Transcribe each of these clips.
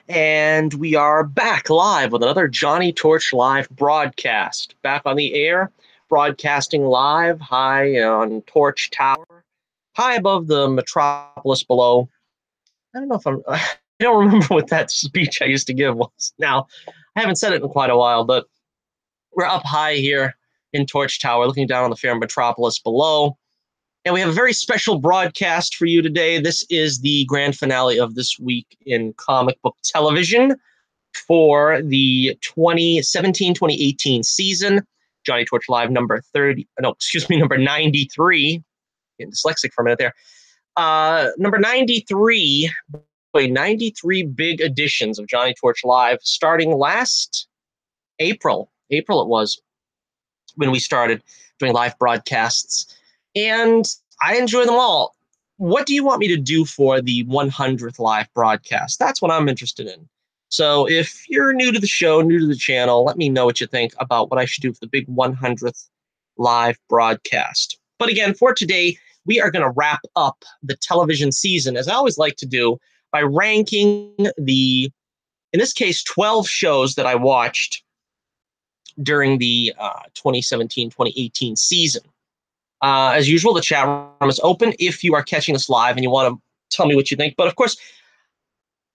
And we are back live with another Johnnie Torch live broadcast. Back on the air, broadcasting live high on Torch Tower, high above the metropolis below. I don't know if I don't remember what that speech I used to give was now. I haven't said it in quite a while, but we're up high here in Torch Tower, looking down on the fair metropolis below. And we have a very special broadcast for you today. This is the grand finale of this week in comic book television for the 2017-2018 season. Johnnie Torch Live number 30, no, excuse me, number 93. Getting dyslexic for a minute there. Number 93, 93 big editions of Johnnie Torch Live starting last April. April it was when we started doing live broadcasts. And I enjoy them all. What do you want me to do for the 100th live broadcast? That's what I'm interested in. So if you're new to the show, new to the channel, let me know what you think about what I should do for the big 100th live broadcast. But again, for today, we are going to wrap up the television season, as I always like to do, by ranking the, in this case, 12 shows that I watched during the 2017-2018 season. As usual, the chat room is open if you are catching us live and you want to tell me what you think. But of course,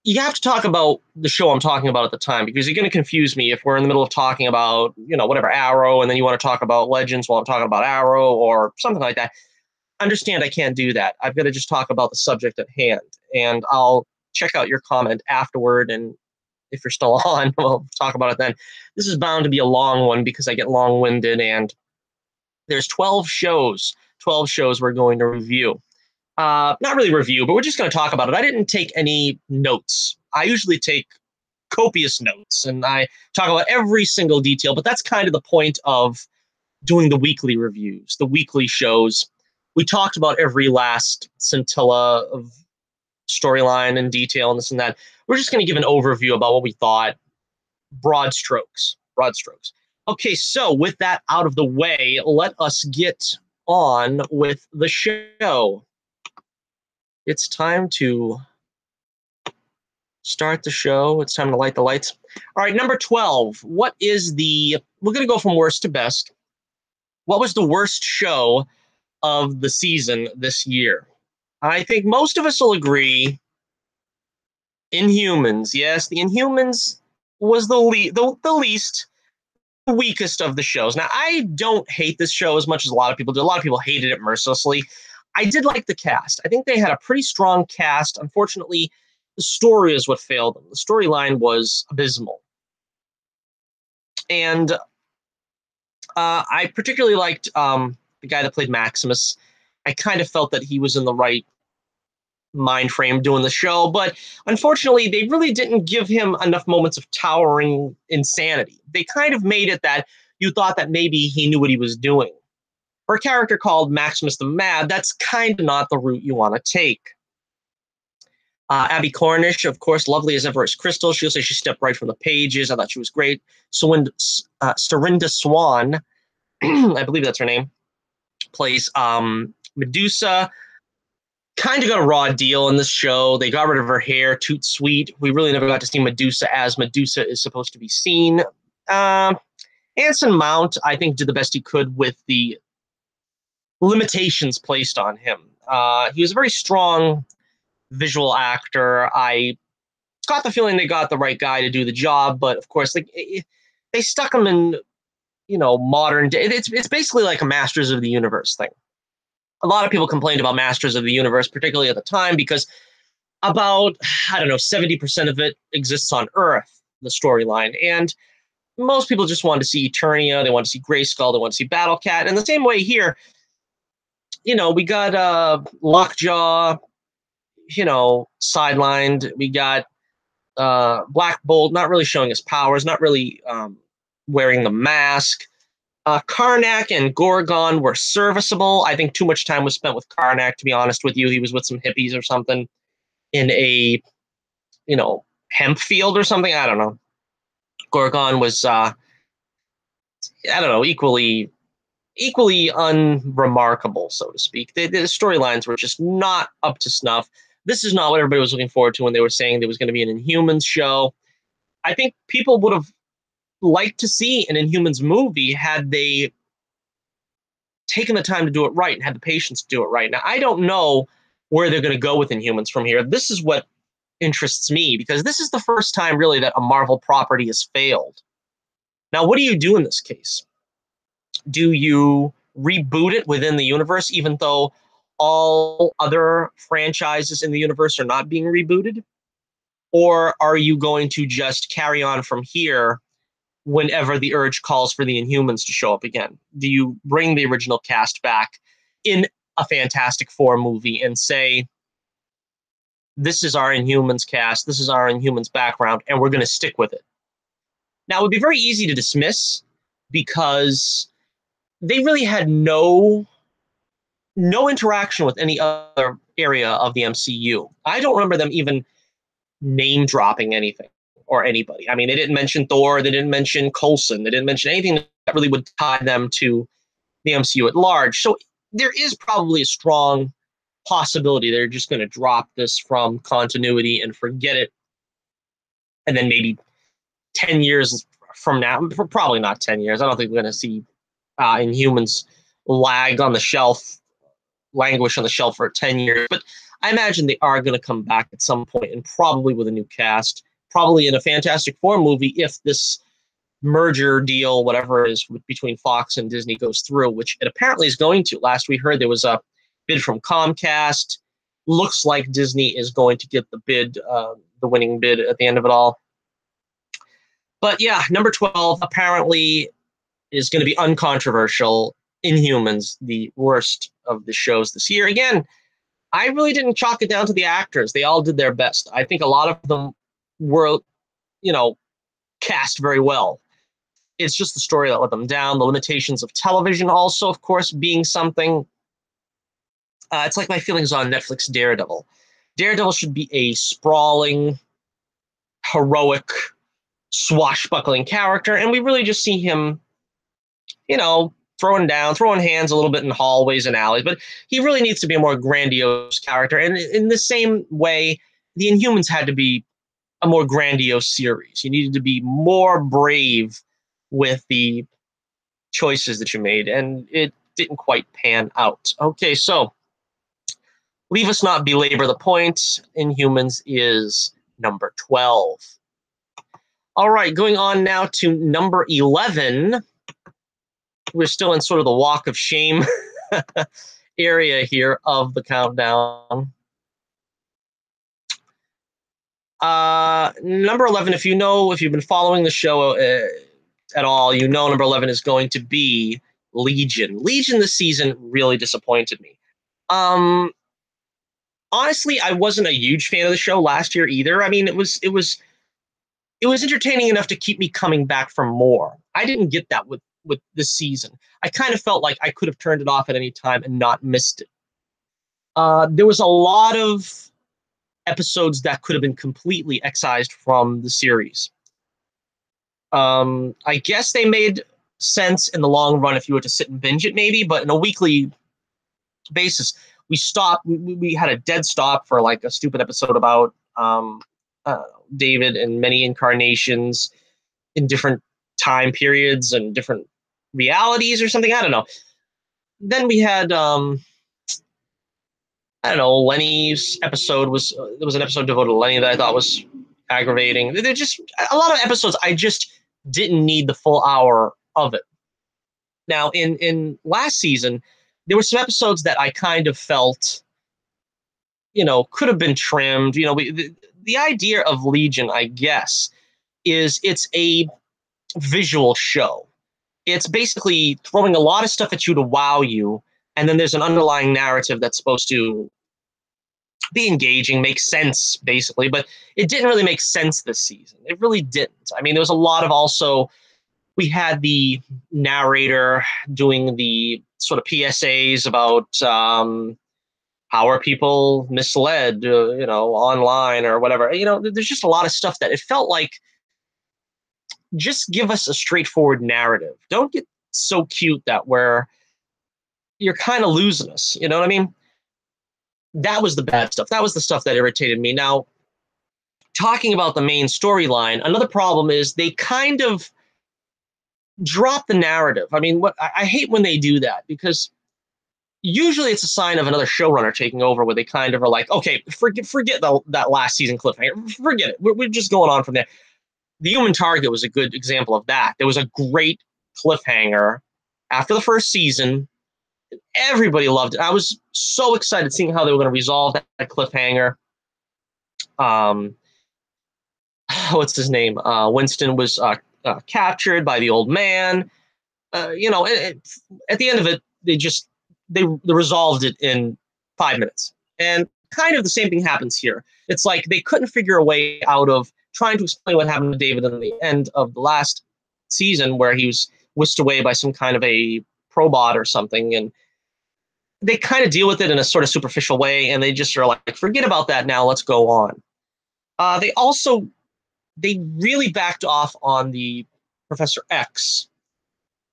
you have to talk about the show I'm talking about at the time, because you're going to confuse me if we're in the middle of talking about, whatever, Arrow, and then you want to talk about Legends while I'm talking about Arrow or something like that. Understand I can't do that. I've got to just talk about the subject at hand, and I'll check out your comment afterward, and if you're still on, we'll talk about it then. This is bound to be a long one because I get long-winded, and there's 12 shows we're going to review. Not really review, but we're just going to talk about it. I didn't take any notes. I usually take copious notes, and I talk about every single detail, but that's kind of the point of doing the weekly reviews, the weekly shows. We talked about every last scintilla of storyline and detail and this and that. We're just going to give an overview about what we thought, broad strokes. Okay, so with that out of the way, let us get on with the show. It's time to start the show. It's time to light the lights. All right, number 12. We're going to go from worst to best. What was the worst show of the season this year? I think most of us will agree Inhumans. Yes, the Inhumans was the least, the weakest of the shows. Now, I don't hate this show as much as a lot of people do. A lot of people hated it mercilessly. I did like the cast. I think they had a pretty strong cast. Unfortunately, the story is what failed them. The storyline was abysmal. And I particularly liked the guy that played Maximus. I kind of felt that he was in the right mind frame doing the show, but unfortunately, they really didn't give him enough moments of towering insanity. They kind of made it that you thought that maybe he knew what he was doing. For a character called Maximus the Mad, that's kind of not the route you want to take. Abby Cornish, of course, lovely as ever as Crystal. She'll say she stepped right from the pages. I thought she was great. Serinda Swan, I believe that's her name, plays Medusa. Kind of got a raw deal in this show. They got rid of her hair, toot sweet. We really never got to see Medusa as Medusa is supposed to be seen. Anson Mount, I think, did the best he could with the limitations placed on him. He was a very strong visual actor. I got the feeling they got the right guy to do the job, but of course, they stuck him in, modern day. It's basically like a Masters of the Universe thing. A lot of people complained about Masters of the Universe, particularly at the time, because about, 70% of it exists on Earth, the storyline. And most people just wanted to see Eternia, they want to see Grayskull, they want to see Battle Cat. And the same way here, we got Lockjaw, sidelined. We got Black Bolt not really showing his powers, not really wearing the mask. Karnak and Gorgon were serviceable. I think too much time was spent with Karnak, to be honest with you. He was with some hippies or something in a, hemp field or something. I don't know. Gorgon was, equally unremarkable, so to speak. The storylines were just not up to snuff. This is not what everybody was looking forward to when they were saying there was going to be an Inhumans show. I think people would have liked to see an Inhumans movie had they taken the time to do it right and had the patience to do it right. Now, I don't know where they're going to go with Inhumans from here. This is what interests me, because this is the first time really that a Marvel property has failed. Now, what do you do in this case? Do you reboot it within the universe, even though all other franchises in the universe are not being rebooted? Or are you going to just carry on from here whenever the urge calls for the Inhumans to show up again? Do you bring the original cast back in a Fantastic Four movie and say, this is our Inhumans cast, this is our Inhumans background, and we're going to stick with it? Now, it would be very easy to dismiss because they really had no interaction with any other area of the MCU. I don't remember them even name dropping anything or anybody. I mean, they didn't mention Thor, they didn't mention Coulson, they didn't mention anything that really would tie them to the MCU at large. So there is probably a strong possibility they're just going to drop this from continuity and forget it. And then maybe 10 years from now, probably not 10 years, I don't think we're going to see Inhumans languish on the shelf for 10 years. But I imagine they are going to come back at some point, and probably with a new cast, probably in a Fantastic Four movie if this merger deal, whatever it is, between Fox and Disney goes through, which it apparently is going to. Last we heard there was a bid from Comcast. Looks like Disney is going to get the bid, the winning bid at the end of it all. But yeah, number 12 apparently is going to be uncontroversial. Inhumans, the worst of the shows this year. Again, I really didn't chalk it down to the actors. They all did their best. I think a lot of them were, cast very well. It's just the story that let them down. The limitations of television also, of course, being something. It's like my feelings on Netflix Daredevil. Daredevil should be a sprawling, heroic, swashbuckling character, and we really just see him, throwing hands a little bit in hallways and alleys, but he really needs to be a more grandiose character. And in the same way, the Inhumans had to be a more grandiose series. You needed to be more brave with the choices that you made, and it didn't quite pan out. Okay, so leave us not belabor the point. Inhumans is number 12. All right, going on now to number 11. We're still in sort of the walk of shame area here of the countdown. Number 11, if you've been following the show at all, number 11 is going to be Legion. Legion this season really disappointed me. Honestly, I wasn't a huge fan of the show last year either. I mean, it was entertaining enough to keep me coming back for more. I didn't get that with this season. I kind of felt like I could have turned it off at any time and not missed it. There was a lot of episodes that could have been completely excised from the series. I guess they made sense in the long run if you were to sit and binge it, maybe, but in a weekly basis, we stopped. We had a dead stop for like a stupid episode about David and many incarnations in different time periods and different realities or something. I don't know. Then we had Lenny's episode there was an episode devoted to Lenny that I thought was aggravating. There's just a lot of episodes I just didn't need the full hour of it. Now, in last season, there were some episodes that I kind of felt, could have been trimmed. The idea of Legion, I guess, is it's a visual show. It's basically throwing a lot of stuff at you to wow you, and then there's an underlying narrative that's supposed to be engaging, make sense, basically. But it didn't really make sense this season. It really didn't. I mean, there was a lot of also, we had the narrator doing the sort of PSAs about how are people misled, online or whatever. There's just a lot of stuff that it felt like, just give us a straightforward narrative. Don't get so cute that you're kind of losing us. You know what I mean? that was the bad stuff. That was the stuff that irritated me. Now, talking about the main storyline, another problem is they kind of drop the narrative. I mean, I hate when they do that, because usually it's a sign of another showrunner taking over, where they kind of are like, okay, forget that last season cliffhanger. Forget it. We're just going on from there. The Human Target was a good example of that. There was a great cliffhanger after the first season. Everybody loved it. I was so excited seeing how they were going to resolve that cliffhanger. What's his name? Winston was captured by the old man. At the end of it, they resolved it in 5 minutes. And kind of the same thing happens here. It's like they couldn't figure a way out of trying to explain what happened to David in the end of the last season, where he was whisked away by some kind of a probot or something. And they kind of deal with it in a sort of superficial way, and they just are like, forget about that now, let's go on. They really backed off on the Professor X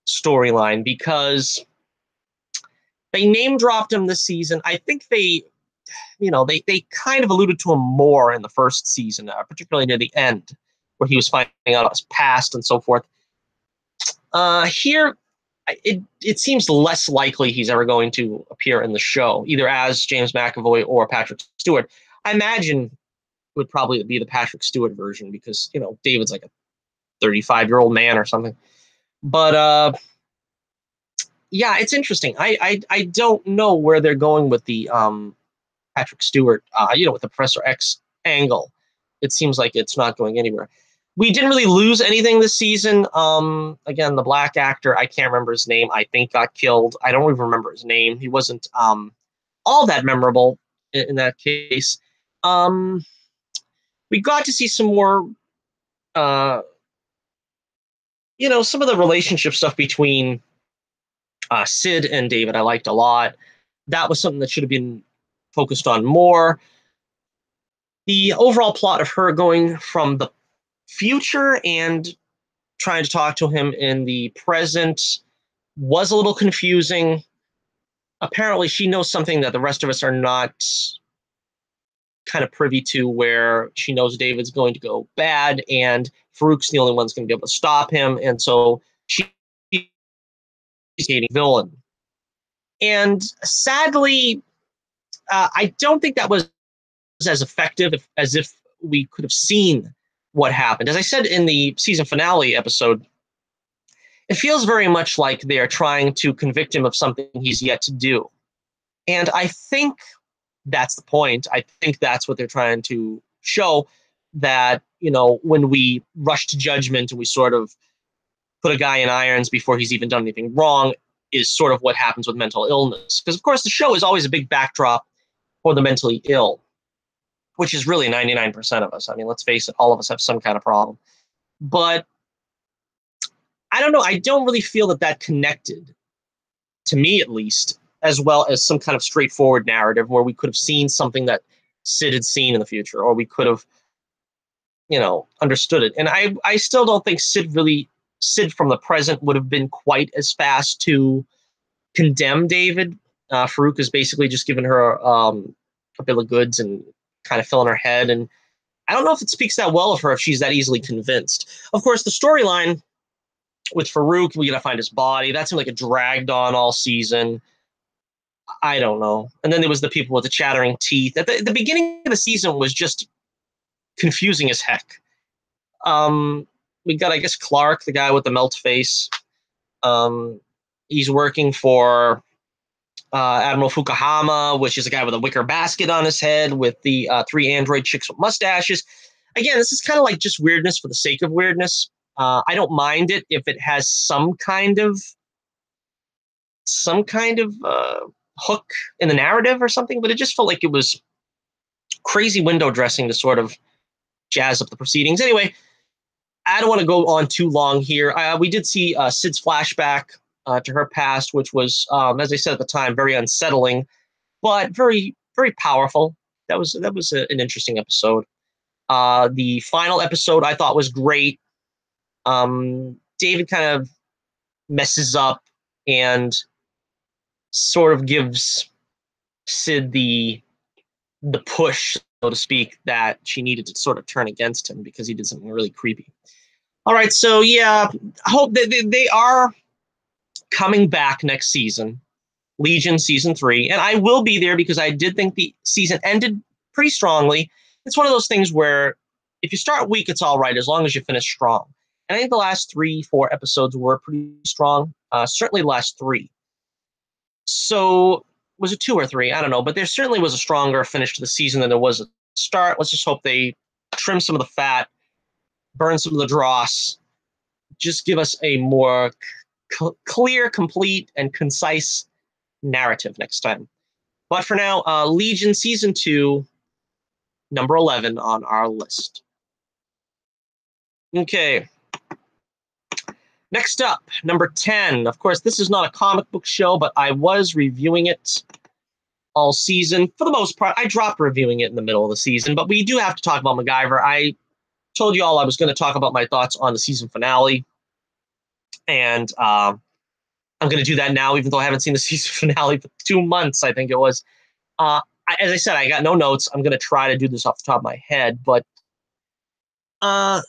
storyline, because they name dropped him this season. I think they kind of alluded to him more in the first season, particularly near the end, where he was finding out his past and so forth. Here, it seems less likely he's ever going to appear in the show, either as James McAvoy or Patrick Stewart. I imagine it would probably be the Patrick Stewart version, because, David's like a 35-year-old man or something. But yeah, it's interesting. I don't know where they're going with the Patrick Stewart, with the Professor X angle. It seems like it's not going anywhere. We didn't really lose anything this season. Again, the black actor, I can't remember his name, I think got killed. I don't even remember his name. He wasn't all that memorable in that case. We got to see some more, some of the relationship stuff between Sid and David I liked a lot. That was something that should have been focused on more. The overall plot of her going from the future and trying to talk to him in the present was a little confusing. Apparently, she knows something that the rest of us are not kind of privy to, where she knows David's going to go bad, and Farouk's the only one that's going to be able to stop him, and so she's hating villain. And sadly, I don't think that was as effective as if we could have seen what happened. As I said in the season finale episode, it feels very much like they're trying to convict him of something he's yet to do. And I think that's the point. I think that's what they're trying to show, that, when we rush to judgment and we sort of put a guy in irons before he's even done anything wrong, is sort of what happens with mental illness. Because, of course, the show is always a big backdrop for the mentally ill, which is really 99% of us. I mean, let's face it, all of us have some kind of problem. But I don't know. I don't really feel that connected, to me at least, as well as some kind of straightforward narrative where we could have seen something that Sid had seen in the future, or we could have, understood it. And I still don't think Sid from the present would have been quite as fast to condemn David. Farouk has basically just given her a bill of goods and kind of filling her head. And I don't know if it speaks that well of her if she's that easily convinced. Of course, the storyline with Farouk, we got to find his body. That seemed like it dragged on all season. I don't know. And then there was the people with the chattering teeth. At the beginning of the season was just confusing as heck. We got, I guess, Clark, the guy with the melt face. He's working for Admiral Fukuhama, which is a guy with a wicker basket on his head with the 3 android chicks with mustaches. Again, this is kind of like just weirdness for the sake of weirdness. I don't mind it if it has some kind of hook in the narrative or something, but it just felt like it was crazy window dressing to sort of jazz up the proceedings. Anyway, I don't want to go on too long here. We did see Sid's flashback to her past, which was, as I said at the time, very unsettling, but very, very powerful. That was an interesting episode. The final episode I thought was great. David kind of messes up and sort of gives Sid the the push, so to speak, that she needed to sort of turn against him because he did something really creepy. All right, so yeah, I hope that they are coming back next season, Legion season 3, and I will be there because I did think the season ended pretty strongly. It's one of those things where if you start weak, it's all right as long as you finish strong. And I think the last 3, 4 episodes were pretty strong. Certainly the last 3. So was it 2 or 3? I don't know, but there certainly was a stronger finish to the season than there was at the start. Let's just hope they trim some of the fat, burn some of the dross, just give us a more clear, complete, and concise narrative next time. But for now, Legion Season 2, number 11 on our list. Okay. Next up, number 10. Of course, this is not a comic book show, but I was reviewing it all season. For the most part, I dropped reviewing it in the middle of the season, but we do have to talk about MacGyver. I told you all I was going to talk about my thoughts on the season finale, and I'm going to do that now, even though I haven't seen the season finale for 2 months, I think it was. As I said, I got no notes. I'm going to try to do this off the top of my head, but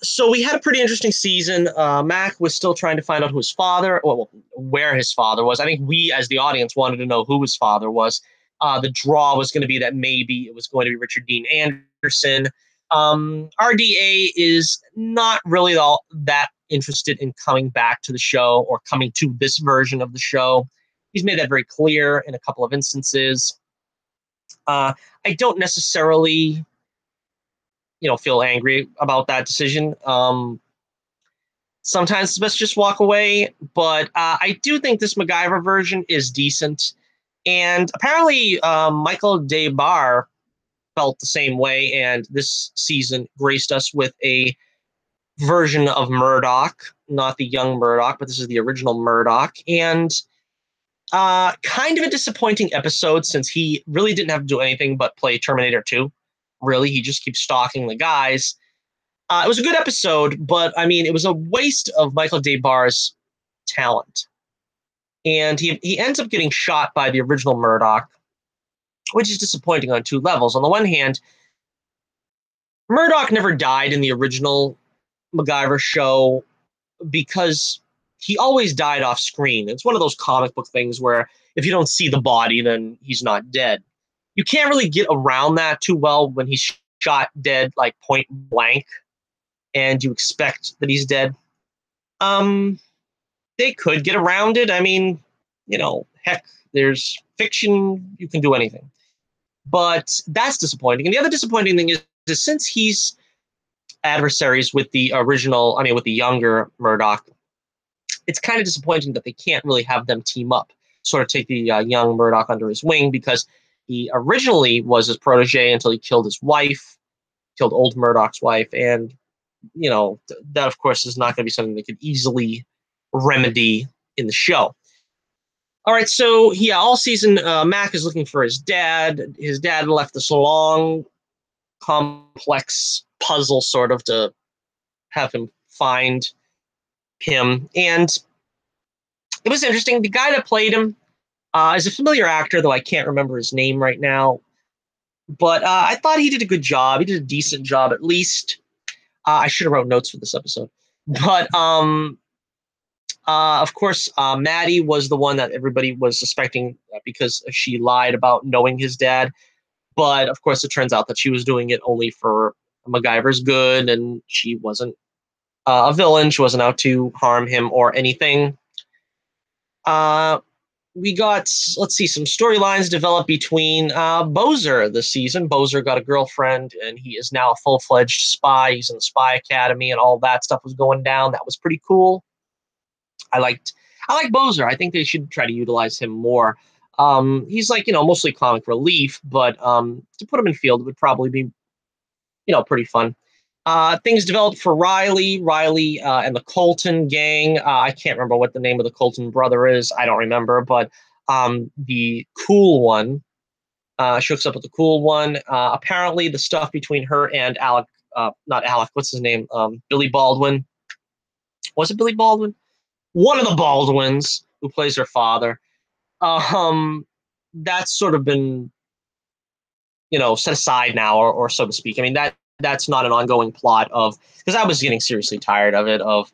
so we had a pretty interesting season. Mac was still trying to find out who his father, well, where his father was. I think we, as the audience, wanted to know who his father was. The draw was going to be that maybe it was going to be Richard Dean Anderson. RDA is not really all that interested in coming back to the show or coming to this version of the show. He's made that very clear in a couple of instances. I don't necessarily feel angry about that decision. Sometimes it's best just walk away, but I do think this MacGyver version is decent. And apparently Michael DeBar felt the same way, and this season graced us with a version of Murdoch, not the young Murdoch, but this is the original Murdoch. And kind of a disappointing episode since he really didn't have to do anything but play Terminator 2. Really, he just keeps stalking the guys. It was a good episode, but I mean, it was a waste of Michael DeBar's talent. And he ends up getting shot by the original Murdoch, which is disappointing on 2 levels. On the one hand, Murdoch never died in the original MacGyver show because he always died off screen. It's one of those comic book things where if you don't see the body, then he's not dead. You can't really get around that too well when he's shot dead, like point blank, and you expect that he's dead. They could get around it. I mean, heck, there's fiction. You can do anything. But that's disappointing. And the other disappointing thing is since he's adversaries with the original, with the younger Murdoch, it's kind of disappointing that they can't really have them team up, sort of take the young Murdoch under his wing, because he originally was his protege until he killed his wife, killed old Murdoch's wife, and that of course is not going to be something they could easily remedy in the show. All right, so yeah, all season Mac is looking for his dad. His dad left this long, complex puzzle sort of to have him find him, and it was interesting. The guy that played him is a familiar actor, though I can't remember his name right now. But I thought he did a good job. He did a decent job, at least. I should have wrote notes for this episode. But of course, Maddie was the one that everybody was suspecting because she lied about knowing his dad. But of course, it turns out that she was doing it only for MacGyver's good, and she wasn't a villain. She wasn't out to harm him or anything. We got, let's see, some storylines developed between Bozer this season. Bozer got a girlfriend, and he is now a full-fledged spy. He's in the spy academy, and all that stuff was going down. That was pretty cool. I like Bozer. I think they should try to utilize him more. He's like, mostly comic relief, but to put him in field would probably be, pretty fun. Things developed for Riley and the Colton gang. I can't remember what the name of the Colton brother is. I don't remember, but the cool one, she hooks up with the cool one. Apparently, the stuff between her and Alec, not Alec, what's his name? Billy Baldwin. Was it Billy Baldwin? One of the Baldwins, who plays her father. That's sort of been set aside now, or so to speak. I mean, that's not an ongoing plot of, because I was getting seriously tired of it, of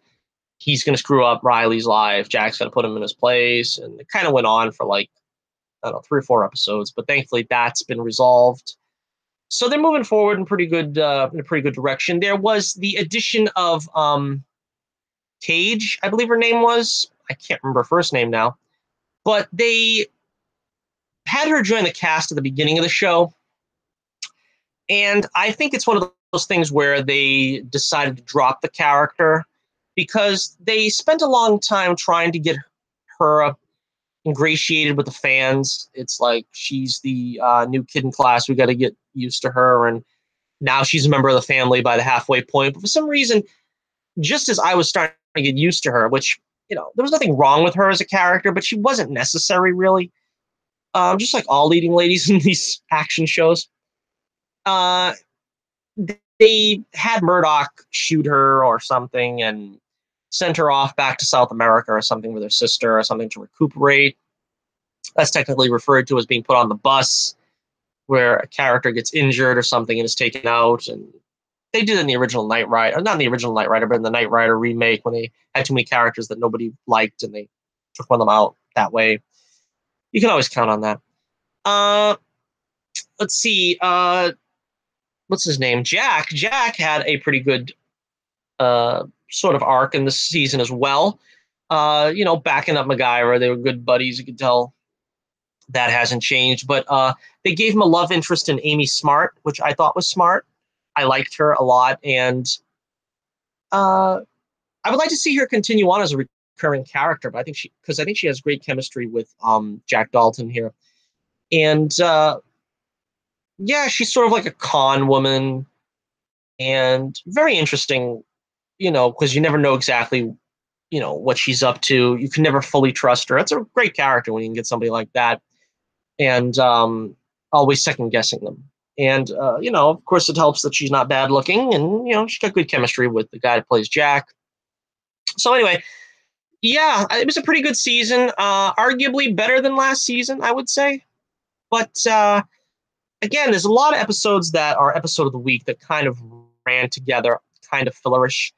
he's going to screw up Riley's life, Jack's going to put him in his place, and it kind of went on for like, I don't know, 3 or 4 episodes, but thankfully that's been resolved. So they're moving forward in a pretty good direction. There was the addition of Cage, I believe her name was. I can't remember her first name now, but they had her join the cast at the beginning of the show, and I think it's one of those things where they decided to drop the character because they spent a long time trying to get her ingratiated with the fans. It's like she's the new kid in class. We got to get used to her, and now she's a member of the family by the halfway point. But for some reason, just as I was starting to get used to her, which, there was nothing wrong with her as a character, but she wasn't necessary, really. Just like all leading ladies in these action shows. They had Murdoch shoot her or something and sent her off back to South America or something with her sister or something to recuperate. That's technically referred to as being put on the bus, where a character gets injured or something and is taken out. And they did it in the original Knight Rider, not in the original Knight Rider, but in the Knight Rider remake, when they had too many characters that nobody liked and they took one of them out that way. You can always count on that. Let's see. What's his name? Jack. Jack had a pretty good sort of arc in this season as well. Backing up MacGyver. They were good buddies. You could tell that hasn't changed. But they gave him a love interest in Amy Smart, which I thought was smart. I liked her a lot. And I would like to see her continue on as a recurring character. But I think she has great chemistry with Jack Dalton here. And yeah, she's sort of like a con woman and very interesting, because you never know exactly, what she's up to. You can never fully trust her. It's a great character when you can get somebody like that, and always second guessing them. And, of course, it helps that she's not bad looking, and, she's got good chemistry with the guy that plays Jack. So anyway, yeah, it was a pretty good season, arguably better than last season, I would say. But again, there's a lot of episodes that are episode of the week that kind of ran together, kind of fillerish.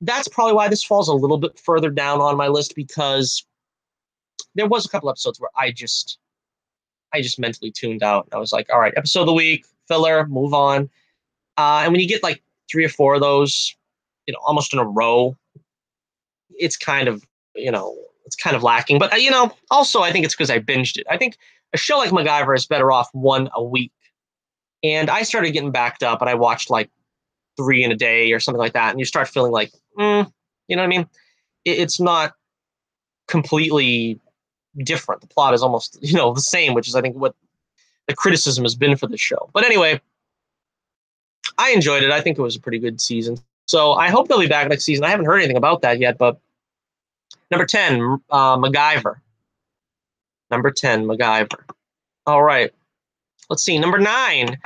That's probably why this falls a little bit further down on my list, because there was a couple episodes where I just mentally tuned out. I was like, all right, episode of the week, filler, move on. And when you get like 3 or 4 of those, almost in a row, it's kind of, lacking. But, also I think it's because I binged it. I think a show like MacGyver is better off one a week. And I started getting backed up, and I watched like 3 in a day or something like that. And you start feeling like, you know what I mean? It's not completely different. The plot is almost, the same, which is, I think, what the criticism has been for the show. But anyway, I enjoyed it. I think it was a pretty good season. So I hope they'll be back next season. I haven't heard anything about that yet, but number 10, MacGyver. Number 10, MacGyver. All right. Let's see. Number 9.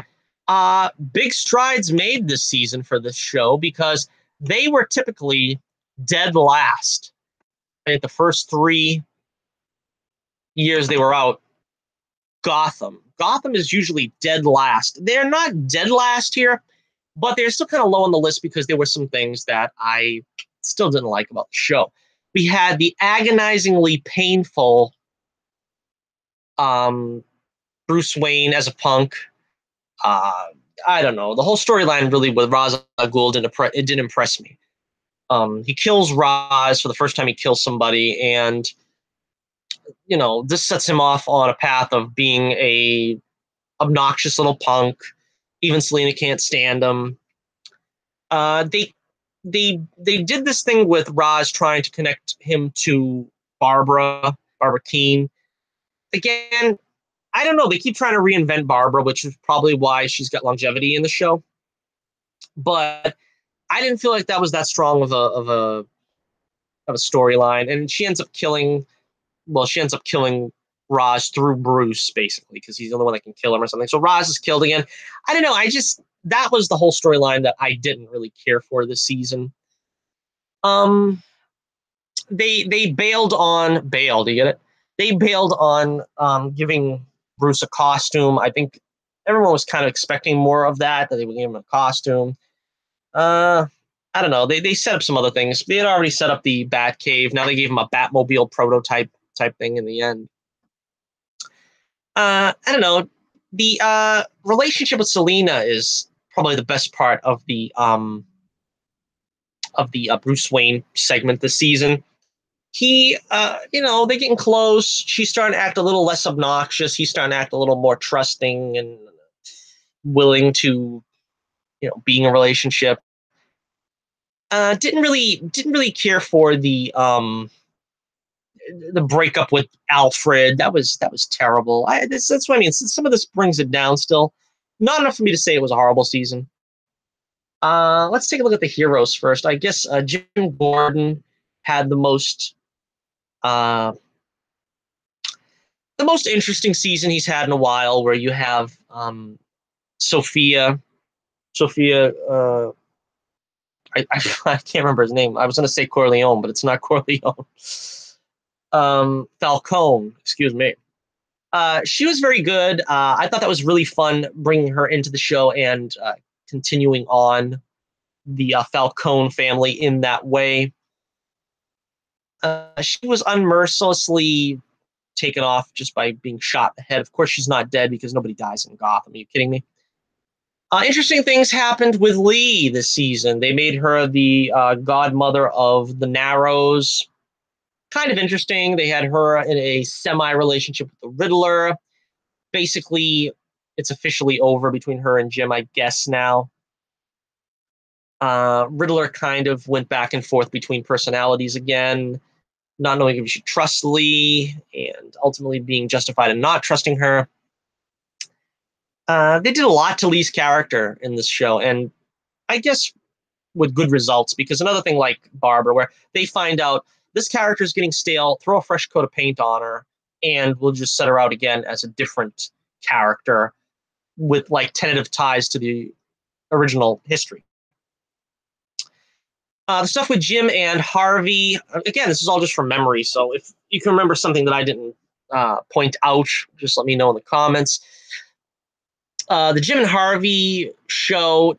Big strides made this season for this show, because they were typically dead last. I think the first 3 years they were out. Gotham is usually dead last. They're not dead last here, but they're still kind of low on the list because there were some things that I still didn't like about the show. We had the agonizingly painful Bruce Wayne as a punk. I don't know. The whole storyline really with Ra's al Ghul didn't impress me. He kills Ra's for the first time he kills somebody, and this sets him off on a path of being a obnoxious little punk. Even Selena can't stand him. They did this thing with Ra's trying to connect him to Barbara Keene. Again, I don't know. They keep trying to reinvent Barbara, which is probably why she's got longevity in the show. But I didn't feel like that was that strong of a storyline, and she ends up killing Ra's through Bruce, basically, because he's the only one that can kill him or something. So Ra's is killed again. I don't know. That was the whole storyline that I didn't really care for this season. They bailed. You get it? They bailed on giving Bruce a costume. I think everyone was kind of expecting more of that they would give him a costume. I don't know. They set up some other things. They had already set up the Batcave. Now they gave him a Batmobile prototype type thing in the end. I don't know. The relationship with Selina is probably the best part of the Bruce Wayne segment this season. He, they're getting close. She's starting to act a little less obnoxious. He's starting to act a little more trusting and willing to, be in a relationship. Didn't really care for the breakup with Alfred. That was terrible. That's what I mean. Some of this brings it down still. Not enough for me to say it was a horrible season. Let's take a look at the heroes first. I guess Jim Gordon had the most interesting season he's had in a while, where you have Sophia. I can't remember his name. I was going to say Corleone, but it's not Corleone. Falcone, excuse me. She was very good. I thought that was really fun, bringing her into the show and continuing on the Falcone family in that way. She was unmercilessly taken off just by being shot in the head. Of course, she's not dead because nobody dies in Gotham. Are you kidding me? Interesting things happened with Lee this season. They made her the godmother of the Narrows. Kind of interesting. They had her in a semi-relationship with the Riddler. Basically, it's officially over between her and Jim, I guess, now. Riddler kind of went back and forth between personalities again, not knowing if he should trust Lee, and ultimately being justified in not trusting her. They did a lot to Lee's character in this show, and I guess with good results, because another thing like Barbara, where they find out this character is getting stale, throw a fresh coat of paint on her, and we'll just set her out again as a different character with like tentative ties to the original history. The stuff with Jim and Harvey, again, this is all just from memory, so if you can remember something that I didn't point out, just let me know in the comments. The Jim and Harvey show,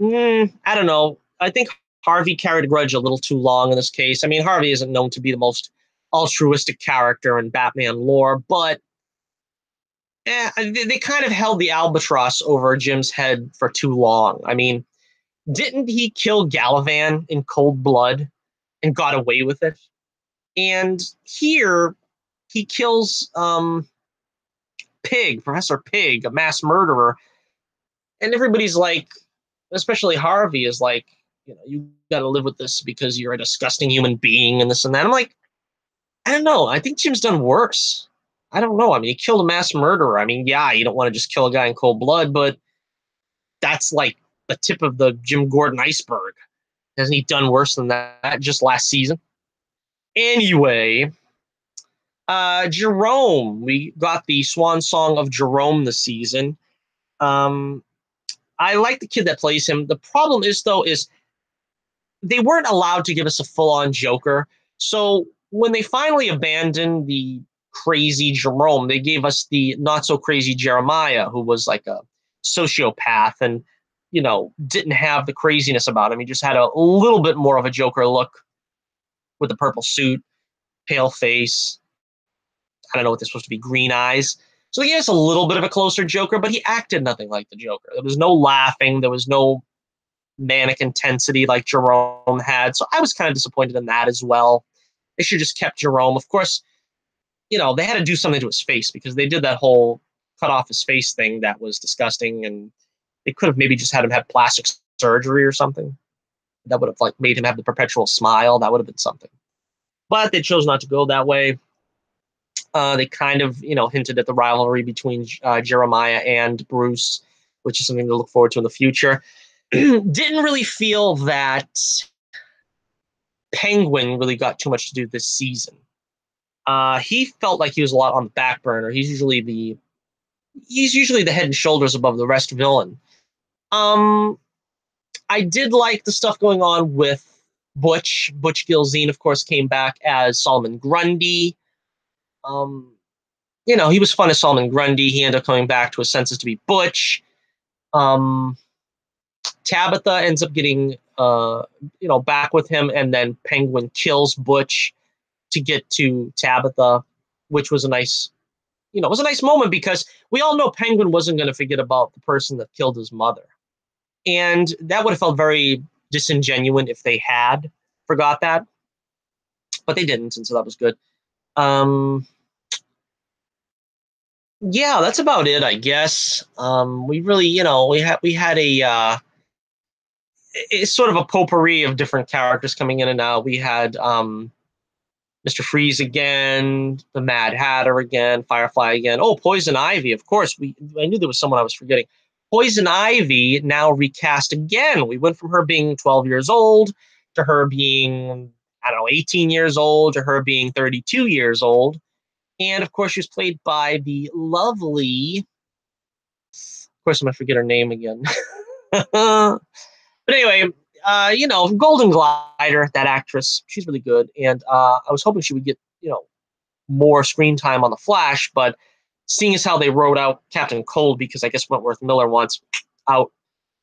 I don't know. I think Harvey carried a grudge a little too long in this case. I mean, Harvey isn't known to be the most altruistic character in Batman lore, but they kind of held the albatross over Jim's head for too long. I mean, didn't he kill Galavan in cold blood and got away with it? And here he kills Professor Pig, a mass murderer. And everybody's like, especially Harvey is like, you got to live with this because you're a disgusting human being and this and that. I'm like, I don't know. I think Jim's done worse. I don't know. I mean, he killed a mass murderer. I mean, yeah, you don't want to just kill a guy in cold blood, but that's like the tip of the Jim Gordon iceberg. Hasn't he done worse than that just last season? Anyway, Jerome. We got the swan song of Jerome this season. I like the kid that plays him. The problem is, though, is they weren't allowed to give us a full-on Joker. So when they finally abandoned the crazy Jerome, they gave us the not-so-crazy Jeremiah, who was like a sociopath and, didn't have the craziness about him. He just had a little bit more of a Joker look with the purple suit, pale face. I don't know what they're supposed to be, green eyes. So they gave us a little bit of a closer Joker, but he acted nothing like the Joker. There was no laughing. There was no manic intensity like Jerome had. So I was kind of disappointed in that as well. They should have just kept Jerome. Of course, they had to do something to his face because they did that whole cut off his face thing that was disgusting. And they could have maybe just had him have plastic surgery or something. That would have made him have the perpetual smile. That would have been something. But they chose not to go that way. They kind of, hinted at the rivalry between Jeremiah and Bruce, which is something to look forward to in the future. Didn't really feel that Penguin really got too much to do this season. He felt like he was a lot on the back burner. He's usually the head and shoulders above the rest villain. I did like the stuff going on with Butch. Butch Gilzine, of course, came back as Solomon Grundy. He was fun as Solomon Grundy. He ended up coming back to his senses to be Butch. Tabitha ends up getting back with him, and then Penguin kills Butch to get to Tabitha, which was a nice moment because we all know Penguin wasn't going to forget about the person that killed his mother. And that would have felt very disingenuous if they had forgot that. But they didn't, and so that was good. Yeah, that's about it, I guess. We really, we had a it's sort of a potpourri of different characters coming in and out. We had Mr. Freeze again, the Mad Hatter again, Firefly again. Oh, Poison Ivy, of course. I knew there was someone I was forgetting. Poison Ivy now recast again. We went from her being 12 years old to her being, 18 years old, to her being 32 years old. And of course, she was played by the lovely, of course, I'm going to forget her name again. But anyway, Golden Glider, that actress, she's really good. And I was hoping she would get, more screen time on The Flash, but seeing as how they wrote out Captain Cold, because I guess Wentworth Miller wants out,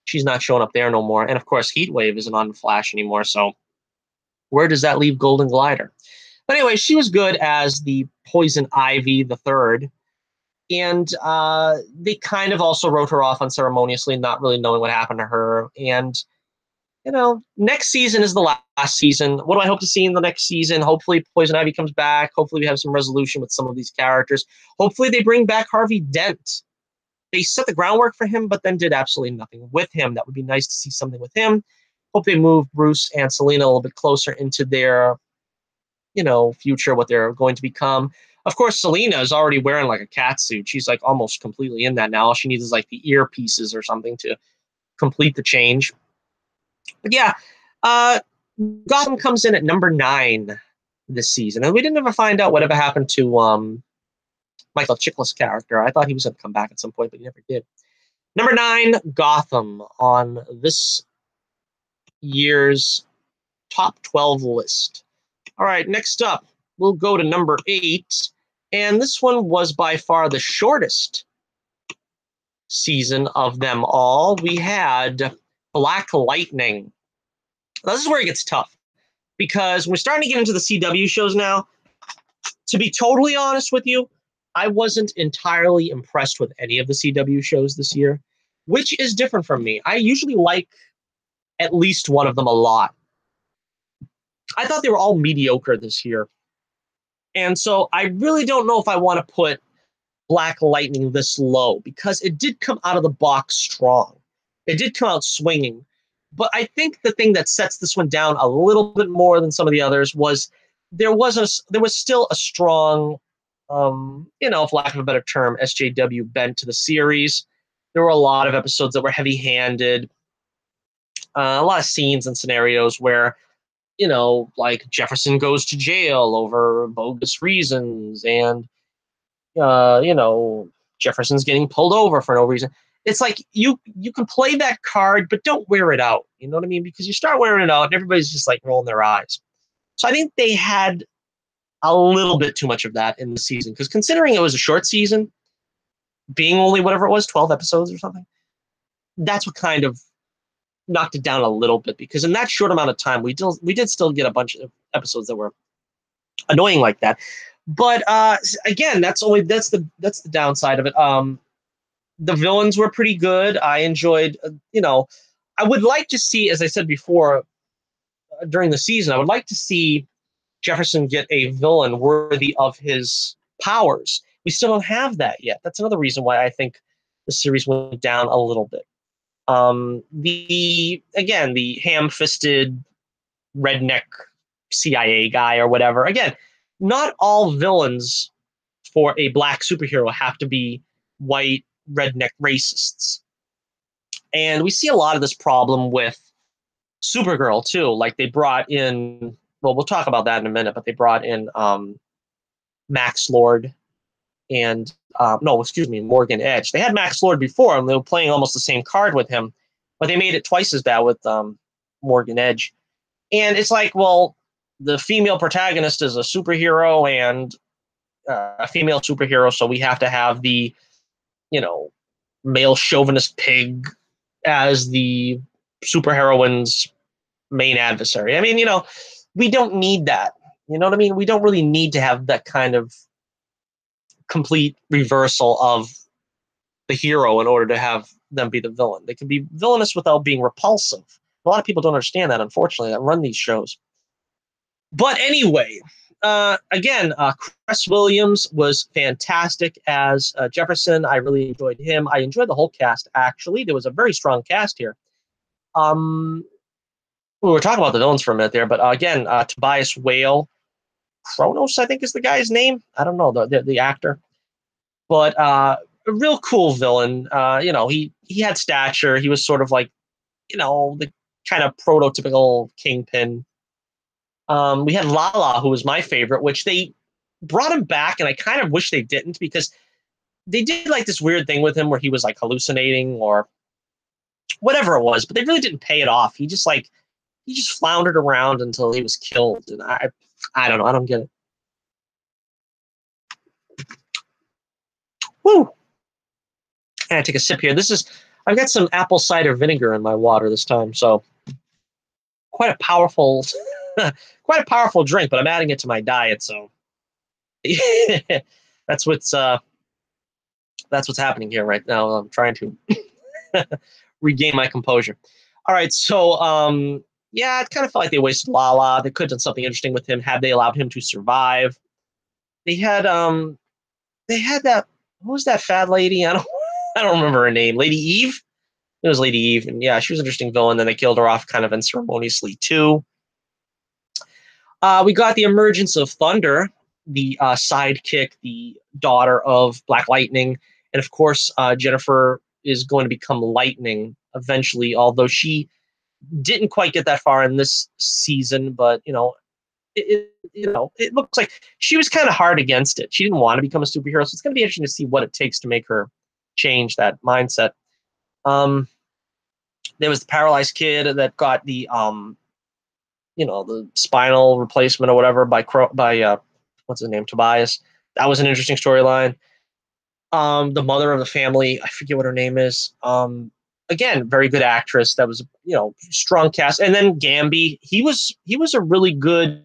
she's not showing up there no more. And of course, Heatwave isn't on The Flash anymore, so where does that leave Golden Glider? But anyway, she was good as the Poison Ivy the Third. And they kind of also wrote her off unceremoniously, not really knowing what happened to her. And next season is the last season. What do I hope to see in the next season? Hopefully Poison Ivy comes back. Hopefully we have some resolution with some of these characters. Hopefully they bring back Harvey Dent. They set the groundwork for him, but then did absolutely nothing with him. That would be nice to see something with him. Hope they move Bruce and Selena a little bit closer into their, future, what they're going to become. Of course, Selena is already wearing like a cat suit. She's like almost completely in that now. All she needs is like the earpieces or something to complete the change. But yeah, Gotham comes in at number 9 this season, and we didn't ever find out whatever happened to Michael Chiklis' character. I thought he was going to come back at some point, but he never did. Number 9, Gotham on this year's top 12 list. All right, next up, we'll go to number 8, and this one was by far the shortest season of them all. We had Black Lightning. Now, this is where it gets tough, because we're starting to get into the CW shows now. To be totally honest with you, I wasn't entirely impressed with any of the CW shows this year, which is different from me. I usually like at least one of them a lot. I thought they were all mediocre this year. And so I really don't know if I want to put Black Lightning this low, because it did come out of the box strong. It did come out swinging. But I think the thing that sets this one down a little bit more than some of the others was there was still a strong, for lack of a better term, SJW bent to the series. There were a lot of episodes that were heavy-handed, a lot of scenes and scenarios where, like Jefferson goes to jail over bogus reasons, and Jefferson's getting pulled over for no reason. It's like you can play that card, but don't wear it out. You know what I mean? Because you start wearing it out, and everybody's just like rolling their eyes. So I think they had a little bit too much of that in the season, because considering it was a short season, being only whatever it was, 12 episodes or something, that's what kind of knocked it down a little bit. Because in that short amount of time, we did still get a bunch of episodes that were annoying like that. But again, that's the downside of it. The villains were pretty good. I enjoyed, I would like to see, as I said before, during the season, I would like to see Jefferson get a villain worthy of his powers. We still don't have that yet. That's another reason why I think the series went down a little bit. The ham-fisted redneck CIA guy or whatever. Again, not all villains for a black superhero have to be white redneck racists. And we see a lot of this problem with Supergirl too. Like they brought in, well, we'll talk about that in a minute, but they brought in Max Lord and Morgan Edge. They had Max Lord before, and they were playing almost the same card with him, but they made it twice as bad with Morgan Edge. And it's like, well, the female protagonist is a superhero and a female superhero, so we have to have the, male chauvinist pig as the superheroine's main adversary. I mean, we don't need that. You know what I mean? We don't really need to have that kind of complete reversal of the hero in order to have them be the villain. They can be villainous without being repulsive. A lot of people don't understand that, unfortunately, that run these shows. But anyway, again, Chris Williams was fantastic as Jefferson. I really enjoyed him. I enjoyed the whole cast, actually. There was a very strong cast here. We were talking about the villains for a minute there, but again, Tobias Whale, Kronos, I think is the guy's name. I don't know, the actor. But a real cool villain. He had stature. He was sort of like, the kind of prototypical kingpin. We had Lala, who was my favorite, which they brought him back, and I kind of wish they didn't, because they did like this weird thing with him where he was like hallucinating or whatever it was, but they really didn't pay it off. He just floundered around until he was killed, and I don't know. I don't get it. Woo! And I take a sip here. I've got some apple cider vinegar in my water this time, so quite a powerful, quite a powerful drink. But I'm adding it to my diet, so that's what's happening here right now. I'm trying to regain my composure. All right, so yeah, it kind of felt like they wasted Lala. They could have done something interesting with him had they allowed him to survive. They had that. What was that fat lady? I don't remember her name. Lady Eve? It was Lady Eve. And yeah, she was an interesting villain. Then they killed her off kind of unceremoniously too. We got the emergence of Thunder, the sidekick, the daughter of Black Lightning. And of course, Jennifer is going to become Lightning eventually, although she didn't quite get that far in this season. But, it looks like she was kind of hard against it. She didn't want to become a superhero, so it's going to be interesting to see what it takes to make her change that mindset. There was the paralyzed kid that got the the spinal replacement or whatever by what's his name, Tobias. That was an interesting storyline. The mother of the family, I forget what her name is. Again, very good actress. That was strong cast. And then Gamby, he was a really good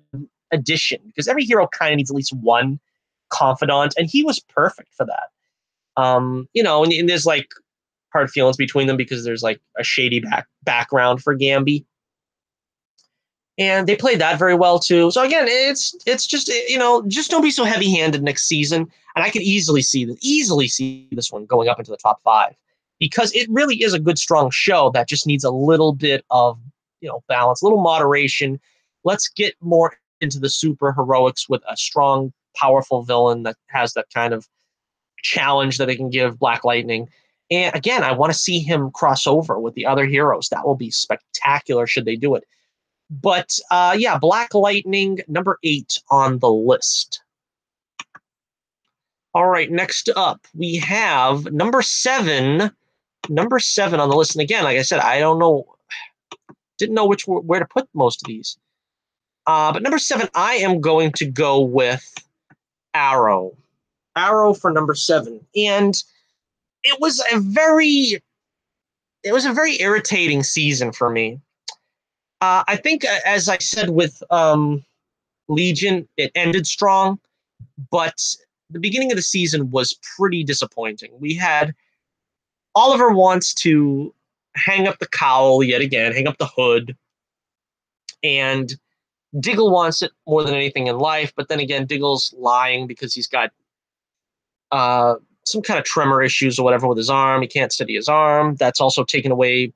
addition, because every hero kind of needs at least one confidant, and he was perfect for that. And there's like hard feelings between them because there's like a shady background for Gamby. And they played that very well too. So again, it's just just don't be so heavy-handed next season. And I could easily see this one going up into the top 5, because it really is a good, strong show that just needs a little bit of balance, a little moderation. Let's get more into the super heroics with a strong, powerful villain that has that kind of challenge that they can give Black Lightning. And again, I want to see him cross over with the other heroes. That will be spectacular should they do it. But yeah, Black Lightning, number 8 on the list. All right, next up, we have number 7. Number 7 on the list. And again, like I said, I didn't know where to put most of these. But number 7, I am going to go with Arrow. Arrow for number 7. And it was a very irritating season for me. I think, as I said with Legion, it ended strong, but the beginning of the season was pretty disappointing. We had Oliver wants to hang up the cowl yet again, hang up the hood, and Diggle wants it more than anything in life, but then again, Diggle's lying because he's got some kind of tremor issues or whatever with his arm. He can't steady his arm. That's also taken away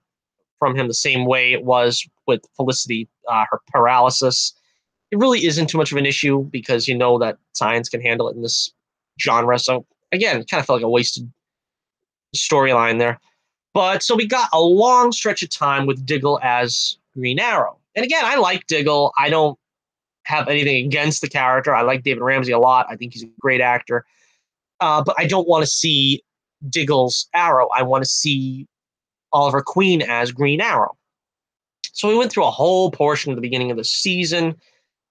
from him the same way it was with Felicity, her paralysis. It really isn't too much of an issue because that science can handle it in this genre. So again, it kind of felt like a wasted storyline there. But so we got a long stretch of time with Diggle as Green Arrow. And again, I like Diggle. I don't have anything against the character. I like David Ramsey a lot. I think he's a great actor. But I don't want to see Diggle's Arrow. I want to see Oliver Queen as Green Arrow. So we went through a whole portion of the beginning of the season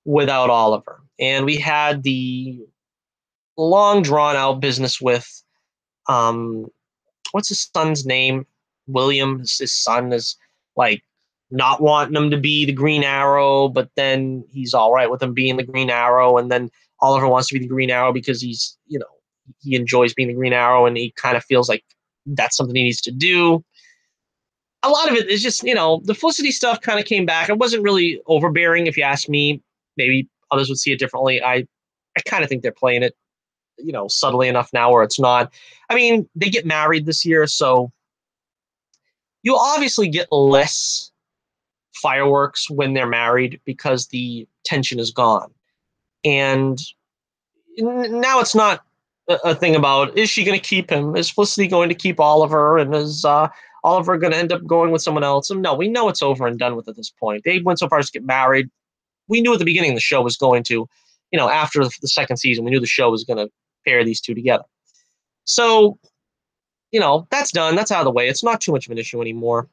without Oliver. And we had the long drawn out business with what's his son's name? William, his son, is like not wanting him to be the Green Arrow, but then he's all right with him being the Green Arrow, and then Oliver wants to be the Green Arrow because he's, he enjoys being the Green Arrow, and he kind of feels like that's something he needs to do. A lot of it is just, the Felicity stuff kind of came back. It wasn't really overbearing, if you ask me. Maybe others would see it differently. I kind of think they're playing it, subtly enough now where it's not. I mean, they get married this year, so you'll obviously get less fireworks when they're married because the tension is gone. And now it's not a thing about, is she going to keep him? Is Felicity going to keep Oliver? And is Oliver going to end up going with someone else? And no, we know it's over and done with at this point. They went so far as to get married. We knew at the beginning the show was going to, after the second season, we knew the show was going to pair these two together. So, that's done. That's out of the way. It's not too much of an issue anymore.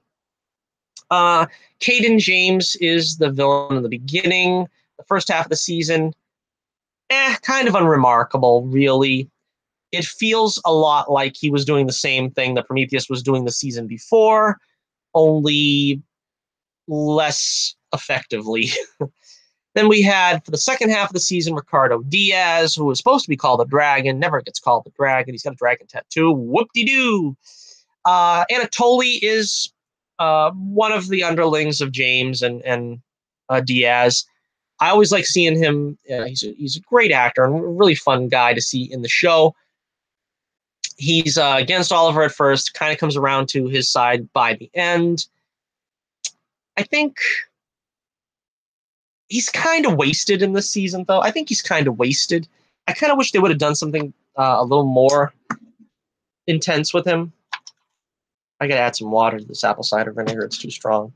Caden James is the villain in the beginning. The first half of the season, kind of unremarkable, really. It feels a lot like he was doing the same thing that Prometheus was doing the season before, only less effectively. Then we had, for the second half of the season, Ricardo Diaz, who was supposed to be called the Dragon, never gets called the Dragon. He's got a dragon tattoo. Whoop-de-doo. Anatoly is one of the underlings of James and Diaz. I always like seeing him. He's a great actor and a really fun guy to see in the show. He's against Oliver at first, kind of comes around to his side by the end. I think he's kind of wasted in this season, though. I think he's kind of wasted. I kind of wish they would have done something a little more intense with him. I got to add some water to this apple cider vinegar. It's too strong.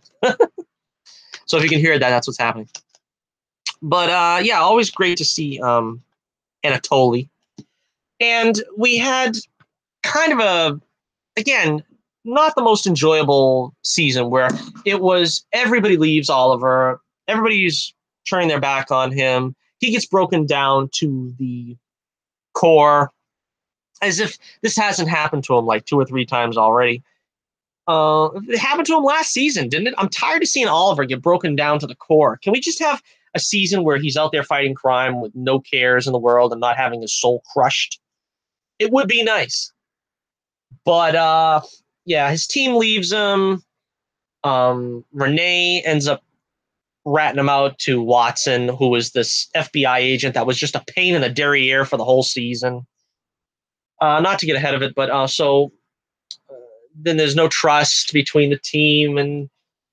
So if you can hear that, that's what's happening. But yeah, always great to see Anatoly. And we had kind of again, not the most enjoyable season where it was everybody leaves Oliver, everybody's turning their back on him. He gets broken down to the core as if this hasn't happened to him like 2 or 3 times already. It happened to him last season, didn't it? I'm tired of seeing Oliver get broken down to the core. Can we just have a season where he's out there fighting crime with no cares in the world and not having his soul crushed? It would be nice. But yeah, his team leaves him. Renee ends up ratting him out to Watson, who was this FBI agent that was just a pain in the derriere for the whole season. Not to get ahead of it, but so then there's no trust between the team, and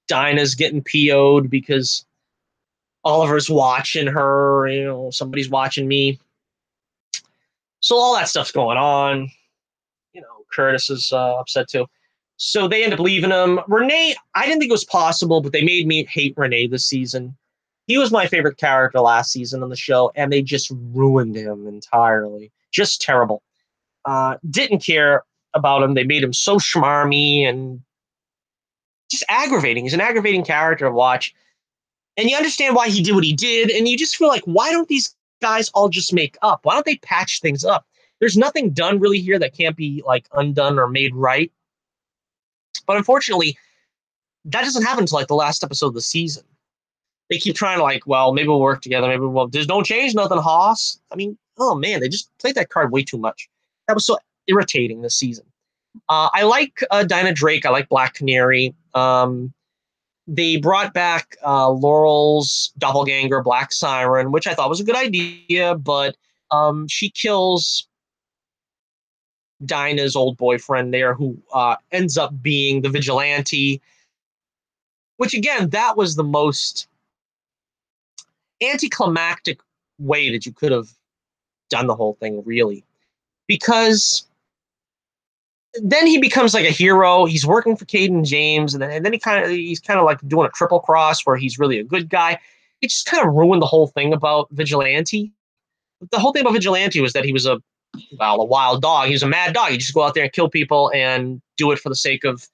Dinah's getting PO'd because Oliver's watching her, somebody's watching me. So all that stuff's going on. Curtis is upset too. So they end up leaving him. Renee, I didn't think it was possible, but they made me hate Renee this season. He was my favorite character last season on the show, and they just ruined him entirely. Just terrible. Didn't care about him. They made him so schmarmy and just aggravating. He's an aggravating character to watch. And you understand why he did what he did, and you just feel like, why don't these guys all just make up? Why don't they patch things up? There's nothing done really here that can't be like undone or made right. But unfortunately, that doesn't happen until like the last episode of the season. They keep trying to well, maybe we'll work together. Maybe we'll just don't change nothing, Hoss. I mean, oh man, they just played that card way too much. That was so irritating this season. I like Dinah Drake. I like Black Canary. They brought back Laurel's doppelganger, Black Siren, which I thought was a good idea, but she kills Dinah's old boyfriend there, who ends up being the vigilante, which again, that was the most anticlimactic way that you could have done the whole thing, really, because then he becomes like a hero. He's working for Caden James, and then he's kind of like doing a triple cross where he's really a good guy. It just kind of ruined the whole thing about Vigilante. The whole thing about Vigilante was that he was a wild dog. He was a mad dog. You just go out there and kill people and do it for the sake of,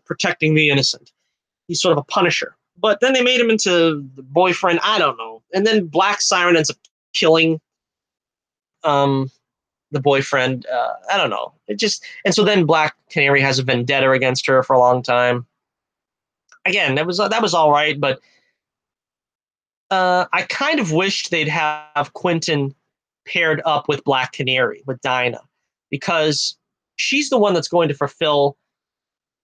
protecting the innocent. He's sort of a punisher. But then they made him into the boyfriend. I don't know. And then Black Siren ends up killing the boyfriend. I don't know. It just, and so then Black Canary has a vendetta against her for a long time. Again, that was all right, but I kind of wished they'd have Quentin paired up with Black Canary, with Dinah, because she's the one that's going to fulfill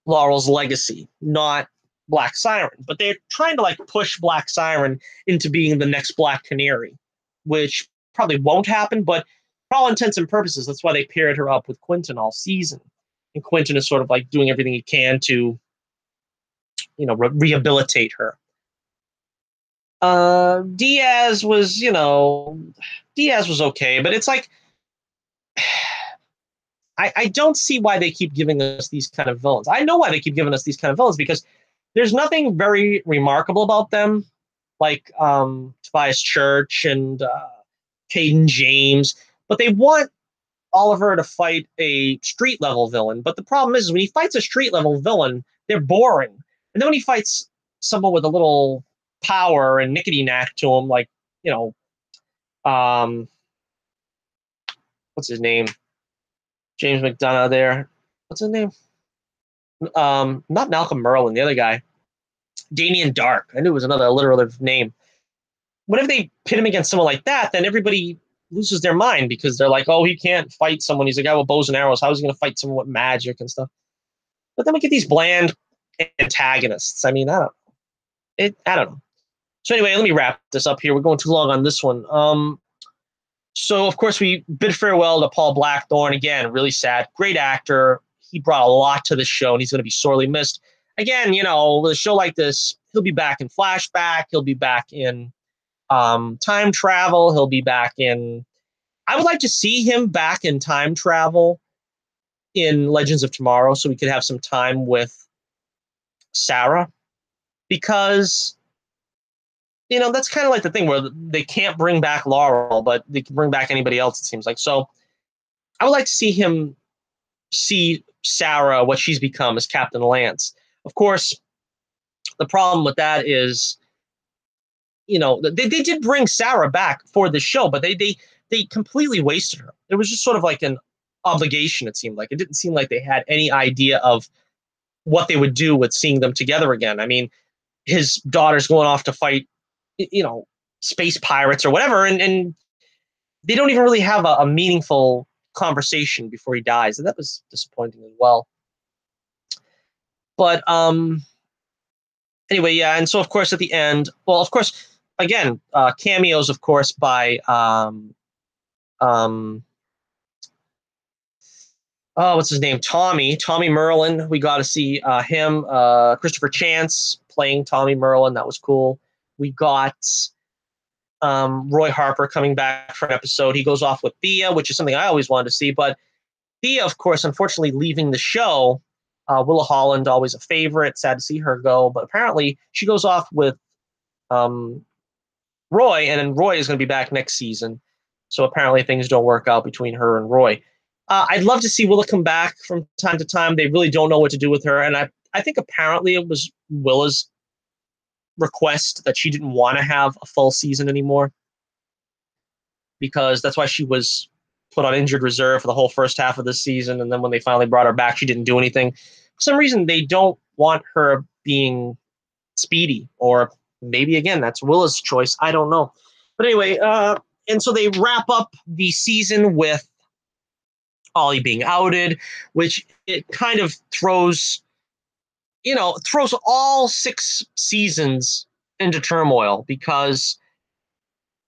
Laurel's legacy, not Black Siren. But they're trying to like push Black Siren into being the next Black Canary, which probably won't happen, but for all intents and purposes, that's why they paired her up with Quentin all season. And Quentin is sort of like doing everything he can to, rehabilitate her. Diaz was, Diaz was okay, but it's like, I don't see why they keep giving us these kind of villains. I know why they keep giving us these kind of villains, because there's nothing very remarkable about them, like Tobias Church and Caden James, but they want Oliver to fight a street level villain. But the problem is when he fights a street level villain, they're boring. And then when he fights someone with a little power and nickety knack to him, like, what's his name? James McDonough there. What's his name? Not Malcolm Merlin, the other guy. Damien Dark. I knew it was another alliterative name. Whenever they pit him against someone like that, then everybody loses their mind because they're like, oh, he can't fight someone. He's a guy with bows and arrows. How is he going to fight someone with magic and stuff? But then we get these bland antagonists. I mean, I don't know. So anyway, let me wrap this up here. We're going too long on this one. So, of course, we bid farewell to Paul Blackthorne. Again, really sad. Great actor. He brought a lot to the show, and he's going to be sorely missed. Again, with a show like this, he'll be back in Flashback. He'll be back in Time Travel. He'll be back in... I would like to see him back in Time Travel in Legends of Tomorrow so we could have some time with Sarah. Because... that's kind of like the thing where they can't bring back Laurel, but they can bring back anybody else, it seems like. So I would like to see Sarah, what she's become as Captain Lance. Of course, the problem with that is, they did bring Sarah back for the show, but they completely wasted her. It was just sort of like an obligation, it seemed like. It didn't seem like they had any idea of what they would do with seeing them together again. I mean, his daughter's going off to fight space pirates or whatever, and they don't even really have a meaningful conversation before he dies, and that was disappointing as well. But anyway, yeah, and so of course at the end, well, of course, again, cameos, of course, by what's his name? Tommy Merlin. We got to see him. Christopher Chance playing Tommy Merlin. That was cool. We got Roy Harper coming back for an episode. He goes off with Thea, which is something I always wanted to see. But Thea, of course, unfortunately leaving the show. Willa Holland, always a favorite. Sad to see her go. But apparently she goes off with Roy, and then Roy is going to be back next season. So apparently things don't work out between her and Roy. I'd love to see Willa come back from time to time. They really don't know what to do with her. And I think apparently it was Willa's request that she didn't want to have a full season anymore, because that's why she was put on injured reserve for the whole first half of the season, and then when they finally brought her back, she didn't do anything. For some reason, they don't want her being speedy, or maybe, again, that's Willa's choice. I don't know. But anyway, and so they wrap up the season with Ollie being outed, which it kind of throws all 6 seasons into turmoil, because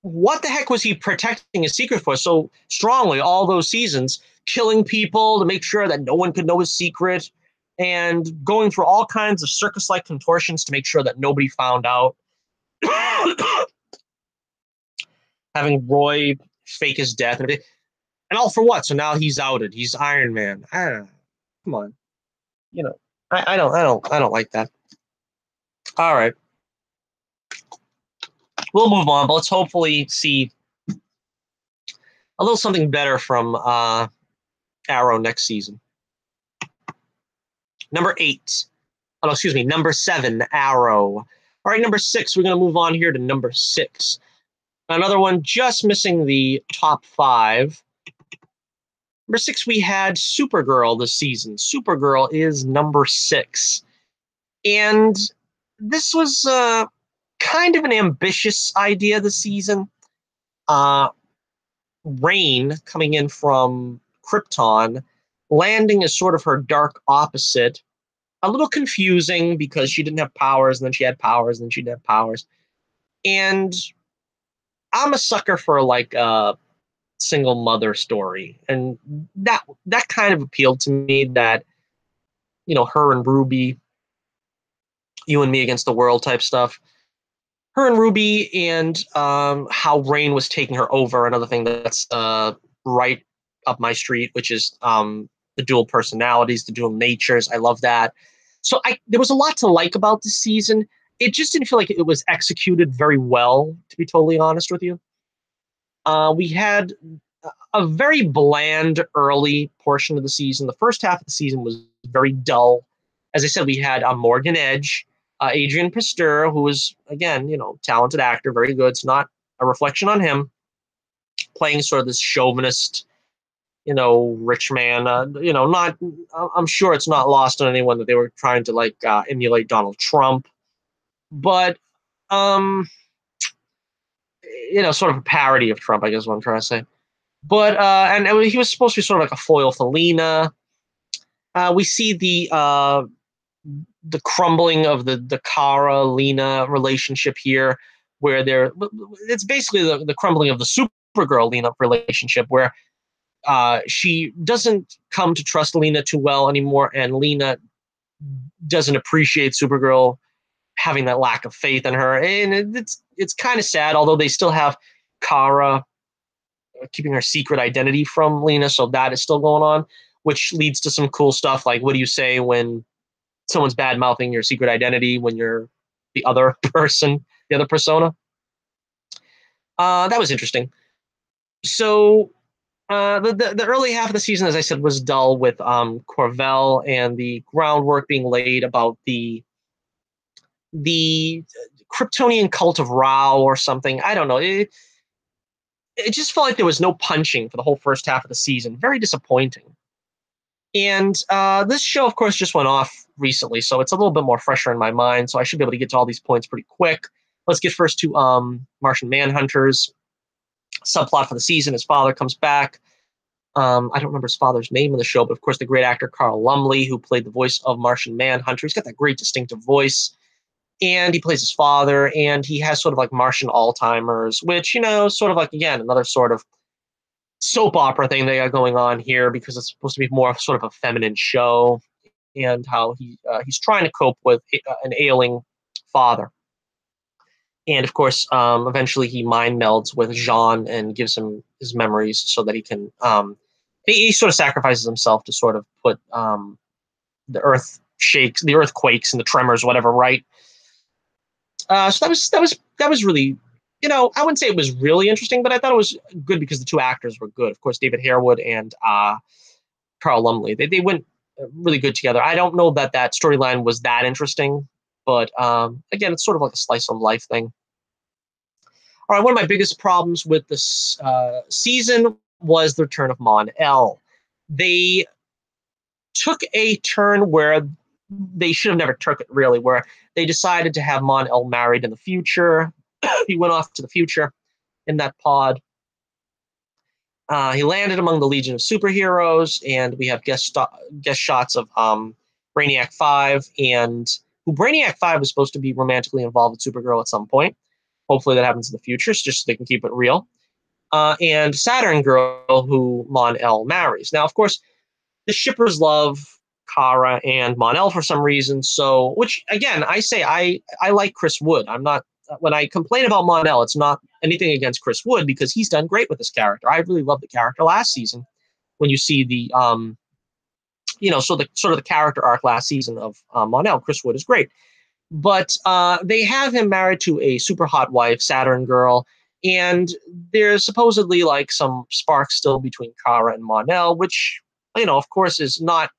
what the heck was he protecting his secret for so strongly all those seasons, killing people to make sure that no one could know his secret, and going through all kinds of circus-like contortions to make sure that nobody found out. Having Roy fake his death and all for what? So now he's outed. He's Iron Man. I don't know. Come on. I don't like that. All right. We'll move on, but let's hopefully see a little something better from Arrow next season. Number 7, Arrow. All right, number 6, we're going to move on here to number 6. Another one just missing the top 5. Number 6, we had Supergirl this season. Supergirl is number 6. And this was kind of an ambitious idea this season. Uh, Rain coming in from Krypton, landing as sort of her dark opposite. A little confusing because she didn't have powers, and then she had powers, and then she didn't have powers. And I'm a sucker for like a single mother story, and that kind of appealed to me. That her and Ruby, you and me against the world type stuff. Her and Ruby, and how Rain was taking her over. Another thing that's right up my street, which is the dual personalities, the dual natures. I love that. So there was a lot to like about this season. It just didn't feel like it was executed very well, to be totally honest with you. We had a very bland early portion of the season. The first half of the season was very dull. As I said, we had Morgan Edge, Adrian Pasteur, who was, again, talented actor, very good. It's not a reflection on him, playing sort of this chauvinist, rich man. Not. I'm sure it's not lost on anyone that they were trying to emulate Donald Trump, but sort of a parody of Trump, I guess is what I'm trying to say. But and he was supposed to be sort of like a foil for Lena. We see the crumbling of the Kara Lena relationship here, where it's basically the crumbling of the Supergirl Lena relationship, where she doesn't come to trust Lena too well anymore, and Lena doesn't appreciate Supergirl having that lack of faith in her, and it's kind of sad. Although they still have Kara keeping her secret identity from Lena, so that is still going on, which leads to some cool stuff like, what do you say when someone's bad mouthing your secret identity when you're the other person, the other persona? That was interesting. So the early half of the season, as I said, was dull with Corvell and the groundwork being laid about the Kryptonian cult of Rao or something. I don't know. It just felt like there was no punching for the whole first half of the season. Very disappointing. And this show, of course, just went off recently, so it's a little bit more fresher in my mind. So I should be able to get to all these points pretty quick. Let's get first to Martian Manhunters. Subplot for the season: his father comes back. I don't remember his father's name in the show, but of course, the great actor Carl Lumley, who played the voice of Martian Manhunter. He's got that great distinctive voice, and he plays his father, and he has sort of like Martian Alzheimer's, which, sort of like, again, another sort of soap opera thing they got going on here, because it's supposed to be more of sort of a feminine show, and how he's trying to cope with an ailing father. And of course, eventually he mind melds with Jean and gives him his memories so that he can. He sort of sacrifices himself to sort of put the earth shakes, the earthquakes and the tremors, whatever, right. So that was really, I wouldn't say it was really interesting, but I thought it was good because the two actors were good. Of course, David Harewood and Carl Lumley. They went really good together. I don't know that storyline was that interesting, but again, it's sort of like a slice of life thing. All right, one of my biggest problems with this season was the return of Mon-El. They took a turn where they should have never took it, really, where they decided to have Mon-El married in the future. He went off to the future in that pod. He landed among the Legion of Superheroes, and we have guest shots of Brainiac 5, and who Brainiac 5 was supposed to be romantically involved with Supergirl at some point. Hopefully that happens in the future, just so they can keep it real. And Saturn Girl, who Mon-El marries. Now, of course, the shippers love Kara and Mon-El for some reason. So, which again, I say I like Chris Wood. I'm not, when I complain about Mon-El, it's not anything against Chris Wood, because he's done great with this character. I really loved the character last season. When you see the so the sort of the character arc last season of Mon-El, Chris Wood is great. But they have him married to a super hot wife, Saturn Girl, and there's supposedly like some sparks still between Kara and Mon-El, which, of course, is not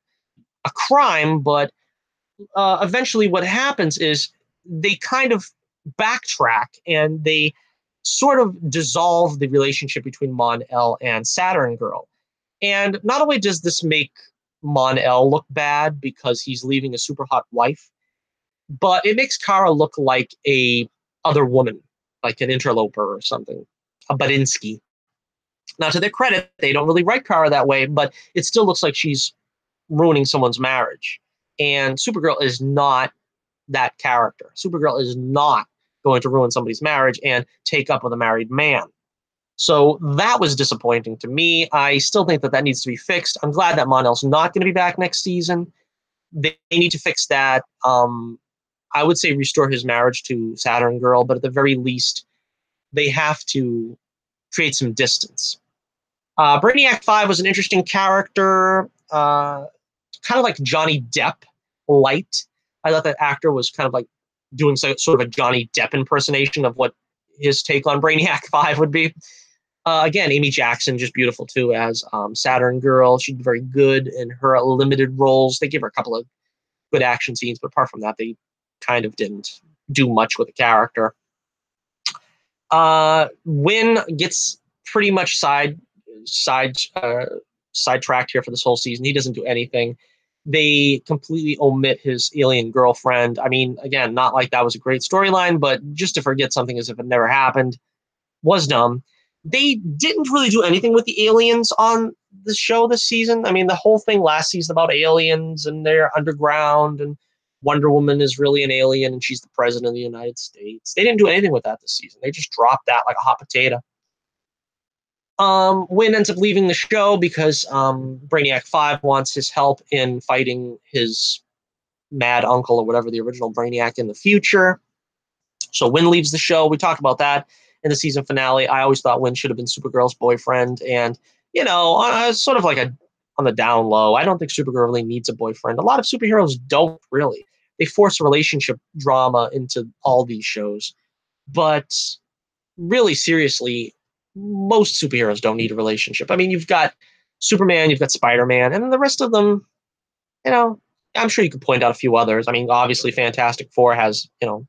a crime, but eventually what happens is they kind of backtrack and they sort of dissolve the relationship between Mon-El and Saturn Girl. And not only does this make Mon-El look bad because he's leaving a super hot wife, but it makes Kara look like a other woman, like an interloper or something, a Badinsky. Now, to their credit, they don't really write Kara that way, but it still looks like she's ruining someone's marriage. And Supergirl is not that character. Supergirl is not going to ruin somebody's marriage and take up with a married man. So that was disappointing to me. I still think that that needs to be fixed. I'm glad that Mon-El's not going to be back next season. They need to fix that. I would say restore his marriage to Saturn Girl, but at the very least, they have to create some distance. Brainiac 5 was an interesting character, kind of like Johnny Depp light. I thought that actor was kind of like doing sort of a Johnny Depp impersonation of what his take on Brainiac 5 would be. Again, Amy Jackson, just beautiful too as Saturn Girl. She'd be very good in her limited roles. They gave her a couple of good action scenes, but apart from that, they kind of didn't do much with the character. Wynn gets pretty much sidetracked here for this whole season. He doesn't do anything. They completely omit his alien girlfriend. I mean, again, not like that was a great storyline, but just to forget something as if it never happened was dumb. They didn't really do anything with the aliens on the show this season. I mean, the whole thing last season about aliens and they're underground and Wonder Woman is really an alien and she's the president of the United States. They didn't do anything with that this season. They just dropped that like a hot potato. Wynn ends up leaving the show because Brainiac 5 wants his help in fighting his mad uncle or whatever, the original Brainiac in the future. So Wynn leaves the show. We talked about that in the season finale. I always thought Wynn should have been Supergirl's boyfriend. And, you know, sort of like on the down low, I don't think Supergirl really needs a boyfriend. A lot of superheroes don't really. They force relationship drama into all these shows. But really, seriously, most superheroes don't need a relationship. I mean, you've got Superman, you've got Spider-Man, and the rest of them, you know, I'm sure you could point out a few others. I mean, obviously, Fantastic Four has, you know,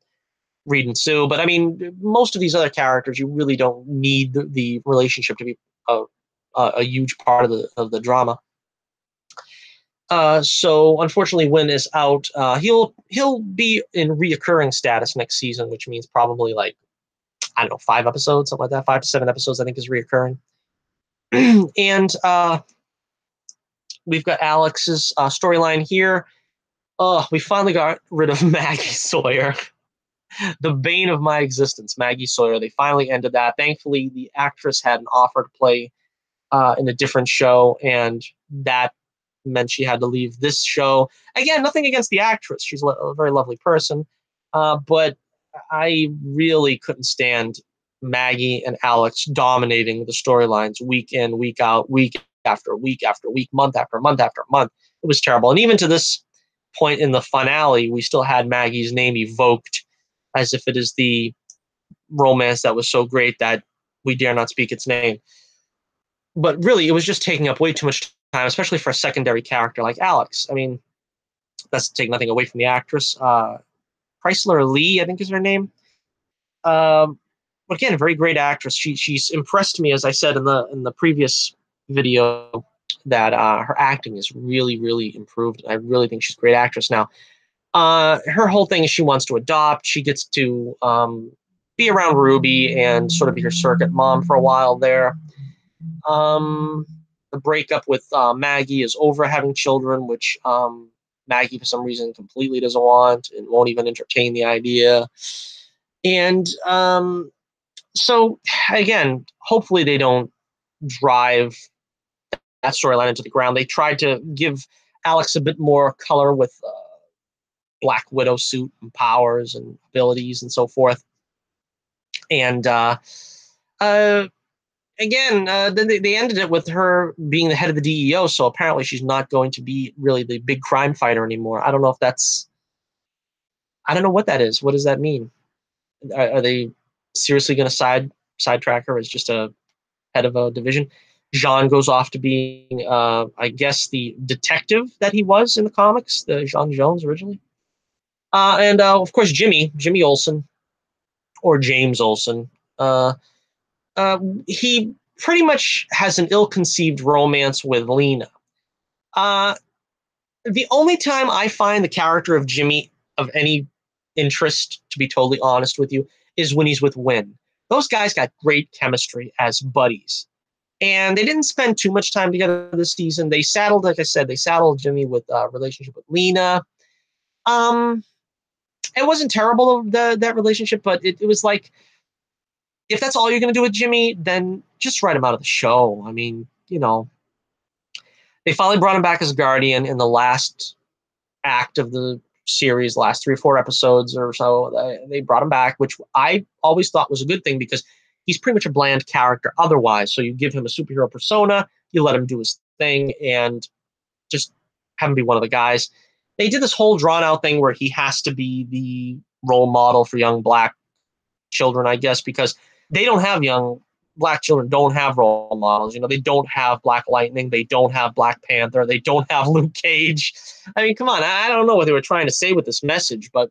Reed and Sue, but I mean, most of these other characters, you really don't need the relationship to be a huge part of the drama. So unfortunately, Wynn is out. He'll be in reoccurring status next season, which means probably like, I don't know, 5 episodes, something like that. 5 to 7 episodes, I think, is reoccurring. And we've got Alex's storyline here. We finally got rid of Maggie Sawyer. The bane of my existence, Maggie Sawyer. They finally ended that. Thankfully, the actress had an offer to play in a different show, and that meant she had to leave this show. Again, nothing against the actress. She's a very lovely person. But I really couldn't stand Maggie and Alex dominating the storylines week in, week out, week after week after week, month after month after month. It was terrible. And even to this point in the finale, we still had Maggie's name evoked as if it is the romance that was so great that we dare not speak its name. But really, it was just taking up way too much time, especially for a secondary character like Alex. I mean, that's to take nothing away from the actress. Chrysler Lee, I think is her name. Again, a very great actress. She's impressed me, as I said in the previous video, that her acting is really, really improved. I really think she's a great actress now. Her whole thing is she wants to adopt. She gets to be around Ruby and sort of be her surrogate mom for a while there. The breakup with Maggie is over having children, which Maggie, for some reason, completely doesn't want and won't even entertain the idea. And so, again, hopefully they don't drive that storyline into the ground. They tried to give Alex a bit more color with Black Widow suit and powers and abilities and so forth. And again, then they ended it with her being the head of the DEO, so apparently she's not going to be really the big crime fighter anymore. I don't know if that's... I don't know what that is. What does that mean? Are they seriously going to sidetrack her as just a head of a division? Jean goes off to being, I guess, the detective that he was in the comics, the Jean Jones originally. And of course, Jimmy Olsen, or James Olsen. He pretty much has an ill-conceived romance with Lena. The only time I find the character of Jimmy of any interest, to be totally honest with you, is when he's with Wynn. Those guys got great chemistry as buddies. And they didn't spend too much time together this season. They saddled, like I said, they saddled Jimmy with a relationship with Lena. It wasn't terrible, that relationship, but it was like, if that's all you're going to do with Jimmy, then just write him out of the show. I mean, they finally brought him back as Guardian in the last act of the series, last 3 or 4 episodes or so. They brought him back, which I always thought was a good thing because he's pretty much a bland character otherwise. So you give him a superhero persona, you let him do his thing, and just have him be one of the guys. They did this whole drawn-out thing where he has to be the role model for young black children, I guess, because black children don't have role models. They don't have Black Lightning. They don't have Black Panther. They don't have Luke Cage. I mean, come on. I don't know what they were trying to say with this message, but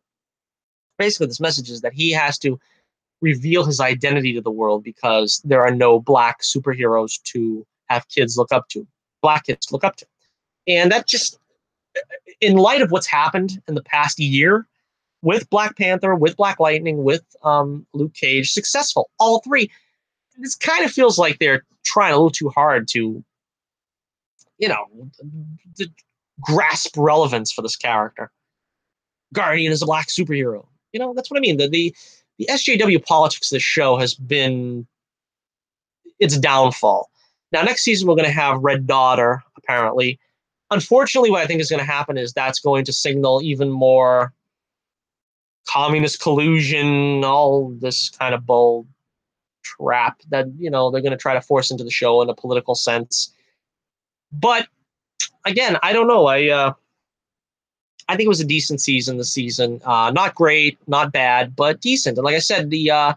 basically this message is that he has to reveal his identity to the world because there are no black superheroes to have kids look up to, black kids look up to. And that just, in light of what's happened in the past year with Black Panther, with Black Lightning, with Luke Cage, successful, all 3, this kind of feels like they're trying a little too hard to, to grasp relevance for this character. Guardian is a black superhero. That's what I mean. The SJW politics of this show has been its downfall. Now, next season, we're going to have Red Daughter, apparently. Unfortunately, what I think is going to happen is that's going to signal even more communist collusion, all this kind of bull trap that they're going to try to force into the show in a political sense. But again, I don't know. I think it was a decent season this season. Not great, not bad, but decent. And like I said, the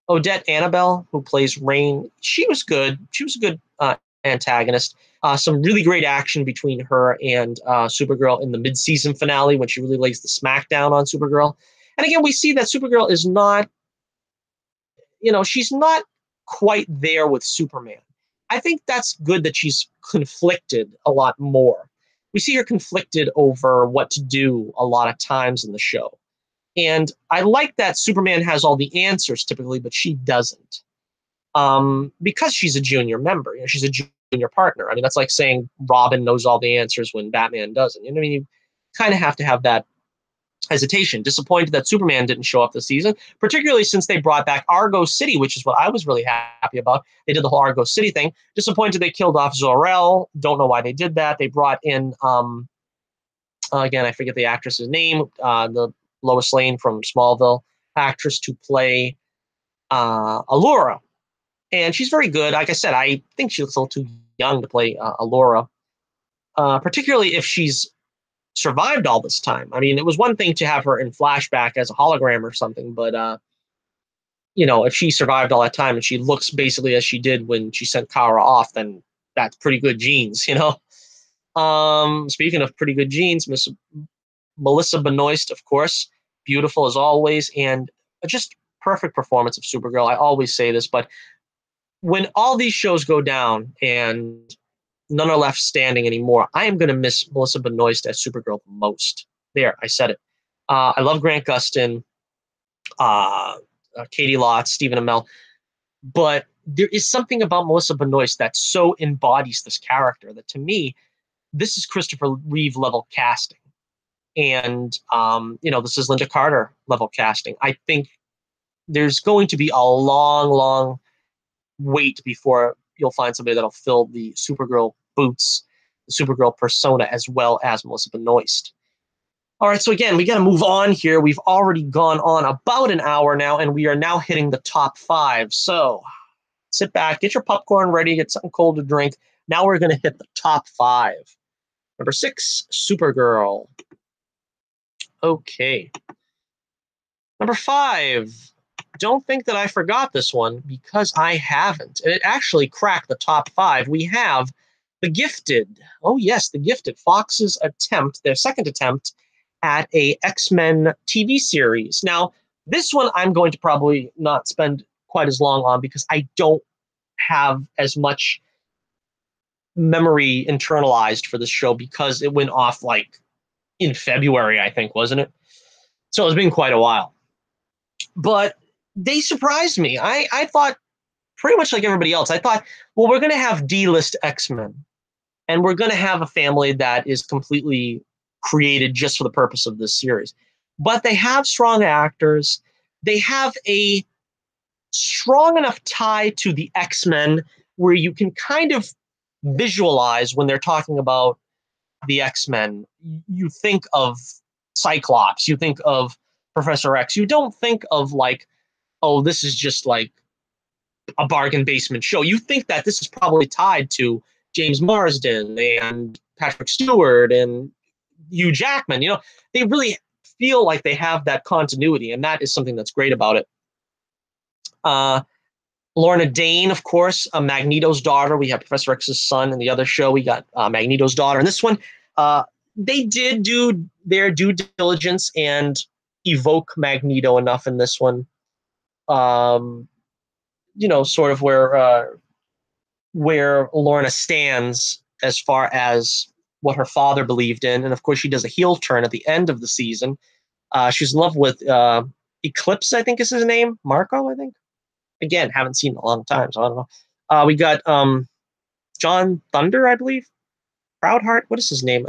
Odette Annabelle, who plays Rain, she was good. She was a good antagonist. Some really great action between her and Supergirl in the mid-season finale when she really lays the smackdown on Supergirl. And again, we see that Supergirl is not, she's not quite there with Superman. I think that's good that she's conflicted a lot more. We see her conflicted over what to do a lot of times in the show. And I like that Superman has all the answers typically, but she doesn't. Because she's a junior member. She's a junior partner. I mean, that's like saying Robin knows all the answers when Batman doesn't. I mean, you kind of have to have that hesitation. Disappointed that Superman didn't show up this season, particularly since they brought back Argo City, which is what I was really happy about. They did the whole Argo City thing. Disappointed they killed off Zor-El. Don't know why they did that. They brought in, again, I forget the actress's name, the Lois Lane from Smallville actress to play Allura. And she's very good. Like I said, I think she looks a little too young to play Allura, particularly if she's survived all this time. I mean, it was one thing to have her in flashback as a hologram or something, but, if she survived all that time and she looks basically as she did when she sent Kara off, then that's pretty good genes, Speaking of pretty good genes, Miss Melissa Benoist, of course, beautiful as always, and just perfect performance of Supergirl. I always say this, but when all these shows go down and none are left standing anymore, I am going to miss Melissa Benoist as Supergirl the most. There, I said it. I love Grant Gustin, Katie Lotz, Stephen Amell, but there is something about Melissa Benoist that so embodies this character that, to me, this is Christopher Reeve level casting. And, this is Linda Carter level casting. I think there's going to be a long, long wait before you'll find somebody that'll fill the Supergirl boots, the Supergirl persona, as well as Melissa Benoist. All right, so again, we got to move on here. We've already gone on about an hour now, and we are now hitting the top 5. So sit back, get your popcorn ready, get something cold to drink. Now we're going to hit the top 5. Number 6, Supergirl. Okay. Number 5. Don't think that I forgot this one, because I haven't. And it actually cracked the top 5. We have The Gifted. Oh, yes, The Gifted. Fox's attempt, their second attempt at a X-Men TV series. Now, this one I'm going to probably not spend quite as long on because I don't have as much memory internalized for this show because it went off like in February, I think, wasn't it? So it's been quite a while. But they surprised me. I thought pretty much like everybody else. I thought, well, we're going to have D-list X-Men, and we're going to have a family that is completely created just for the purpose of this series. But they have strong actors. They have a strong enough tie to the X-Men where you can kind of visualize when they're talking about the X-Men. You think of Cyclops, you think of Professor X. You don't think of like, oh, this is just like a bargain basement show. You think that this is probably tied to James Marsden and Patrick Stewart and Hugh Jackman. You know, they really feel like they have that continuity, and that is something that's great about it. Lorna Dane, of course, Magneto's daughter. We have Professor X's son. In the other show, we got Magneto's daughter. In this one, they did do their due diligence and evoke Magneto enough in this one. You know, sort of where Lorna stands as far as what her father believed in. And of course, she does a heel turn at the end of the season. She's in love with Eclipse, I think is his name. Marco, I think. Again, haven't seen in a long time, so I don't know. We got John Thunder, I believe. Proudheart, what is his name?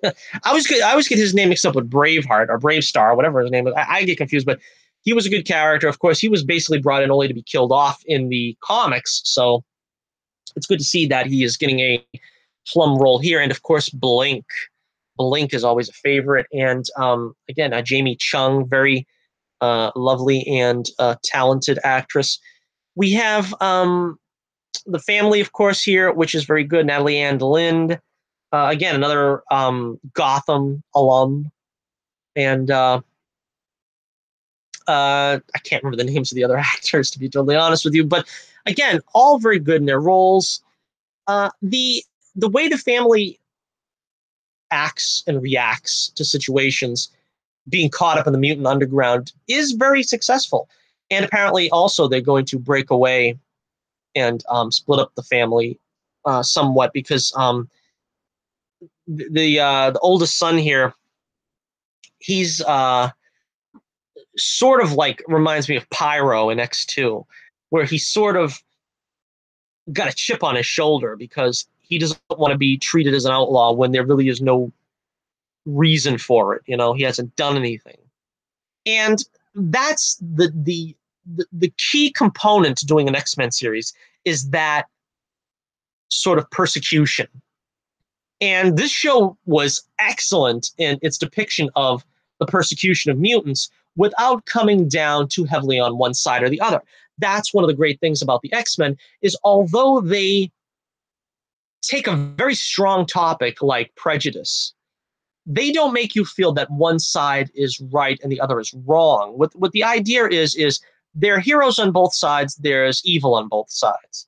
I always get his name mixed up with Braveheart or Brave Star, whatever his name is. I get confused, but he was a good character. Of course, he was basically brought in only to be killed off in the comics, so it's good to see that he is getting a plum role here. And of course, Blink. Blink is always a favorite. And again, Jamie Chung, very lovely and talented actress. We have the family, of course, here, which is very good. Natalie Ann Lind, again, another Gotham alum. And I can't remember the names of the other actors, to be totally honest with you. But again, all very good in their roles. The way the family acts and reacts to situations, being caught up in the mutant underground, is very successful. And apparently also they're going to break away and split up the family somewhat because the oldest son here, he's sort of like reminds me of Pyro in X2, where he sort of got a chip on his shoulder because he doesn't want to be treated as an outlaw when there really is no reason for it. You know, he hasn't done anything. And that's the key component to doing an X-Men series is that sort of persecution. And this show was excellent in its depiction of the persecution of mutants without coming down too heavily on one side or the other. That's one of the great things about the X-Men is although they take a very strong topic like prejudice, they don't make you feel that one side is right and the other is wrong. What the idea is there are heroes on both sides, there's evil on both sides.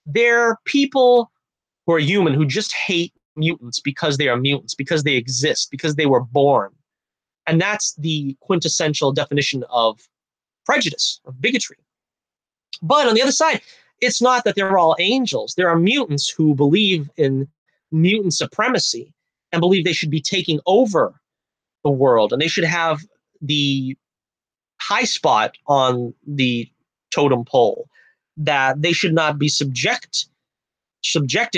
They're people who are human who just hate mutants because they are mutants, because they exist, because they were born. And that's the quintessential definition of prejudice, of bigotry. But on the other side, it's not that they're all angels. There are mutants who believe in mutant supremacy and believe they should be taking over the world and they should have the high spot on the totem pole, that they should not be subjected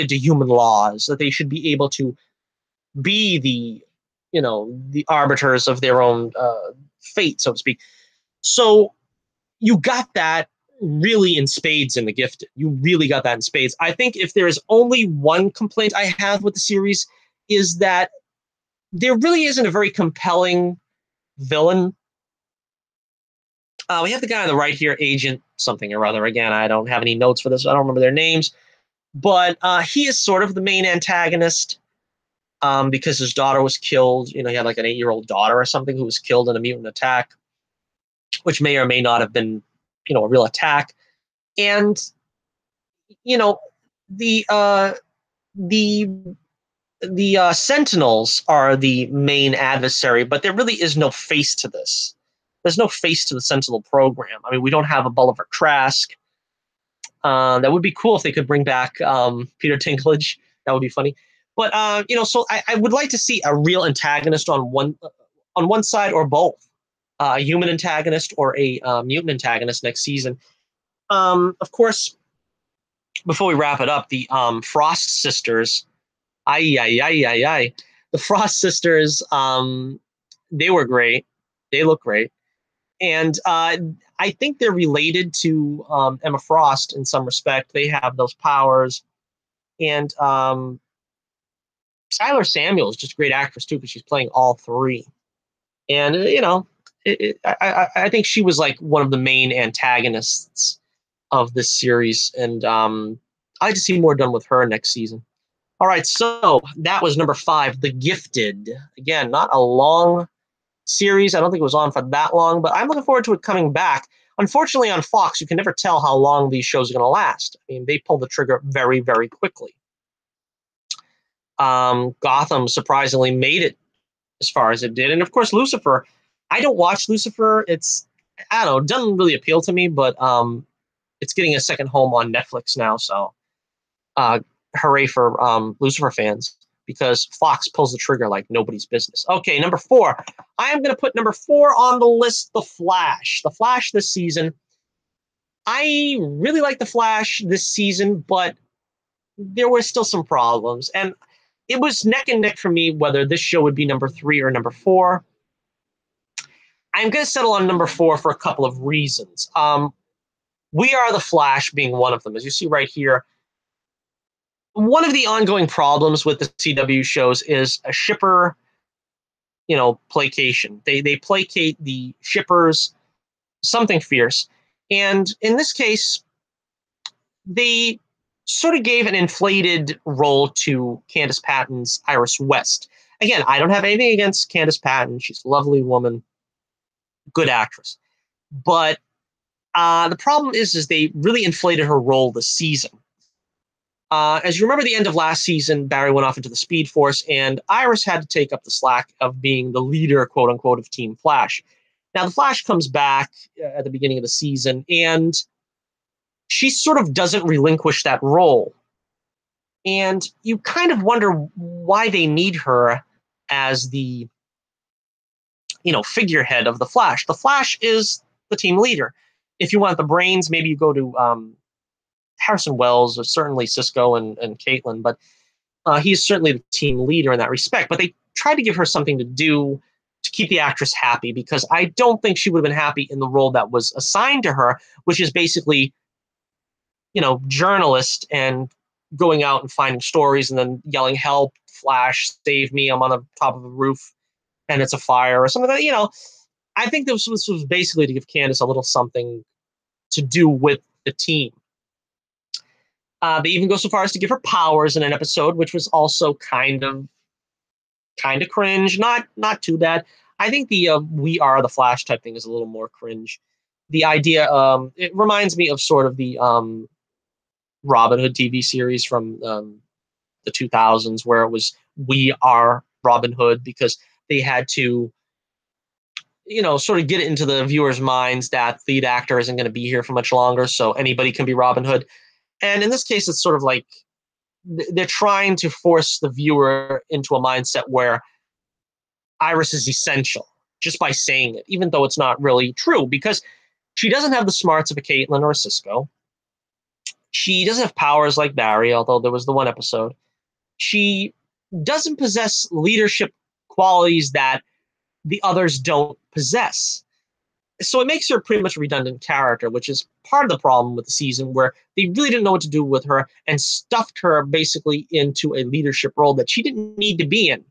to human laws, that they should be able to be the arbiters of their own fate, so to speak. So you got that really in spades in The Gifted. You really got that in spades. I think if there is only one complaint I have with the series is that there really isn't a very compelling villain. We have the guy on the right here, Agent something or other. Again, I don't have any notes for this. I don't remember their names. But he is sort of the main antagonist because his daughter was killed. You know, he had like an 8-year-old daughter or something who was killed in a mutant attack, which may or may not have been, a real attack. And, the Sentinels are the main adversary, but there really is no face to this. there's no face to the Sentinel program. I mean, we don't have a Bolivar Trask. That would be cool if they could bring back Peter Dinklage. That would be funny. But so I would like to see a real antagonist on one side or both, a human antagonist or a mutant antagonist next season. Of course, before we wrap it up, the Frost sisters, the Frost sisters, they were great. They look great. And I think they're related to Emma Frost in some respect. They have those powers. And Skylar Samuel is just a great actress, too, because she's playing all three. And, I think she was like one of the main antagonists of this series. And I'd like to see more done with her next season. All right, so that was number 5, The Gifted. Again, not a long series. I don't think it was on for that long, but I'm looking forward to it coming back. Unfortunately, on Fox, you can never tell how long these shows are going to last. I mean, they pull the trigger very, very quickly. Gotham surprisingly made it as far as it did. And of course, Lucifer. I don't watch Lucifer. I don't know, it doesn't really appeal to me, but it's getting a second home on Netflix now. So hooray for Lucifer fans, because Fox pulls the trigger like nobody's business. Okay, number 4. I am going to put number 4 on the list, The Flash. The Flash this season. I really like The Flash this season, but there were still some problems. And it was neck and neck for me whether this show would be number 3 or number 4. I'm going to settle on number 4 for a couple of reasons. We Are the Flash being one of them. As you see right here, one of the ongoing problems with the CW shows is a shipper, placation. They placate the shippers, something fierce. And in this case, they sort of gave an inflated role to Candace Patton's Iris West. Again, I don't have anything against Candace Patton. She's a lovely woman, good actress. But the problem is they really inflated her role this season. As you remember, the end of last season, Barry went off into the Speed Force, and Iris had to take up the slack of being the leader, quote unquote, of Team Flash. Now, the Flash comes back at the beginning of the season, and she sort of doesn't relinquish that role. And you kind of wonder why they need her as the, figurehead of the Flash. The Flash is the team leader. If you want the brains, maybe you go to Harrison Wells, or certainly Cisco and Caitlin, but he's certainly the team leader in that respect. But they tried to give her something to do to keep the actress happy, because I don't think she would have been happy in the role that was assigned to her, which is basically, journalist and going out and finding stories and then yelling, "Help, Flash, save me, I'm on the top of a roof and it's a fire," or something like that. I think this was basically to give Candace a little something to do with the team. They even go so far as to give her powers in an episode, which was also kind of cringe. Not too bad. I think the We Are the Flash type thing is a little more cringe. The idea, it reminds me of sort of the Robin Hood TV series from the 2000s, where it was We Are Robin Hood, because they had to, sort of get it into the viewers' minds that the lead actor isn't going to be here for much longer, so anybody can be Robin Hood. And in this case, it's sort of like they're trying to force the viewer into a mindset where Iris is essential just by saying it, even though it's not really true, because she doesn't have the smarts of a Caitlin or a Cisco. She doesn't have powers like Barry, although there was the one episode. She doesn't possess leadership qualities that the others don't possess. So it makes her pretty much a redundant character, which is part of the problem with the season, where they really didn't know what to do with her and stuffed her basically into a leadership role that she didn't need to be in.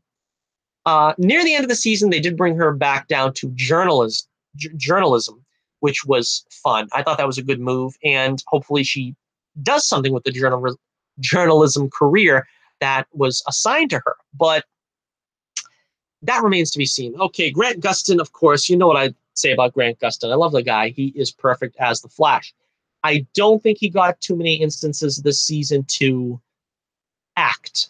Near the end of the season, they did bring her back down to journalism, which was fun. I thought that was a good move, and hopefully she does something with the journalism career that was assigned to her. But that remains to be seen. Okay, Grant Gustin, of course, you know what I say about Grant Gustin. I love the guy. He is perfect as the Flash. I don't think he got too many instances this season to act.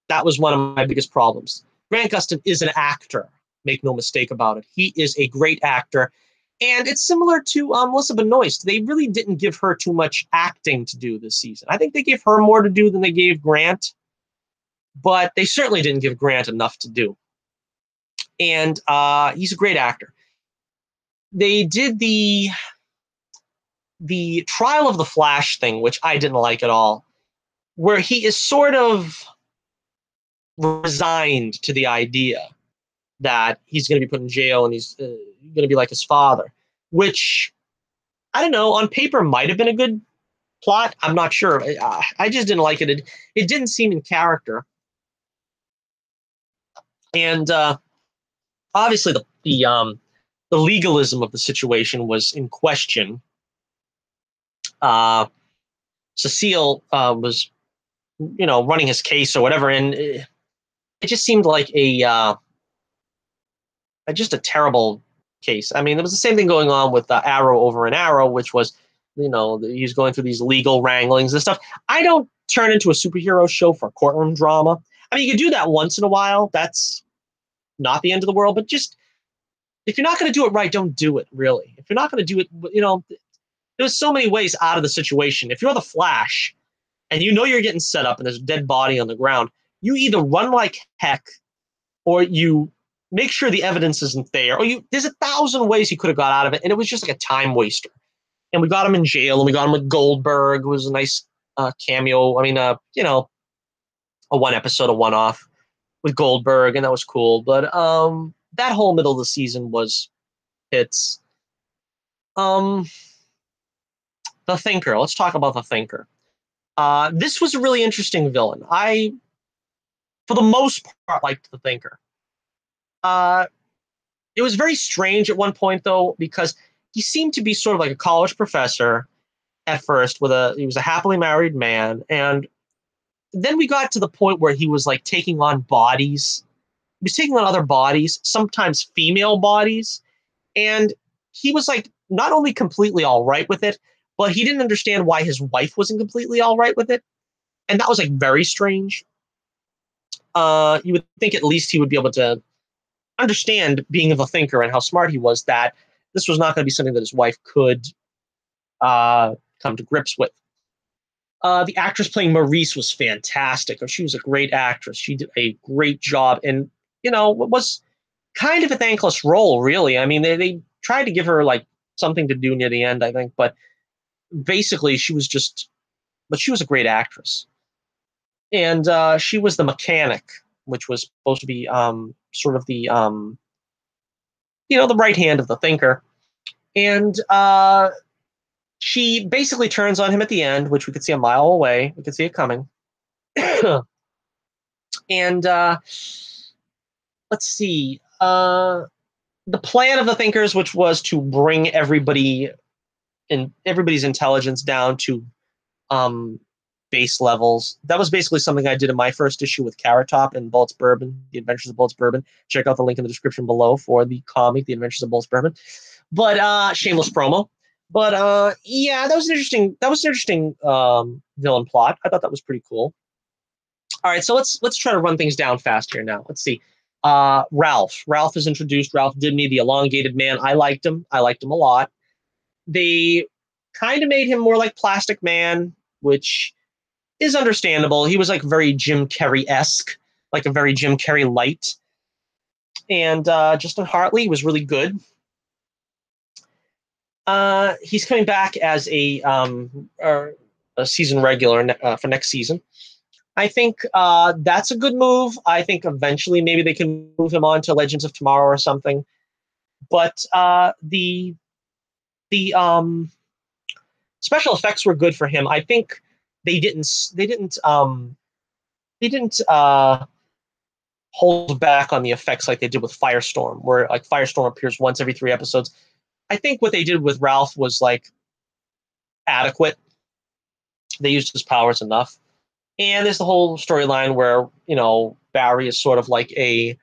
That was one of my biggest problems. Grant Gustin is an actor. Make no mistake about it. He is a great actor. And it's similar to Melissa Benoist. They really didn't give her too much acting to do this season. I think they gave her more to do than they gave Grant, but they certainly didn't give Grant enough to do. And he's a great actor. They did the Trial of the Flash thing, which I didn't like at all, where he is sort of resigned to the idea that he's going to be put in jail and he's going to be like his father, which, I don't know, on paper might have been a good plot. I'm not sure. I just didn't like it. It didn't seem in character. And obviously the legalism of the situation was in question. Cecile was, running his case or whatever, and it just seemed like just a terrible case. I mean, there was the same thing going on with Arrow over an Arrow, which was, he's going through these legal wranglings and stuff. I don't turn into a superhero show for courtroom drama. I mean, you can do that once in a while. That's not the end of the world, but just, if you're not going to do it right, don't do it, really. If you're not going to do it, there's so many ways out of the situation. If you're the Flash and you're getting set up and there's a dead body on the ground, you either run like heck or you make sure the evidence isn't there, or there's 1,000 ways he could have got out of it, and it was just like a time waster. And we got him in jail, and we got him with Goldberg. It was a nice cameo. I mean, a one episode, a one-off with Goldberg, and that was cool. But that whole middle of the season was hits. The Thinker. Let's talk about the Thinker. This was a really interesting villain. I, for the most part, liked the Thinker. It was very strange at one point, though, because he seemed to be sort of like a college professor at first. He was a happily married man, and then we got to the point where he was like taking on bodies. He was taking on other bodies, sometimes female bodies, and he was like not only completely all right with it, but he didn't understand why his wife wasn't completely all right with it, and that was like very strange. You would think at least he would be able to understand, being of a thinker and how smart he was, that this was not going to be something that his wife could come to grips with. The actress playing Maurice was fantastic. She was a great actress. She did a great job, and was kind of a thankless role, really. I mean, they tried to give her like something to do near the end, I think, but basically she was a great actress. And she was the mechanic, which was supposed to be sort of the the right hand of the thinker. And she basically turns on him at the end, which we could see a mile away. We could see it coming. And let's see. The plan of the thinkers, which was to bring everybody's intelligence down to base levels. That was basically something I did in my first issue with Carrot Top and Bullets Bourbon, The Adventures of Bullets Bourbon. Check out the link in the description below for the comic, The Adventures of Bullets Bourbon. But shameless promo. But yeah, that was an interesting villain plot. I thought that was pretty cool. All right, so let's try to run things down fast here now. Let's see. Ralph. Ralph is introduced. Ralph Dibny, the elongated man. I liked him. I liked him a lot. They kind of made him more like Plastic Man, which is understandable. He was like very Jim Carrey-esque, like a very Jim Carrey light. And Justin Hartley was really good. He's coming back as a season regular for next season. I think that's a good move. I think eventually maybe they can move him on to Legends of Tomorrow or something. But the special effects were good for him. I think they didn't hold back on the effects like they did with Firestorm, where like Firestorm appears once every 3 episodes. I think what they did with Ralph was like adequate. They used his powers enough. And there's the whole storyline where, Barry is sort of like a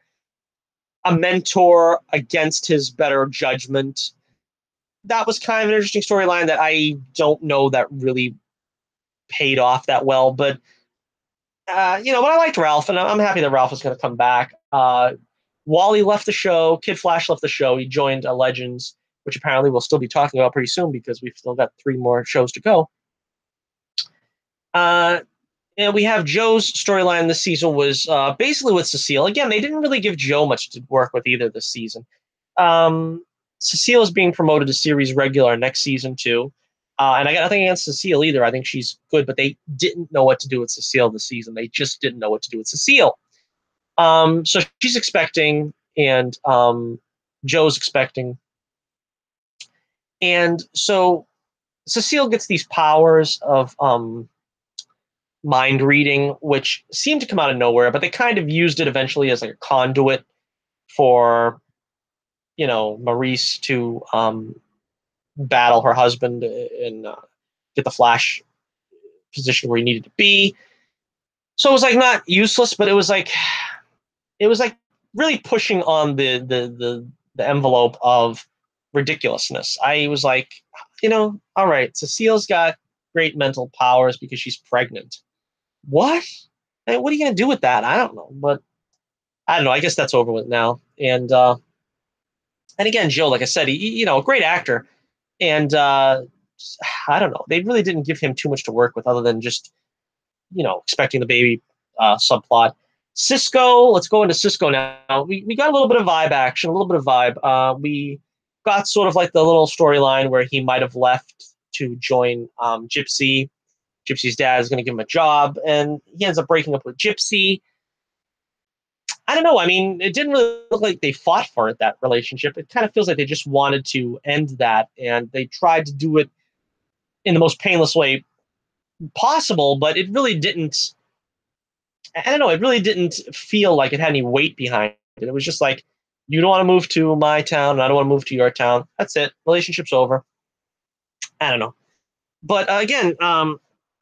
mentor against his better judgment. That was kind of an interesting storyline that I don't know that really paid off that well. But, but I liked Ralph, and I'm happy that Ralph is going to come back. Wally left the show. Kid Flash left the show. He joined Legends, which apparently we'll still be talking about pretty soon because we've still got 3 more shows to go. And we have Joe's storyline this season was basically with Cecile. Again, they didn't really give Joe much to work with either this season. Cecile is being promoted to series regular next season too. And I got nothing against Cecile either. I think she's good, but they didn't know what to do with Cecile this season. They just didn't know what to do with Cecile. So she's expecting, and Joe's expecting. And so Cecile gets these powers of mind reading, which seemed to come out of nowhere, but they kind of used it eventually as like a conduit for, Maurice to battle her husband and get the Flash position where he needed to be. So it was like not useless, but it was like really pushing on the envelope of ridiculousness. I was like, all right, Cecile's got great mental powers because she's pregnant. What? What are you going to do with that? I don't know. But I don't know. I guess that's over with now. And again, Joe, like I said, he a great actor. And I don't know. They really didn't give him too much to work with other than just, expecting the baby subplot. Cisco, let's go into Cisco now. We got a little bit of vibe action, a little bit of vibe. We got sort of like the little storyline where he might have left to join Gypsy. Gypsy's dad is going to give him a job, and he ends up breaking up with Gypsy. I don't know. I mean, it didn't really look like they fought for it, that relationship. It kind of feels like they just wanted to end that, and they tried to do it in the most painless way possible, but it really didn't. I don't know. It really didn't feel like it had any weight behind it. It was just like, you don't want to move to my town, and I don't want to move to your town. That's it. Relationship's over. I don't know. But again,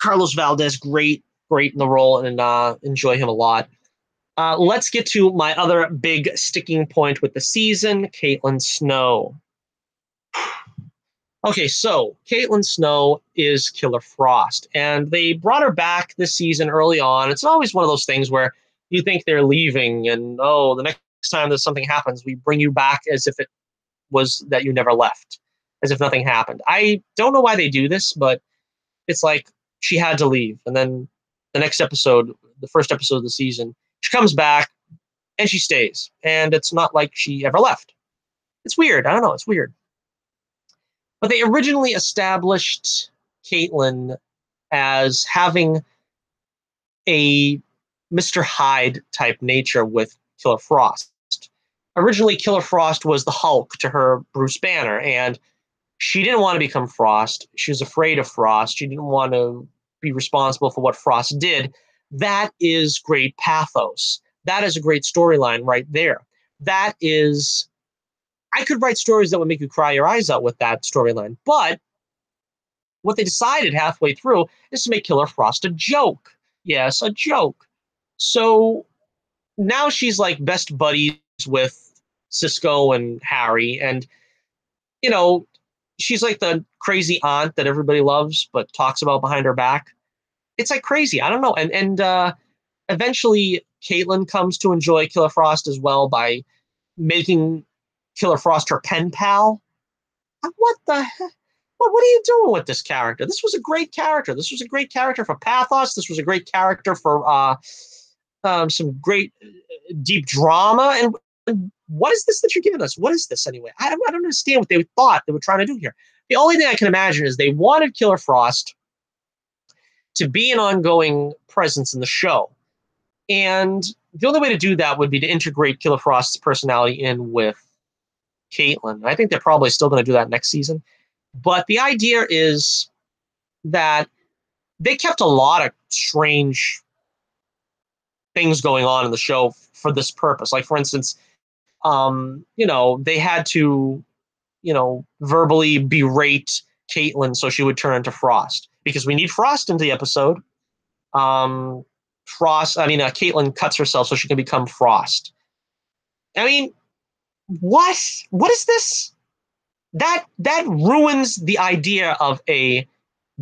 Carlos Valdez, great in the role, and enjoy him a lot. Let's get to my other big sticking point with the season, Caitlin Snow. Okay, so Caitlin Snow is Killer Frost, and they brought her back this season early on. It's always one of those things where you think they're leaving, and the next time that something happens, we bring you back as if it was that you never left, as if nothing happened. I don't know why they do this, but it's like she had to leave, and then the next episode, the first episode of the season, she comes back and she stays, and it's not like she ever left. It's weird. I don't know. It's weird. But they originally established Caitlin as having a Mr. Hyde type nature with Killer Frost. Originally, Killer Frost was the Hulk to her Bruce Banner, and she didn't want to become Frost. She was afraid of Frost. She didn't want to be responsible for what Frost did. That is great pathos. That is a great storyline right there. That is, I could write stories that would make you cry your eyes out with that storyline. But what they decided halfway through is to make Killer Frost a joke. Yes, a joke. So now she's like best buddies with Cisco and Harry. And, she's like the crazy aunt that everybody loves but talks about behind her back. It's like crazy. I don't know. And eventually Caitlin comes to enjoy Killer Frost as well by making Killer Frost her pen pal. What the heck? What are you doing with this character? This was a great character. This was a great character for pathos. This was a great character for some great deep drama. And what is this that you're giving us? What is this anyway? I don't understand what they thought they were trying to do here. The only thing I can imagine is they wanted Killer Frost to be an ongoing presence in the show. And the only way to do that would be to integrate Killer Frost's personality in with Caitlin. I think they're probably still going to do that next season. But the idea is that they kept a lot of strange things going on in the show for this purpose. Like, for instance, they had to, verbally berate Caitlin so she would turn into Frost because we need Frost into the episode. Caitlin cuts herself so she can become Frost. I mean, what? What is this? That ruins the idea of a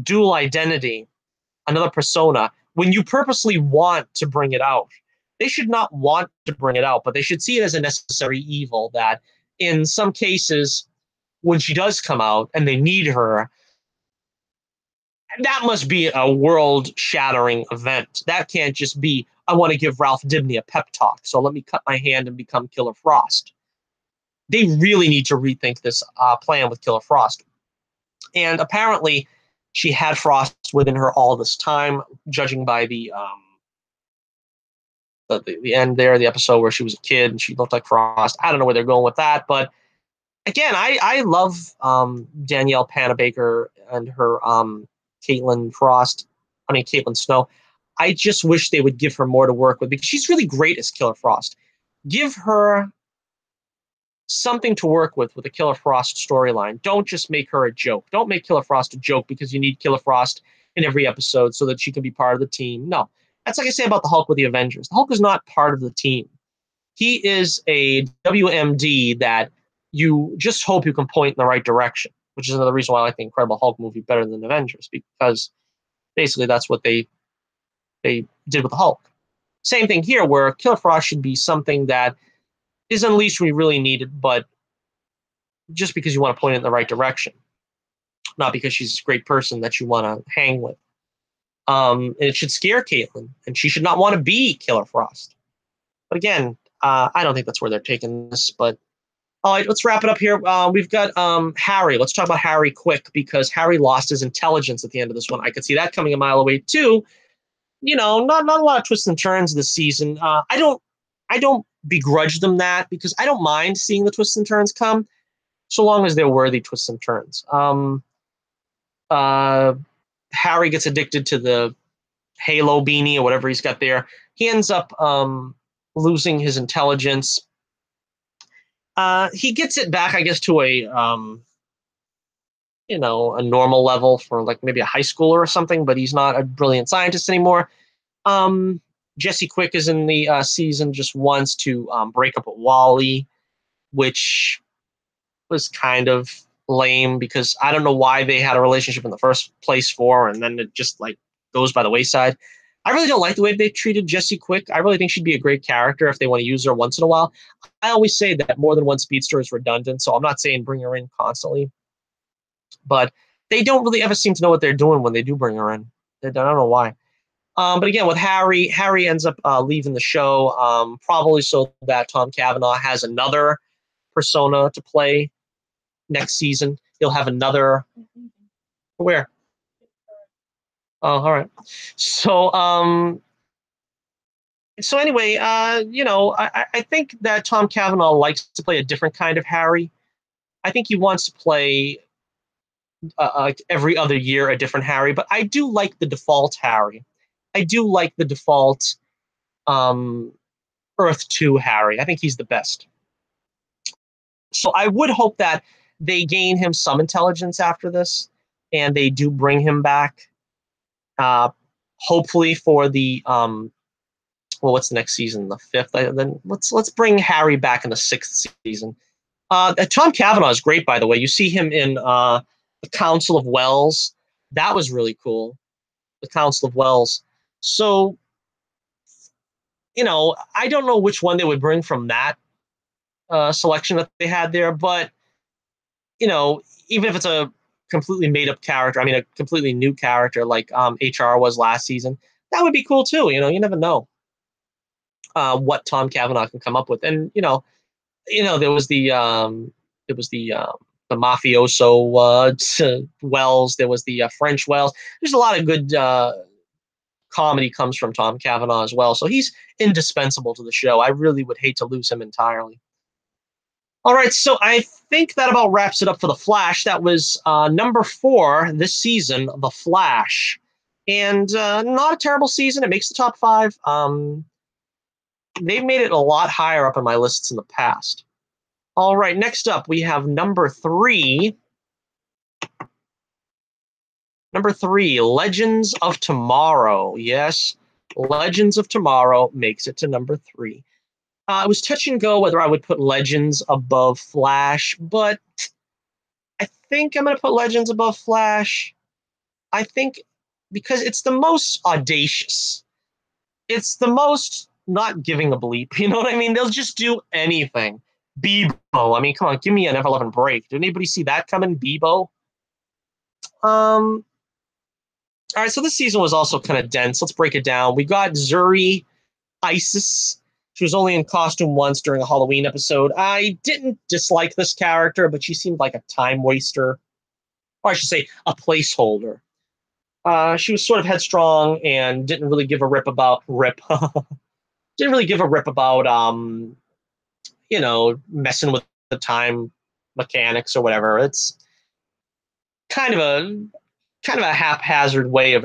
dual identity, another persona, when you purposely want to bring it out. they should not want to bring it out, but they should see it as a necessary evil that in some cases, when she does come out and they need her, that must be a world-shattering event. That can't just be, I want to give Ralph Dibny a pep talk, so let me cut my hand and become Killer Frost. They really need to rethink this plan with Killer Frost. And apparently, she had Frost within her all this time, judging by the end there, the episode where she was a kid and she looked like Frost. I don't know where they're going with that, but again, I love Danielle Panabaker and her Caitlin Frost. I mean, Caitlin Snow. I just wish they would give her more to work with because she's really great as Killer Frost. Give her something to work with a Killer Frost storyline. Don't just make her a joke. Don't make Killer Frost a joke because you need Killer Frost in every episode so that she can be part of the team. No. That's like I say about the Hulk with the Avengers. The Hulk is not part of the team. He is a WMD that you just hope you can point in the right direction, which is another reason why I like the Incredible Hulk movie better than Avengers, because basically that's what they did with the Hulk. Same thing here, where Killer Frost should be something that is unleashed when you really need it, but just because you want to point it in the right direction, not because she's a great person that you want to hang with. And it should scare Caitlin, and she should not want to be Killer Frost. But again, I don't think that's where they're taking this. But all right, let's wrap it up here. We've got Harry. Let's talk about Harry quick because Harry lost his intelligence at the end of this one. I could see that coming a mile away too. Not a lot of twists and turns this season. I don't begrudge them that because I don't mind seeing the twists and turns come, so long as they're worthy twists and turns. Harry gets addicted to the Halo beanie or whatever he's got there. He ends up losing his intelligence. He gets it back, I guess, to a normal level for like maybe a high schooler or something, but he's not a brilliant scientist anymore. Jesse Quick is in the season just once to break up with Wally, which was kind of lame because I don't know why they had a relationship in the first place and then it just like goes by the wayside. I really don't like the way they treated Jessie Quick. I really think she'd be a great character if they want to use her once in a while. I always say that more than one speedster is redundant, so I'm not saying bring her in constantly. But they don't really ever seem to know what they're doing when they do bring her in. I don't know why. But again, with Harry ends up leaving the show, probably so that Tom Cavanaugh has another persona to play next season. He'll have another. Where? Oh, all right. So anyway, I think that Tom Cavanaugh likes to play a different kind of Harry. I think he wants to play every other year a different Harry, but I do like the default Harry. I do like the default Earth 2 Harry. I think he's the best. So I would hope that they gain him some intelligence after this, and they do bring him back. Hopefully for the what's the next season? The fifth. Then let's bring Harry back in the sixth season. Tom Cavanaugh is great, by the way. You see him in the Council of Wells. That was really cool. The Council of Wells. So, I don't know which one they would bring from that selection that they had there, but even if it's a completely made up character, I mean a completely new character like HR was last season, that would be cool too. You never know what Tom Cavanaugh can come up with, and there was the mafioso Wells, there was the French Wells. There's a lot of good comedy comes from Tom Cavanaugh as well, so he's indispensable to the show. I really would hate to lose him entirely. All right, so I think that about wraps it up for The Flash. That was number 4 this season, The Flash. And not a terrible season. It makes the top 5. They've made it a lot higher up in my lists in the past. All right, next up, we have number 3. Number 3, Legends of Tomorrow. Yes, Legends of Tomorrow makes it to number 3. It was touch and go whether I would put Legends above Flash, but I think I'm going to put Legends above Flash. I think because it's the most audacious. It's the most not giving a bleep. You know what I mean? They'll just do anything. Bebo. I mean, come on, give me an ever-loving break. Did anybody see that coming? Bebo. All right, so this season was also kind of dense. Let's break it down. We got Zuri Isis. She was only in costume once during a Halloween episode. I didn't dislike this character, but she seemed like a time waster, or I should say, a placeholder. She was sort of headstrong and didn't really give a rip about didn't really give a rip about messing with the time mechanics or whatever. It's kind of a haphazard way of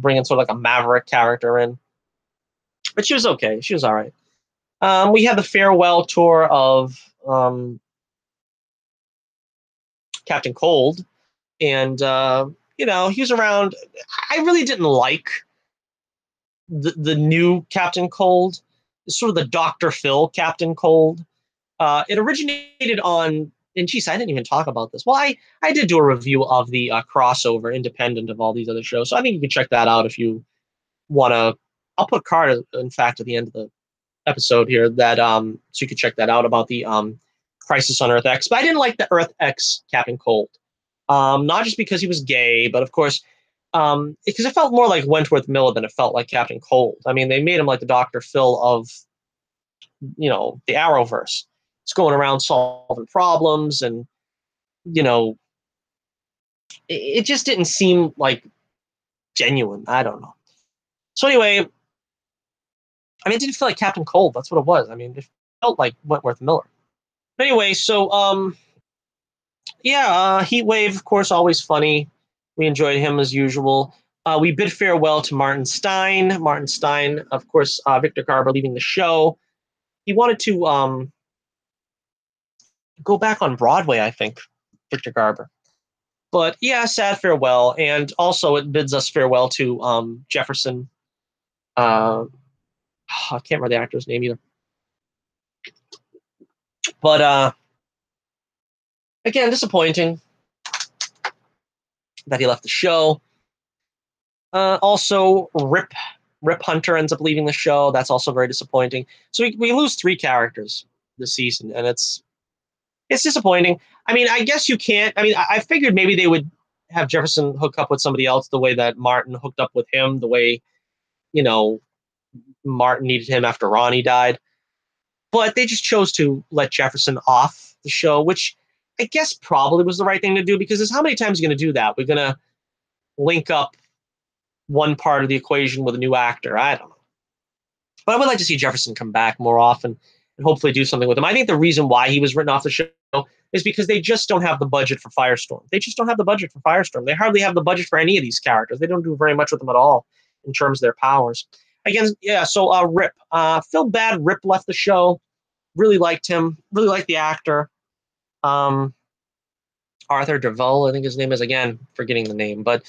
bringing sort of like a maverick character in. But she was okay. She was all right. We had the farewell tour of Captain Cold, and he was around. I really didn't like the new Captain Cold. It's sort of the Dr. Phil Captain Cold. It originated on, and geez, I didn't even talk about this. Well, I did do a review of the crossover, independent of all these other shows. So I think you can check that out if you want to. I'll put a card, in fact, at the end of the episode here that so you can check that out about the Crisis on Earth X. But I didn't like the Earth X Captain Cold, not just because he was gay, but of course because it felt more like Wentworth Miller than it felt like Captain Cold. I mean, they made him like the Dr. Phil of the Arrowverse. It's going around solving problems, and it just didn't seem like genuine. I don't know. So anyway, I mean, it didn't feel like Captain Cold. That's what it was. I mean, it felt like Wentworth Miller. But anyway, so Heatwave, of course, always funny. We enjoyed him as usual. We bid farewell to Martin Stein. Martin Stein, of course, Victor Garber leaving the show. He wanted to go back on Broadway, I think, Victor Garber. But yeah, sad farewell. And also it bids us farewell to Jefferson. I can't remember the actor's name either. But again, disappointing that he left the show. Also, Rip Hunter ends up leaving the show. That's also very disappointing. So we lose 3 characters this season, and it's disappointing. I mean, I guess you can't. I mean, I figured maybe they would have Jefferson hook up with somebody else the way that Martin hooked up with him, the way, Martin needed him after Ronnie died. But they just chose to let Jefferson off the show, which I guess probably was the right thing to do, because there's how many times are you going to do that? We're going to link up one part of the equation with a new actor. I don't know. But I would like to see Jefferson come back more often and hopefully do something with him. I think the reason why he was written off the show is because they just don't have the budget for Firestorm. They just don't have the budget for Firestorm. They hardly have the budget for any of these characters. They don't do very much with them at all in terms of their powers. Again, yeah, so Rip. Feel bad Rip left the show. Really liked him. Really liked the actor. Arthur Derville, I think his name is. Again, forgetting the name. But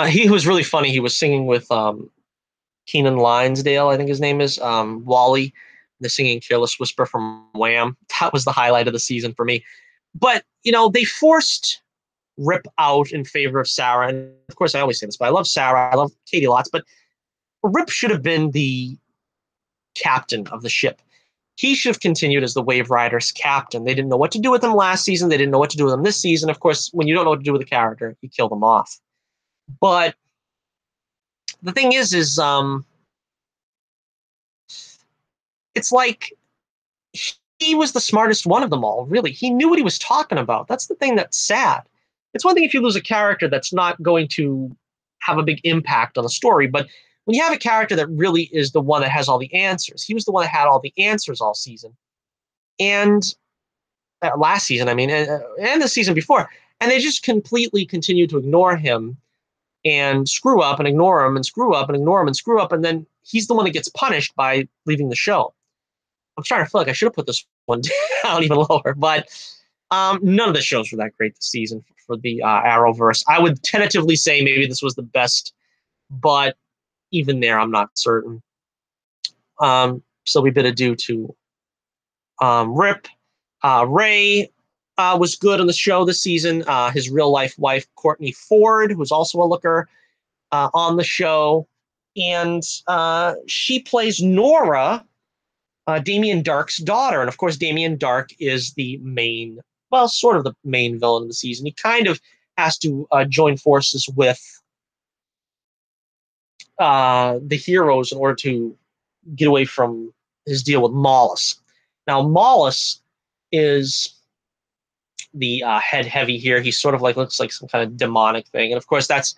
he was really funny. He was singing with Keenan Linsdale, I think his name is, Wally, the singing Careless Whisper from Wham. That was the highlight of the season for me. But, they forced Rip out in favor of Sarah. And of course, I always say this, but I love Sarah. I love Katie lots. But Rip should have been the captain of the ship. He should have continued as the Wave Riders captain. They didn't know what to do with him last season. They didn't know what to do with him this season. Of course, when you don't know what to do with a character, you kill them off. But the thing is it's like he was the smartest one of them all, really. He knew what he was talking about. That's the thing that's sad. It's one thing if you lose a character that's not going to have a big impact on the story, but when you have a character that really is the one that has all the answers, he was the one that had all the answers all season. And last season, I mean, and the season before. And they just completely continued to ignore him and screw up and ignore him and screw up and ignore him and screw up. And then he's the one that gets punished by leaving the show. I'm trying to feel like I should have put this one down even lower, but none of the shows were that great this season for the Arrowverse. I would tentatively say maybe this was the best, but even there, I'm not certain. So we bid adieu to Rip. Ray was good on the show this season. His real-life wife, Courtney Ford, who's also a looker on the show. and she plays Nora, Damien Dark's daughter. And of course, Damien Dark is the main, well, sort of the main villain of the season. He kind of has to join forces with the heroes in order to get away from his deal with Mollis. Now, Mollis is the head heavy here. He sort of like looks like some kind of demonic thing, and of course, that's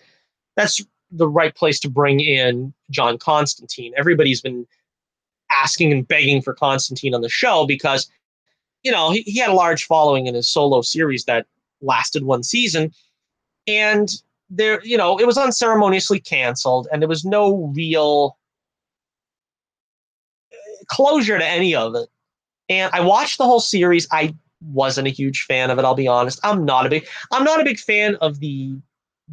the right place to bring in John Constantine. Everybody's been asking and begging for Constantine on the show because he had a large following in his solo series that lasted one season, and it was unceremoniously canceled, and there was no real closure to any of it. And I watched the whole series. I wasn't a huge fan of it, I'll be honest. I'm not a big fan of the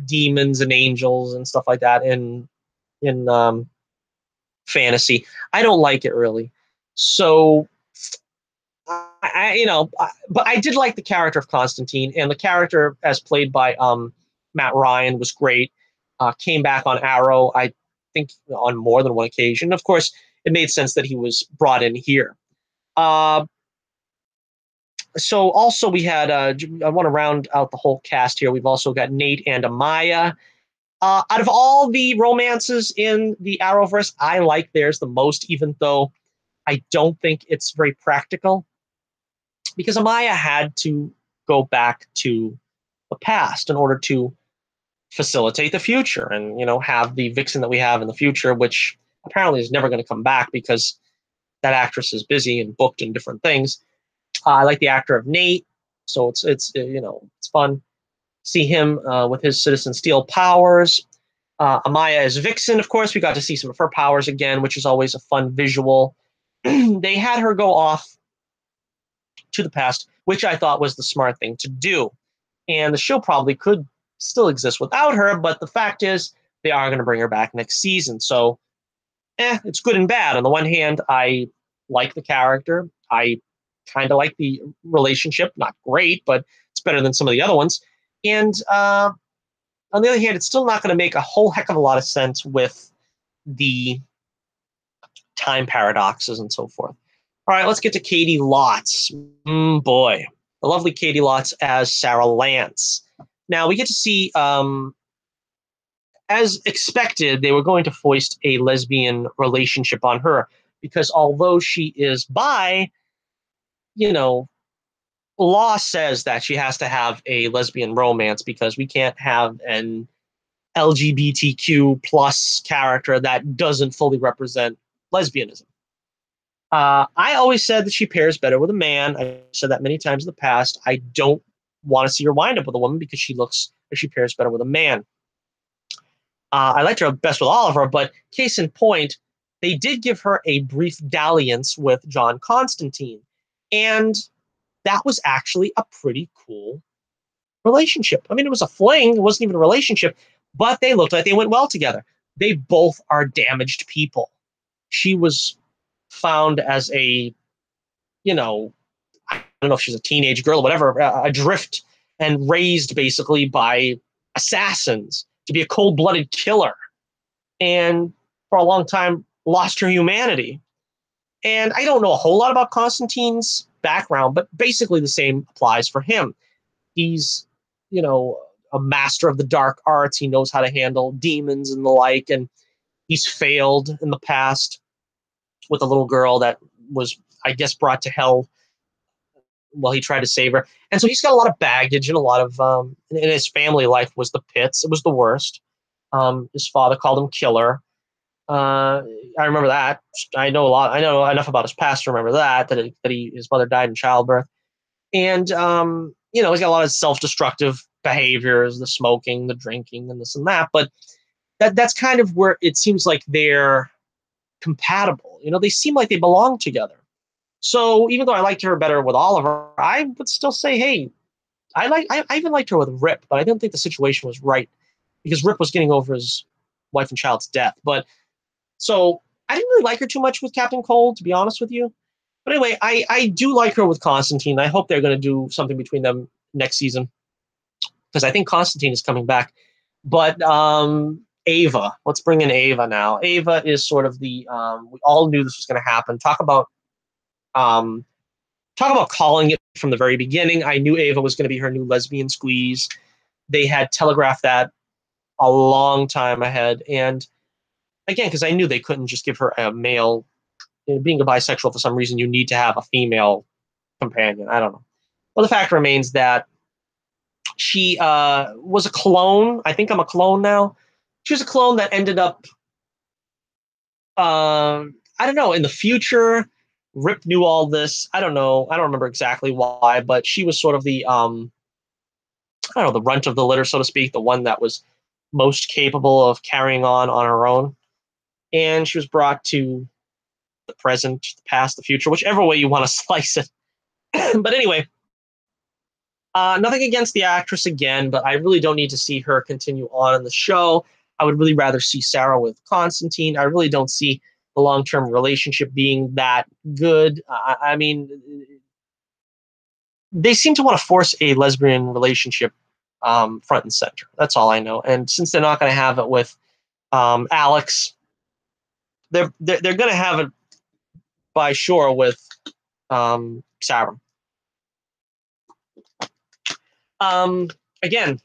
demons and angels and stuff like that in fantasy. I don't like it really. So but I did like the character of Constantine, and the character as played by Matt Ryan was great. Came back on Arrow, I think, on more than one occasion. Of course, it made sense that he was brought in here. Uh, so also we had, I want to round out the whole cast here. We've also got Nate and Amaya. Out of all the romances in the Arrowverse, I like theirs the most, even though I don't think it's very practical, because Amaya had to go back to the past in order to facilitate the future and, have the Vixen that we have in the future, which apparently is never going to come back because that actress is busy and booked in different things. I like the actor of Nate, so it's fun. See him with his Citizen Steel powers. Amaya as Vixen, of course, we got to see some of her powers again, which is always a fun visual. They had her go off to the past, which I thought was the smart thing to do. And the show probably could still exist without her, but the fact is they are going to bring her back next season. So, it's good and bad. On the one hand, I like the character. I kind of like the relationship. Not great, but it's better than some of the other ones. And on the other hand, it's still not going to make a whole heck of a lot of sense with the time paradoxes and so forth. All right, let's get to Katie Lotz. Boy, the lovely Katie Lotz as Sarah Lance. Now we get to see, as expected, they were going to foist a lesbian relationship on her because although she is bi, law says that she has to have a lesbian romance because we can't have an LGBTQ plus character that doesn't fully represent lesbianism. I always said that she pairs better with a man. I said that many times in the past. I don't want to see her wind up with a woman because she looks like she pairs better with a man. I liked her best with Oliver, but case in point, they did give her a brief dalliance with John Constantine. And that was actually a pretty cool relationship. I mean, it was a fling. It wasn't even a relationship, but they looked like they went well together. They both are damaged people. She was found as I don't know if she's a teenage girl or whatever, adrift and raised basically by assassins to be a cold-blooded killer. And for a long time, lost her humanity. And I don't know a whole lot about Constantine's background, but basically the same applies for him. He's, a master of the dark arts. He knows how to handle demons and the like. And he's failed in the past with a little girl that was, I guess, brought to hell while he tried to save her. And so he's got a lot of baggage and a lot of, and his family life was the pits. It was the worst. His father called him killer. I remember that. I know enough about his past to remember that his mother died in childbirth. And, he's got a lot of self-destructive behaviors, the smoking, the drinking, and this and that. But that's kind of where it seems like they're compatible. They seem like they belong together. So even though I liked her better with Oliver, I would still say, hey, I even liked her with Rip, but I didn't think the situation was right because Rip was getting over his wife and child's death. But so I didn't really like her too much with Captain Cold, to be honest with you. But anyway, I do like her with Constantine. I hope they're going to do something between them next season because I think Constantine is coming back. But Ava. Let's bring in Ava now. Ava is sort of the we all knew this was going to happen. Um, talk about calling it from the very beginning. I knew Ava was going to be her new lesbian squeeze. They had telegraphed that a long time ahead, and again, because I knew they couldn't just give her a male. Being a bisexual, for some reason, you need to have a female companion. I don't know. Well, the fact remains that she was a clone. I think I'm a clone now. She was a clone that ended up, I don't know, in the future. Rip knew all this. I don't know. I don't remember exactly why, but she was sort of the, I don't know, the runt of the litter, so to speak, the one that was most capable of carrying on her own. And she was brought to the present, the past, the future, whichever way you want to slice it. But anyway, nothing against the actress again, but I really don't need to see her continue on in the show. I would really rather see Sarah with Constantine. I really don't see the long-term relationship being that good. I mean, they seem to want to force a lesbian relationship front and center. That's all I know. And since they're not going to have it with Alex, they're going to have it by sure with Sarah. Again,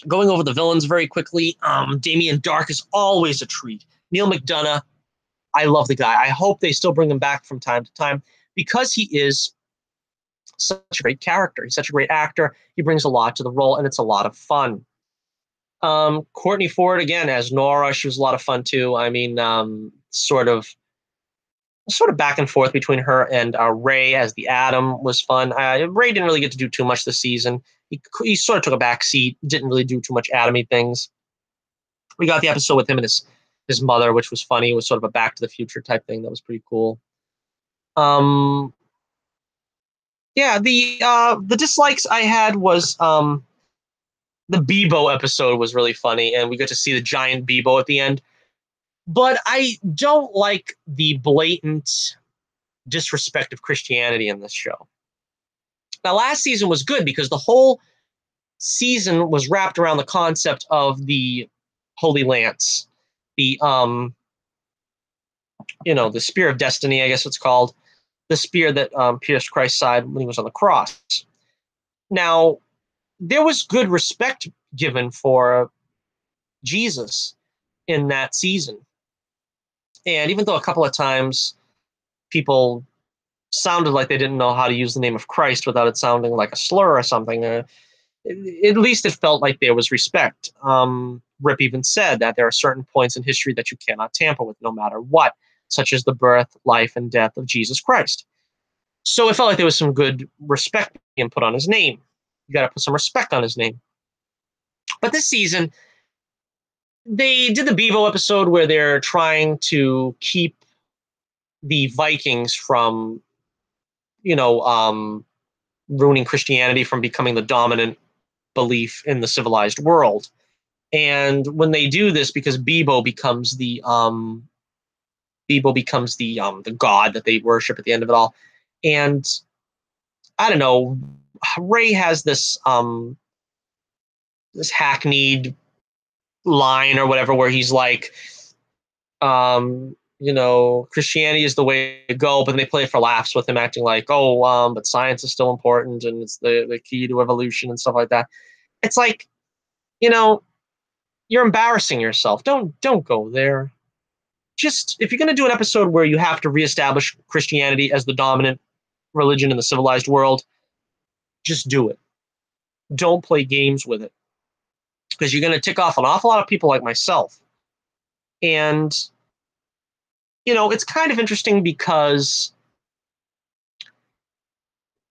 going over the villains very quickly, Damien Dark is always a treat. Neil McDonough, I love the guy. I hope they still bring him back from time to time because he is such a great character. He's such a great actor. He brings a lot to the role, and it's a lot of fun. Courtney Ford, again, as Nora, she was a lot of fun too. I mean, sort of back and forth between her and Ray as the Atom was fun. Ray didn't really get to do too much this season. He sort of took a back seat, didn't really do too much Atomy things. We got the episode with him and his mother, which was funny. It was sort of a Back to the Future type thing that was pretty cool. Yeah, the dislikes I had was the Bebo episode was really funny, and we got to see the giant Bebo at the end. But I don't like the blatant disrespect of Christianity in this show. Now, last season was good because the whole season was wrapped around the concept of the Holy Lance, the the Spear of Destiny, I guess it's called, the spear that pierced Christ's side when he was on the cross. Now, there was good respect given for Jesus in that season, and even though a couple of times people sounded like they didn't know how to use the name of Christ without it sounding like a slur or something, at least it felt like there was respect. Rip even said that there are certain points in history that you cannot tamper with no matter what, such as the birth, life, and death of Jesus Christ. So it felt like there was some good respect being put on his name. You got to put some respect on his name. But this season, they did the Bevo episode where they're trying to keep the Vikings from, ruining Christianity, from becoming the dominant belief in the civilized world. And when they do this, because Bebo becomes the god that they worship at the end of it all, and I don't know, Ray has this hackneyed line or whatever where he's like, Christianity is the way to go, but then they play it for laughs with him acting like, but science is still important and it's the key to evolution and stuff like that. It's like, you're embarrassing yourself. Don't go there. Just, if you're going to do an episode where you have to reestablish Christianity as the dominant religion in the civilized world, just do it. Don't play games with it, because you're going to tick off an awful lot of people like myself. And, it's kind of interesting because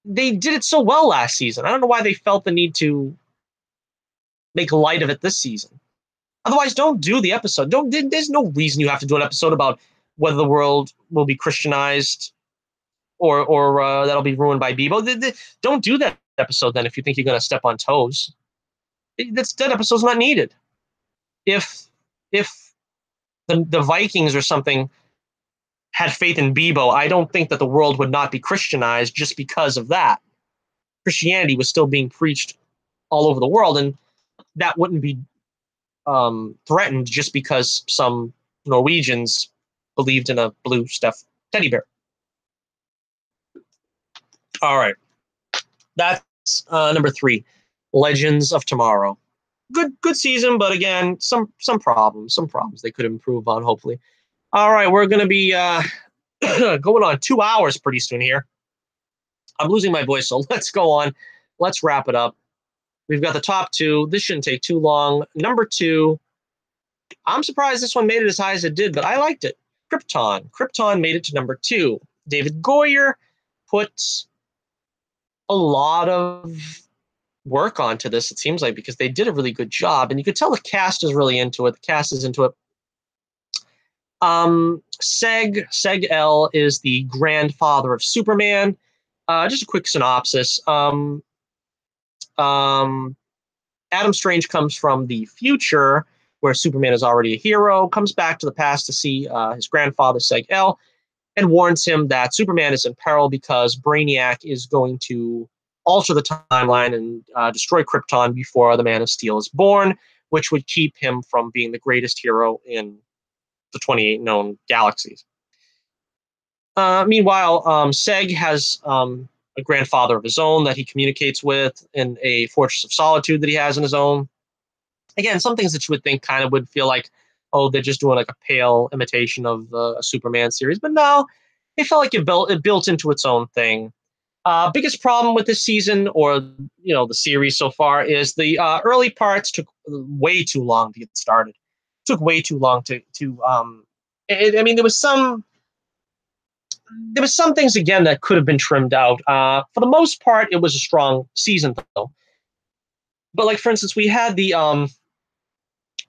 they did it so well last season. I don't know why they felt the need to make light of it this season. Otherwise, don't do the episode. There's no reason you have to do an episode about whether the world will be Christianized or that'll be ruined by Bebo. Don't do that episode then if you think you're going to step on toes. That episode's not needed. If the Vikings or something had faith in Bebo, I don't think that the world would not be Christianized just because of that. Christianity was still being preached all over the world, and that wouldn't be threatened just because some Norwegians believed in a blue stuffed teddy bear. All right, that's number 3, Legends of Tomorrow. Good season, but again, some problems they could improve on. Hopefully. All right, we're gonna be going on 2 hours pretty soon here. I'm losing my voice, so let's go on. Let's wrap it up. We've got the top 2. This shouldn't take too long. Number 2. I'm surprised this one made it as high as it did, but I liked it. Krypton. Krypton made it to number 2. David Goyer put a lot of work onto this, it seems like, because they did a really good job, and you could tell the cast is really into it. The cast is into it. Seg-El is the grandfather of Superman. Just a quick synopsis. Adam Strange comes from the future, where Superman is already a hero, comes back to the past to see his grandfather, Seg-El, and warns him that Superman is in peril because Brainiac is going to alter the timeline and destroy Krypton before the Man of Steel is born, which would keep him from being the greatest hero in the 28 known galaxies. Meanwhile, Seg has a grandfather of his own that he communicates with in a fortress of solitude that he has in his own. Again, some things that you would think kind of would feel like, oh, they're just doing like a pale imitation of a Superman series. But no, it felt like it built into its own thing. Biggest problem with this season, or the series so far, is the early parts took way too long to get started. Took way too long to. I mean, there was some things again that could have been trimmed out. For the most part, it was a strong season though. But like for instance, we had the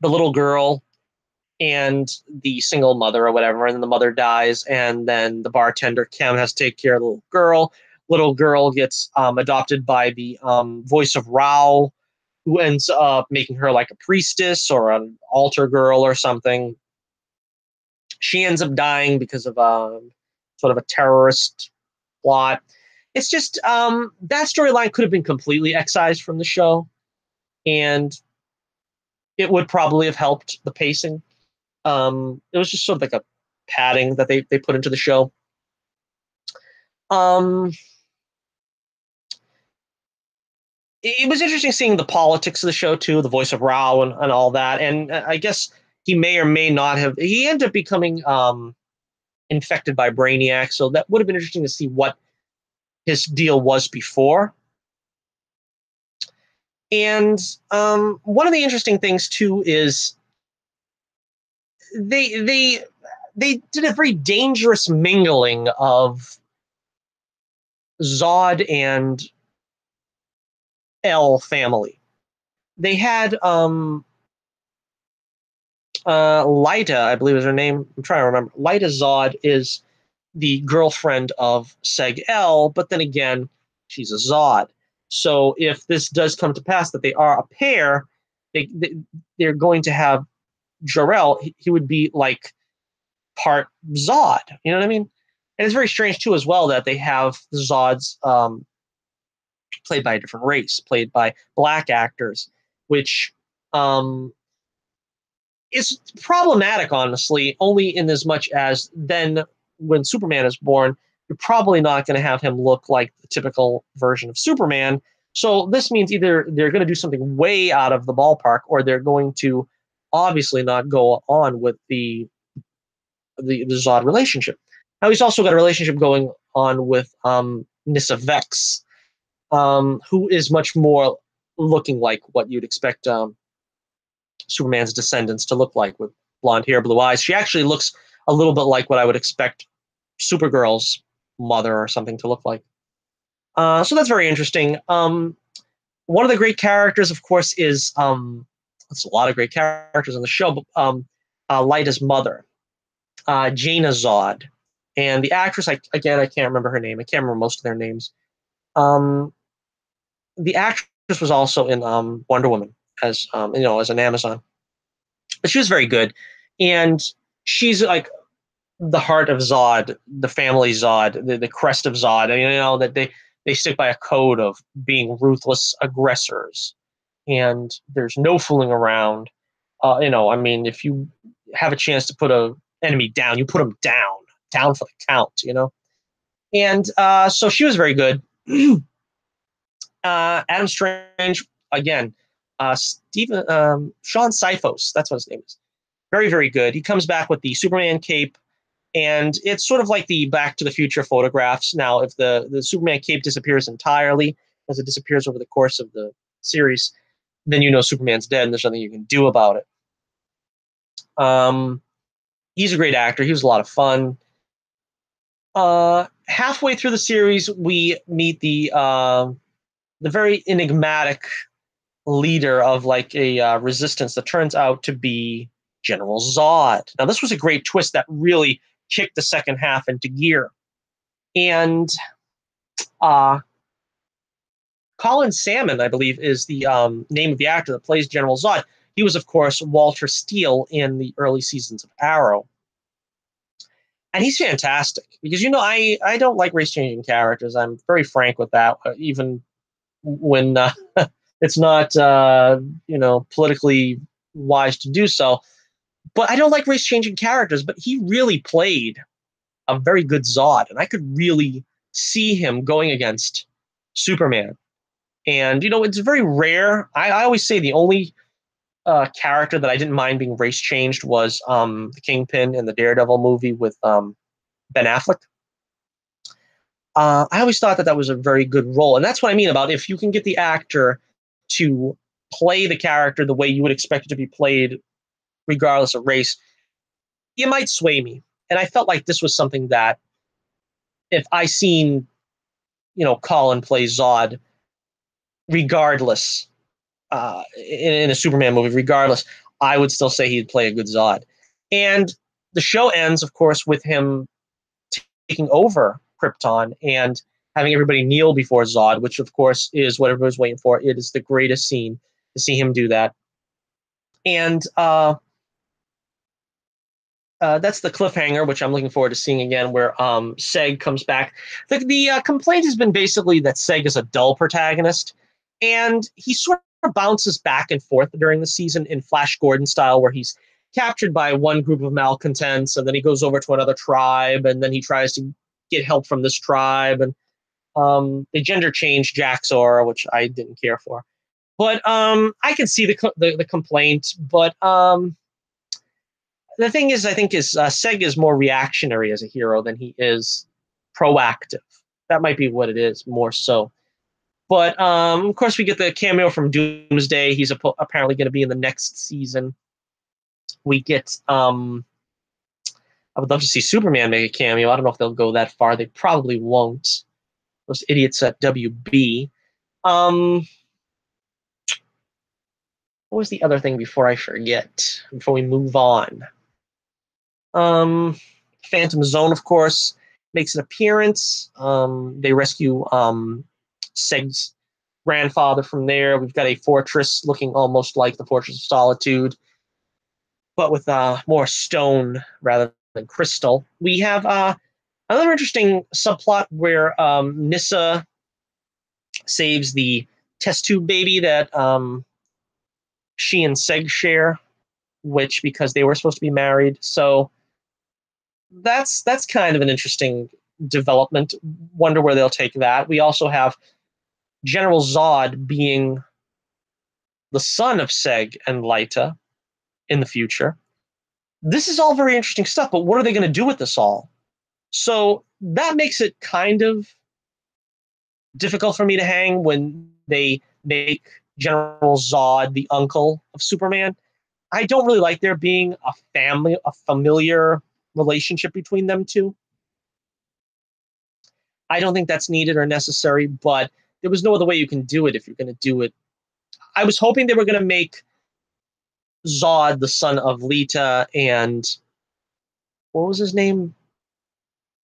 little girl and the single mother or whatever, and then the mother dies, and then the bartender Kim has to take care of the little girl. Little girl gets adopted by the voice of Rao, who ends up making her like a priestess or an altar girl or something. She ends up dying because of sort of a terrorist plot. It's just that storyline could have been completely excised from the show, and it would probably have helped the pacing. It was just sort of like a padding that they put into the show. It was interesting seeing the politics of the show too, the voice of Rao and all that. And I guess he may or may not have. He ended up becoming infected by Brainiac, so that would have been interesting to see what his deal was before. And one of the interesting things too is they did a very dangerous mingling of Zod and El family. They had Lyta, I believe is her name. I'm trying to remember. Lyta Zod is the girlfriend of Seg-El, but then again, she's a Zod. So if this does come to pass that they are a pair, they're going to have Jor-El. He would be like part Zod. You know what I mean? And it's very strange too, as well, that they have the Zods played by a different race, played by black actors, which is problematic, honestly, only in as much as then when Superman is born, you're probably not going to have him look like the typical version of Superman. So this means either they're going to do something way out of the ballpark, or they're going to obviously not go on with the Zod relationship. Now he's also got a relationship going on with Nyssa Vex, who is much more looking like what you'd expect Superman's descendants to look like, with blonde hair, blue eyes. She actually looks a little bit like what I would expect Supergirl's mother or something to look like. So that's very interesting. One of the great characters, of course, is there's a lot of great characters on the show, but Lyta's mother, Jaina Zod. And the actress, I can't remember her name. I can't remember most of their names. The actress was also in Wonder Woman as as an Amazon, but she was very good, and she's like the heart of Zod, the family Zod, the crest of Zod. I mean, that they stick by a code of being ruthless aggressors, and there's no fooling around. You know, I mean, if you have a chance to put a enemy down, you put them down for the count. You know, and so she was very good. Adam Strange again. Stephen Sean Sifos, that's what his name is. Very, very good. He comes back with the Superman cape, and it's sort of like the Back to the Future photographs. Now, if the Superman cape disappears entirely, as it disappears over the course of the series, then you know Superman's dead, and there's nothing you can do about it. He's a great actor. He was a lot of fun. Halfway through the series, we meet the very enigmatic leader of like a resistance that turns out to be General Zod. Now, this was a great twist that really kicked the second half into gear. And Colin Salmon, I believe, is the name of the actor that plays General Zod. He was, of course, Walter Steele in the early seasons of Arrow. And he's fantastic because, you know, I don't like race-changing characters. I'm very frank with that, even when it's not, you know, politically wise to do so. But I don't like race-changing characters, but he really played a very good Zod, and I could really see him going against Superman. And, you know, it's very rare. I always say the only character that I didn't mind being race-changed was the Kingpin in the Daredevil movie with Ben Affleck. I always thought that was a very good role. And that's what I mean about if you can get the actor to play the character the way you would expect it to be played, regardless of race, you might sway me. And I felt like this was something that if I seen, you know, Colin play Zod, regardless, in a Superman movie, regardless, I would still say he'd play a good Zod. And the show ends, of course, with him taking over Krypton and having everybody kneel before Zod, which, of course, is what everybody's waiting for. It is the greatest scene to see him do that. And that's the cliffhanger, which I'm looking forward to seeing again, where Seg comes back. The complaint has been basically that Seg is a dull protagonist, and he sort of bounces back and forth during the season in Flash Gordon style, where he's captured by one group of malcontents, and then he goes over to another tribe, and then he tries to get help from this tribe, and they gender change Jaxor, which I didn't care for. But I can see the complaint, but the thing is, I think Seg is more reactionary as a hero than he is proactive. That might be what it is, more so. But of course, we get the cameo from Doomsday. He's apparently going to be in the next season. We get I would love to see Superman make a cameo. I don't know if they'll go that far. They probably won't. Those idiots at WB. What was the other thing before I forget? Before we move on. Phantom Zone, of course, makes an appearance. They rescue Seg's grandfather from there. We've got a fortress looking almost like the Fortress of Solitude, but with more stone rather than crystal. We have another interesting subplot where Nyssa saves the test tube baby that she and Seg share, which because they were supposed to be married. So that's kind of an interesting development. Wonder where they'll take that. We also have General Zod being the son of Seg and Lyta in the future. This is all very interesting stuff, but what are they going to do with this all? So that makes it kind of difficult for me to hang when they make General Zod the uncle of Superman. I don't really like there being a familiar relationship between them two. I don't think that's needed or necessary, but there was no other way you can do it if you're going to do it. I was hoping they were going to make Zod the son of Lyta and what was his name?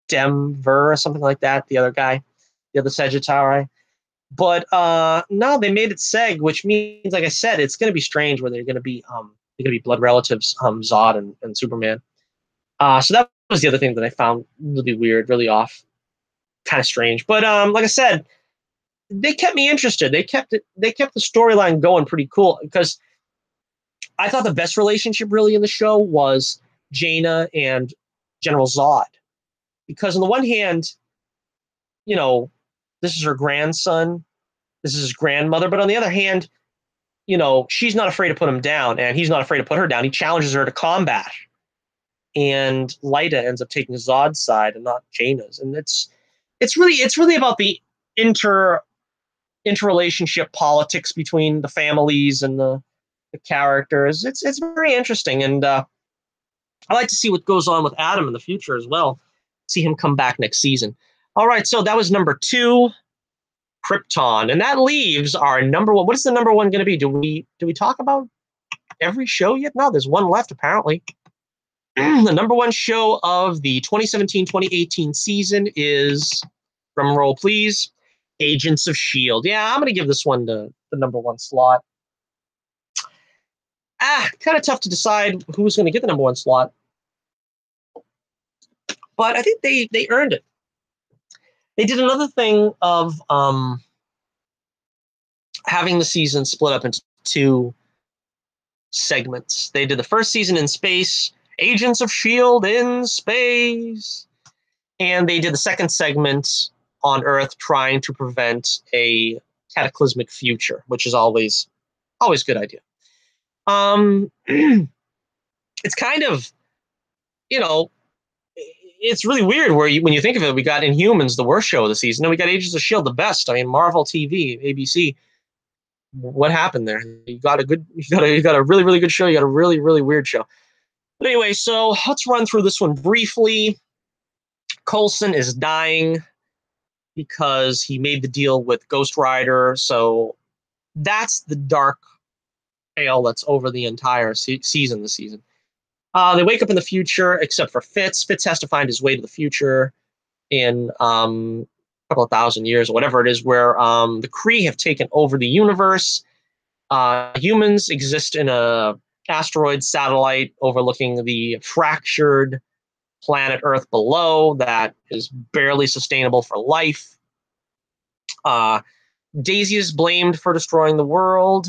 Denver or something like that, the other guy, the other Sagittari. But no, they made it Seg, which means, like I said, it's going to be strange where they're going to be blood relatives, Zod and Superman. So that was the other thing that I found really weird, really off, kind of strange. But like I said, they kept me interested. They kept the storyline going pretty cool because I thought the best relationship really in the show was Jaina and General Zod. Because on the one hand, you know, this is her grandson, this is his grandmother, but on the other hand, she's not afraid to put him down, and he's not afraid to put her down. He challenges her to combat. And Lyta ends up taking Zod's side and not Jaina's. And it's really about the interrelationship politics between the families and the characters. It's very interesting, and I like to see what goes on with Adam in the future as well. See him come back next season. All right, so that was number 2, Krypton, and that leaves our number 1. What is the number 1 going to be? Do we talk about every show yet? No, there's one left apparently. The number 1 show of the 2017-2018 season is, drum roll please, Agents of S.H.I.E.L.D. Yeah, I'm going to give this one the number 1 slot. Kind of tough to decide who's going to get the number 1 slot. But I think they earned it. They did another thing of having the season split up into 2 segments. They did the first season in space, Agents of S.H.I.E.L.D. in space. And they did the second segment on Earth trying to prevent a cataclysmic future, which is always a good idea. It's kind of, it's really weird when you think of it. We got Inhumans, the worst show of the season, and we got Agents of S.H.I.E.L.D., the best. I mean, Marvel TV, ABC. What happened there? You got a really, really good show. You got a really, really weird show. But anyway, so let's run through this one briefly. Coulson is dying because he made the deal with Ghost Rider. So that's the dark tale that's over the entire season this season. They wake up in the future, except for Fitz. Fitz has to find his way to the future in a couple of thousand years or whatever it is, where the Kree have taken over the universe. Humans exist in a asteroid satellite overlooking the fractured planet Earth below that is barely sustainable for life. Daisy is blamed for destroying the world.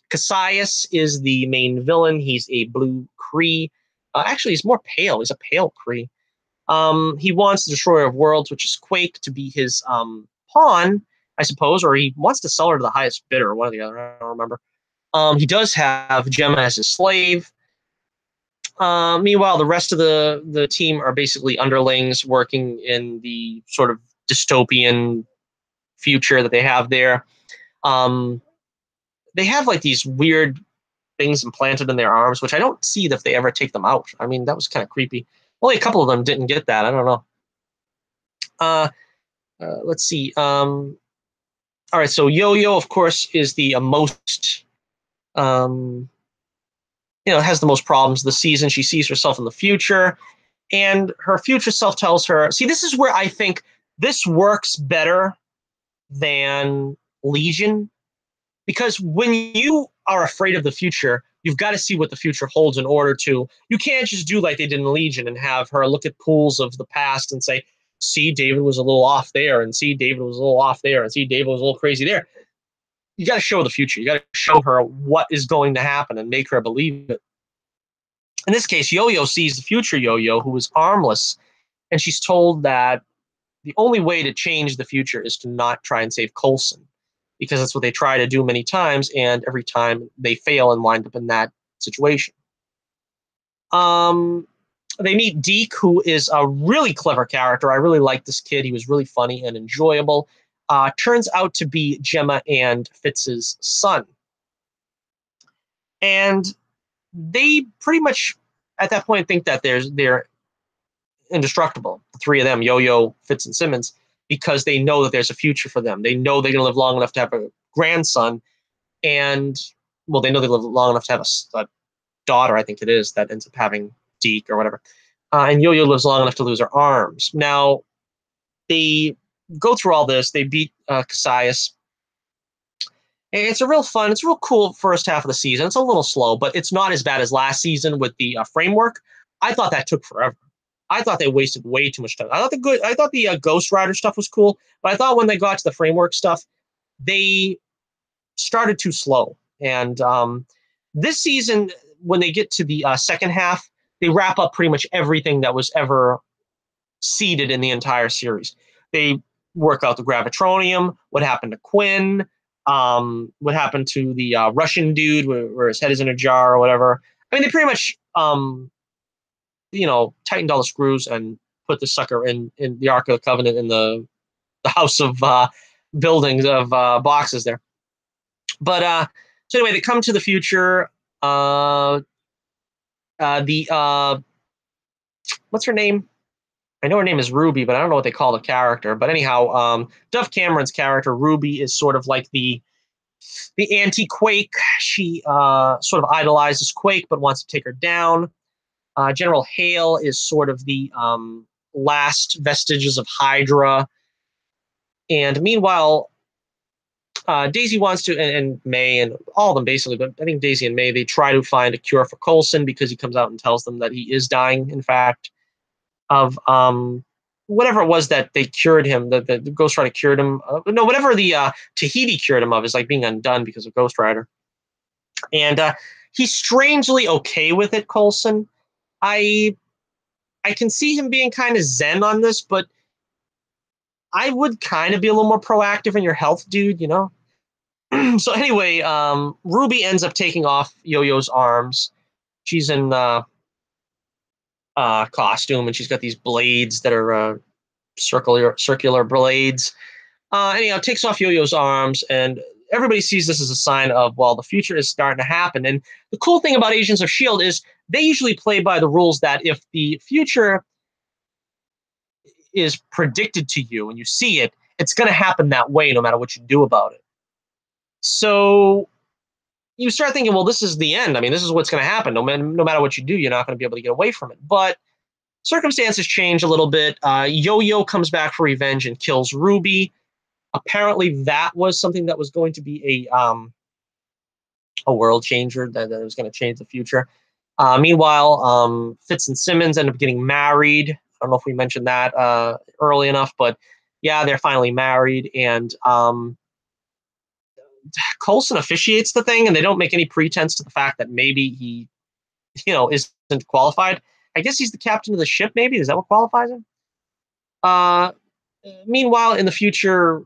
Cassius is the main villain. He's a blue Kree. Actually, he's more pale. He's a pale Kree. He wants the Destroyer of Worlds, which is Quake, to be his pawn, I suppose, or he wants to sell her to the highest bidder, one or the other, I don't remember. He does have Gemma as his slave. Meanwhile, the rest of the team are basically underlings working in the sort of dystopian future that they have there. They have like these weird things implanted in their arms, which I don't see if they ever take them out. I mean, that was kind of creepy. Only a couple of them didn't get that. I don't know. Let's see. All right, so Yo-Yo, of course, is the most, has the most problems this season. She sees herself in the future, and her future self tells her, see, this is where I think this works better than Legion, because when you are afraid of the future, you've got to see what the future holds in order to, you can't just do like they did in Legion and have her look at pools of the past and say, see, David was a little off there, and see, David was a little off there, and see, David was a little crazy there. You got to show the future. You got to show her what is going to happen and make her believe it. In this case, Yo-Yo sees the future Yo-Yo, who is armless, and she's told that the only way to change the future is to not try and save Coulson, because that's what they try to do many times, and every time they fail and wind up in that situation. They meet Deke, who is a really clever character. I really like this kid. He was really funny and enjoyable. Turns out to be Gemma and Fitz's son. And they pretty much, at that point, think that they're indestructible, the three of them, Yo-Yo, Fitz, and Simmons, because they know that there's a future for them. They know they're going to live long enough to have a grandson, and, well, they know they live long enough to have a daughter, I think it is, that ends up having Deke or whatever. And Yo-Yo lives long enough to lose her arms. Now, they go through all this. They beat Cassius. And it's a real cool first half of the season. It's a little slow, but it's not as bad as last season with the framework. I thought that took forever. I thought they wasted way too much time. I thought the Ghost Rider stuff was cool, but I thought when they got to the framework stuff, they started too slow. And This season, when they get to the second half, they wrap up pretty much everything that was ever seeded in the entire series. They work out the gravitronium, what happened to Quinn, what happened to the Russian dude where his head is in a jar or whatever. I mean, they pretty much, tightened all the screws and put the sucker in the Ark of the Covenant in the house of buildings of boxes there. But so anyway, they come to the future. The what's her name? I know her name is Ruby, but I don't know what they call the character. But anyhow, Dove Cameron's character Ruby is sort of like the anti-Quake. She sort of idolizes Quake, but wants to take her down. General Hale is sort of the last vestiges of Hydra. And meanwhile, Daisy wants to, and May, and all of them basically, but I think Daisy and May, they try to find a cure for Coulson because he comes out and tells them that he is dying, in fact, of whatever it was that they cured him, that the Ghost Rider cured him. No, whatever the Tahiti cured him of is like being undone because of Ghost Rider. And he's strangely okay with it, Coulson. I can see him being kind of zen on this, but I would kind of be a little more proactive in your health, dude, you know? So anyway, Ruby ends up taking off Yo-Yo's arms. She's in costume, and she's got these blades that are circular blades. Anyhow, takes off Yo-Yo's arms, and everybody sees this as a sign of, well, the future is starting to happen. And the cool thing about Agents of S.H.I.E.L.D. is they usually play by the rules that if the future is predicted to you and you see it, it's going to happen that way no matter what you do about it. So you start thinking, well, this is the end. I mean, this is what's going to happen. No matter what you do, you're not going to be able to get away from it. But circumstances change a little bit. Yo-Yo comes back for revenge and kills Ruby. Apparently, that was something that was going to be a world changer, that was going to change the future. Meanwhile, Fitz and Simmons end up getting married. I don't know if we mentioned that early enough, but yeah, they're finally married. And Coulson officiates the thing, and they don't make any pretense to the fact that maybe he, isn't qualified. I guess he's the captain of the ship, maybe? Is that what qualifies him? Meanwhile, in the future,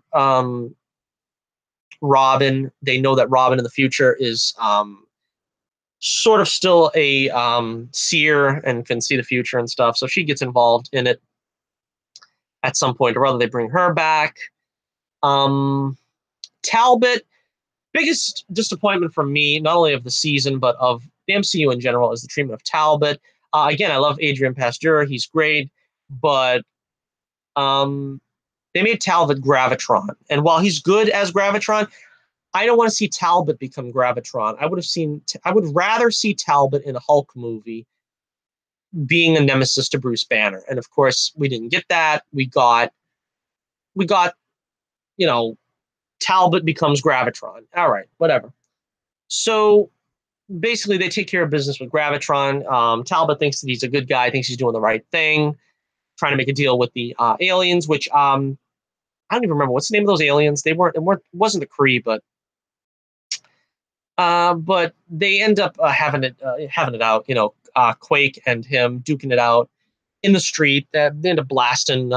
Robin, they know that Robin in the future is sort of still a seer and can see the future and stuff. So she gets involved in it at some point, or rather they bring her back. Talbot, biggest disappointment for me, not only of the season, but of the MCU in general, is the treatment of Talbot. Again, I love Adrian Pasteur. He's great. But they made Talbot Gravitron. And while he's good as Gravitron, I don't want to see Talbot become Gravitron. I would rather see Talbot in a Hulk movie being a nemesis to Bruce Banner. And of course, we didn't get that. We got, Talbot becomes Gravitron. All right, whatever. So basically, they take care of business with Gravitron. Talbot thinks that he's a good guy, thinks he's doing the right thing, trying to make a deal with the aliens, which I don't even remember what's the name of those aliens. It wasn't the Kree, but they end up having it out. Quake and him duking it out in the street. They end up blasting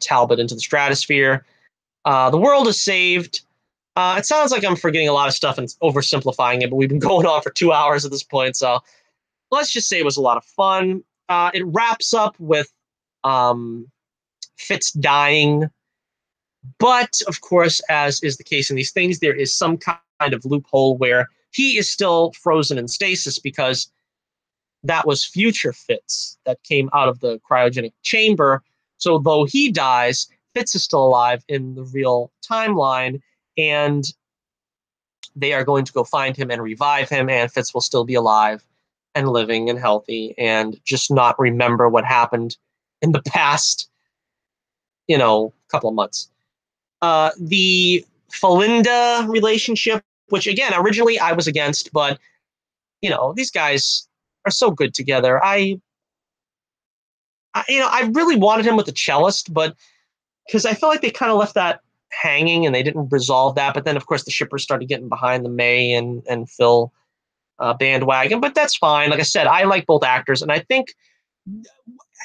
Talbot into the stratosphere. The world is saved. It sounds like I'm forgetting a lot of stuff and oversimplifying it, but we've been going on for 2 hours at this point, so let's just say it was a lot of fun. It wraps up with Fitz dying, but of course, as is the case in these things, there is some kind of loophole where he is still frozen in stasis because that was future Fitz that came out of the cryogenic chamber. So though he dies, Fitz is still alive in the real timeline, and they are going to go find him and revive him, and Fitz will still be alive and living and healthy and just not remember what happened in the past, couple of months. The Felinda relationship, which again, originally I was against, but these guys are so good together. I really wanted him with the cellist, but because I felt like they kind of left that hanging, and they didn't resolve that. But then, of course, the shippers started getting behind the May and Phil bandwagon. But that's fine. Like I said, I like both actors, and I think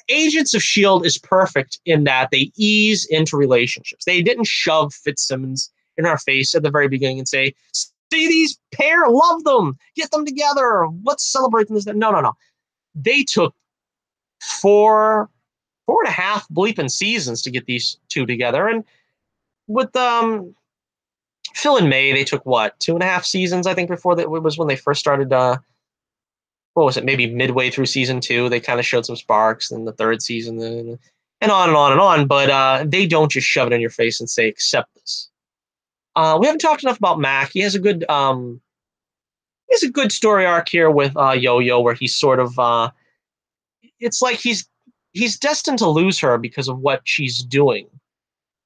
Agents of S.H.I.E.L.D. is perfect in that they ease into relationships. They didn't shove Fitzsimmons in our face at the very beginning and say, see these pair, love them, get them together, let's celebrate them. No, no, no. They took four and a half bleeping seasons to get these two together. And with Phil and May, they took what, 2.5 seasons, I think, before that was when they first started what was it, maybe midway through season 2, they kind of showed some sparks in the third season, and on and on and on. But they don't just shove it in your face and say, accept this. We haven't talked enough about Mac. He has a good story arc here with Yo-Yo, where he's sort of it's like he's destined to lose her because of what she's doing,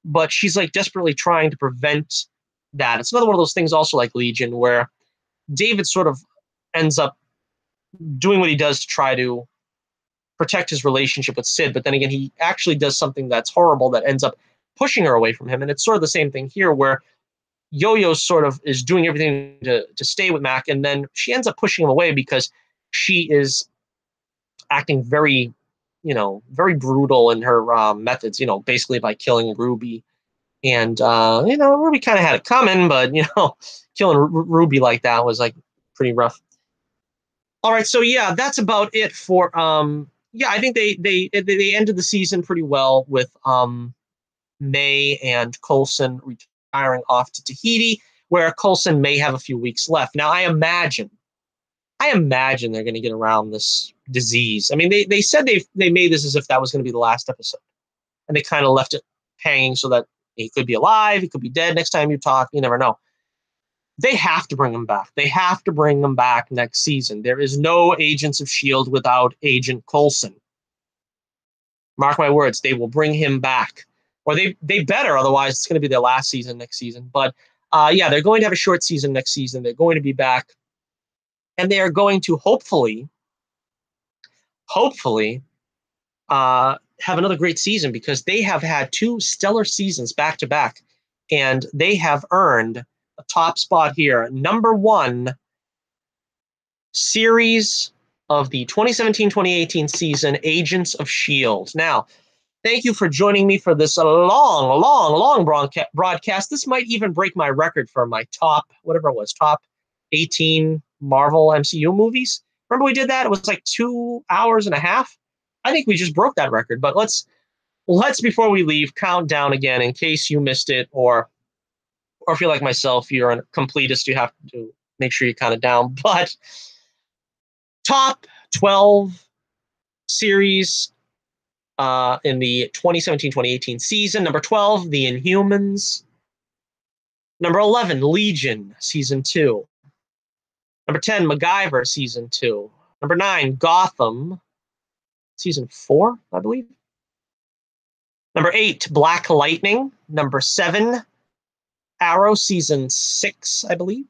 but she's like desperately trying to prevent that. It's another one of those things, also like Legion, where David sort of ends up doing what he does to try to protect his relationship with Sid, but then again, he actually does something that's horrible that ends up pushing her away from him. And it's sort of the same thing here, where Yo-Yo sort of is doing everything to stay with Mac, and then she ends up pushing him away because she is acting very, very brutal in her methods, basically by killing Ruby. And, Ruby kind of had it coming, but, killing Ruby like that was like pretty rough. All right, so yeah, that's about it for I think they ended the season pretty well with May and Coulson retiring off to Tahiti, where Coulson may have a few weeks left. Now, I imagine they're going to get around this disease. I mean, they said they made this as if that was going to be the last episode, and they kind of left it hanging so that he could be alive, he could be dead next time you talk. You never know. They have to bring him back. They have to bring him back next season. There is no Agents of S.H.I.E.L.D. without Agent Coulson. Mark my words, they will bring him back. Or they better, otherwise it's going to be their last season next season. But they're going to have a short season next season. They're going to be back. And they are going to hopefully, have another great season, because they have had 2 stellar seasons back to back. And they have earned a top spot here. Number 1 series of the 2017-2018 season, Agents of S.H.I.E.L.D. Now, thank you for joining me for this long broadcast. This might even break my record for my top 18 Marvel MCU movies. Remember we did that? It was like 2 hours and a half. I think we just broke that record. But let's before we leave, count down again in case you missed it, or if you're like myself, you're a completist, you have to make sure you count it down. But top 12 series in the 2017-2018 season. Number 12, The Inhumans. Number 11, Legion, Season 2. Number 10, MacGyver, Season 2. Number 9, Gotham, Season 4, I believe. Number 8, Black Lightning. Number 7, Arrow, Season 6, I believe.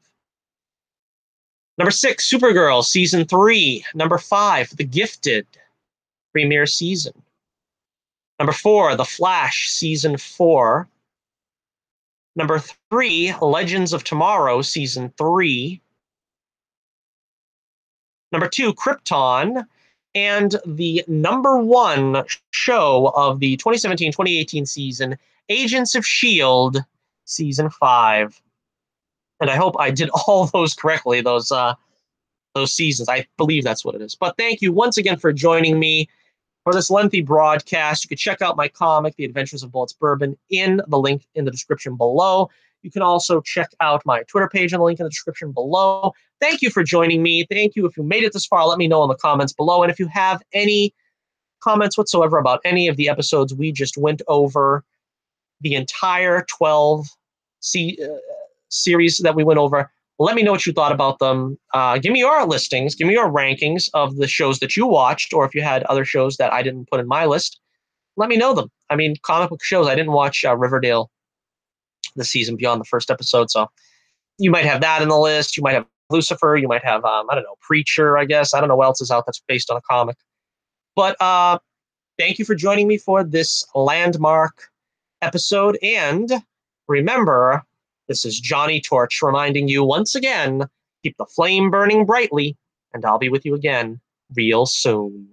Number 6, Supergirl, Season 3. Number 5, The Gifted, premiere season. Number 4, The Flash, Season 4. Number 3, Legends of Tomorrow, Season 3. Number 2, Krypton. And the number 1 show of the 2017-2018 season, Agents of S.H.I.E.L.D., Season 5. And I hope I did all those correctly, those seasons. I believe that's what it is. But thank you once again for joining me for this lengthy broadcast. You can check out my comic, The Adventures of Bullets Bourbon, in the link in the description below. You can also check out my Twitter page in the link in the description below. Thank you for joining me. Thank you. If you made it this far, let me know in the comments below. And if you have any comments whatsoever about any of the episodes we just went over, the entire 12 series that we went over, let me know what you thought about them. Give me your listings. Give me your rankings of the shows that you watched, or if you had other shows that I didn't put in my list, let me know them. I mean, comic book shows. I didn't watch Riverdale this season beyond the first episode, so you might have that in the list. You might have Lucifer. You might have, I don't know, Preacher, I guess. I don't know what else is out that's based on a comic. But thank you for joining me for this landmark episode, and Remember, this is Johnnie Torch reminding you once again, keep the flame burning brightly, and I'll be with you again real soon.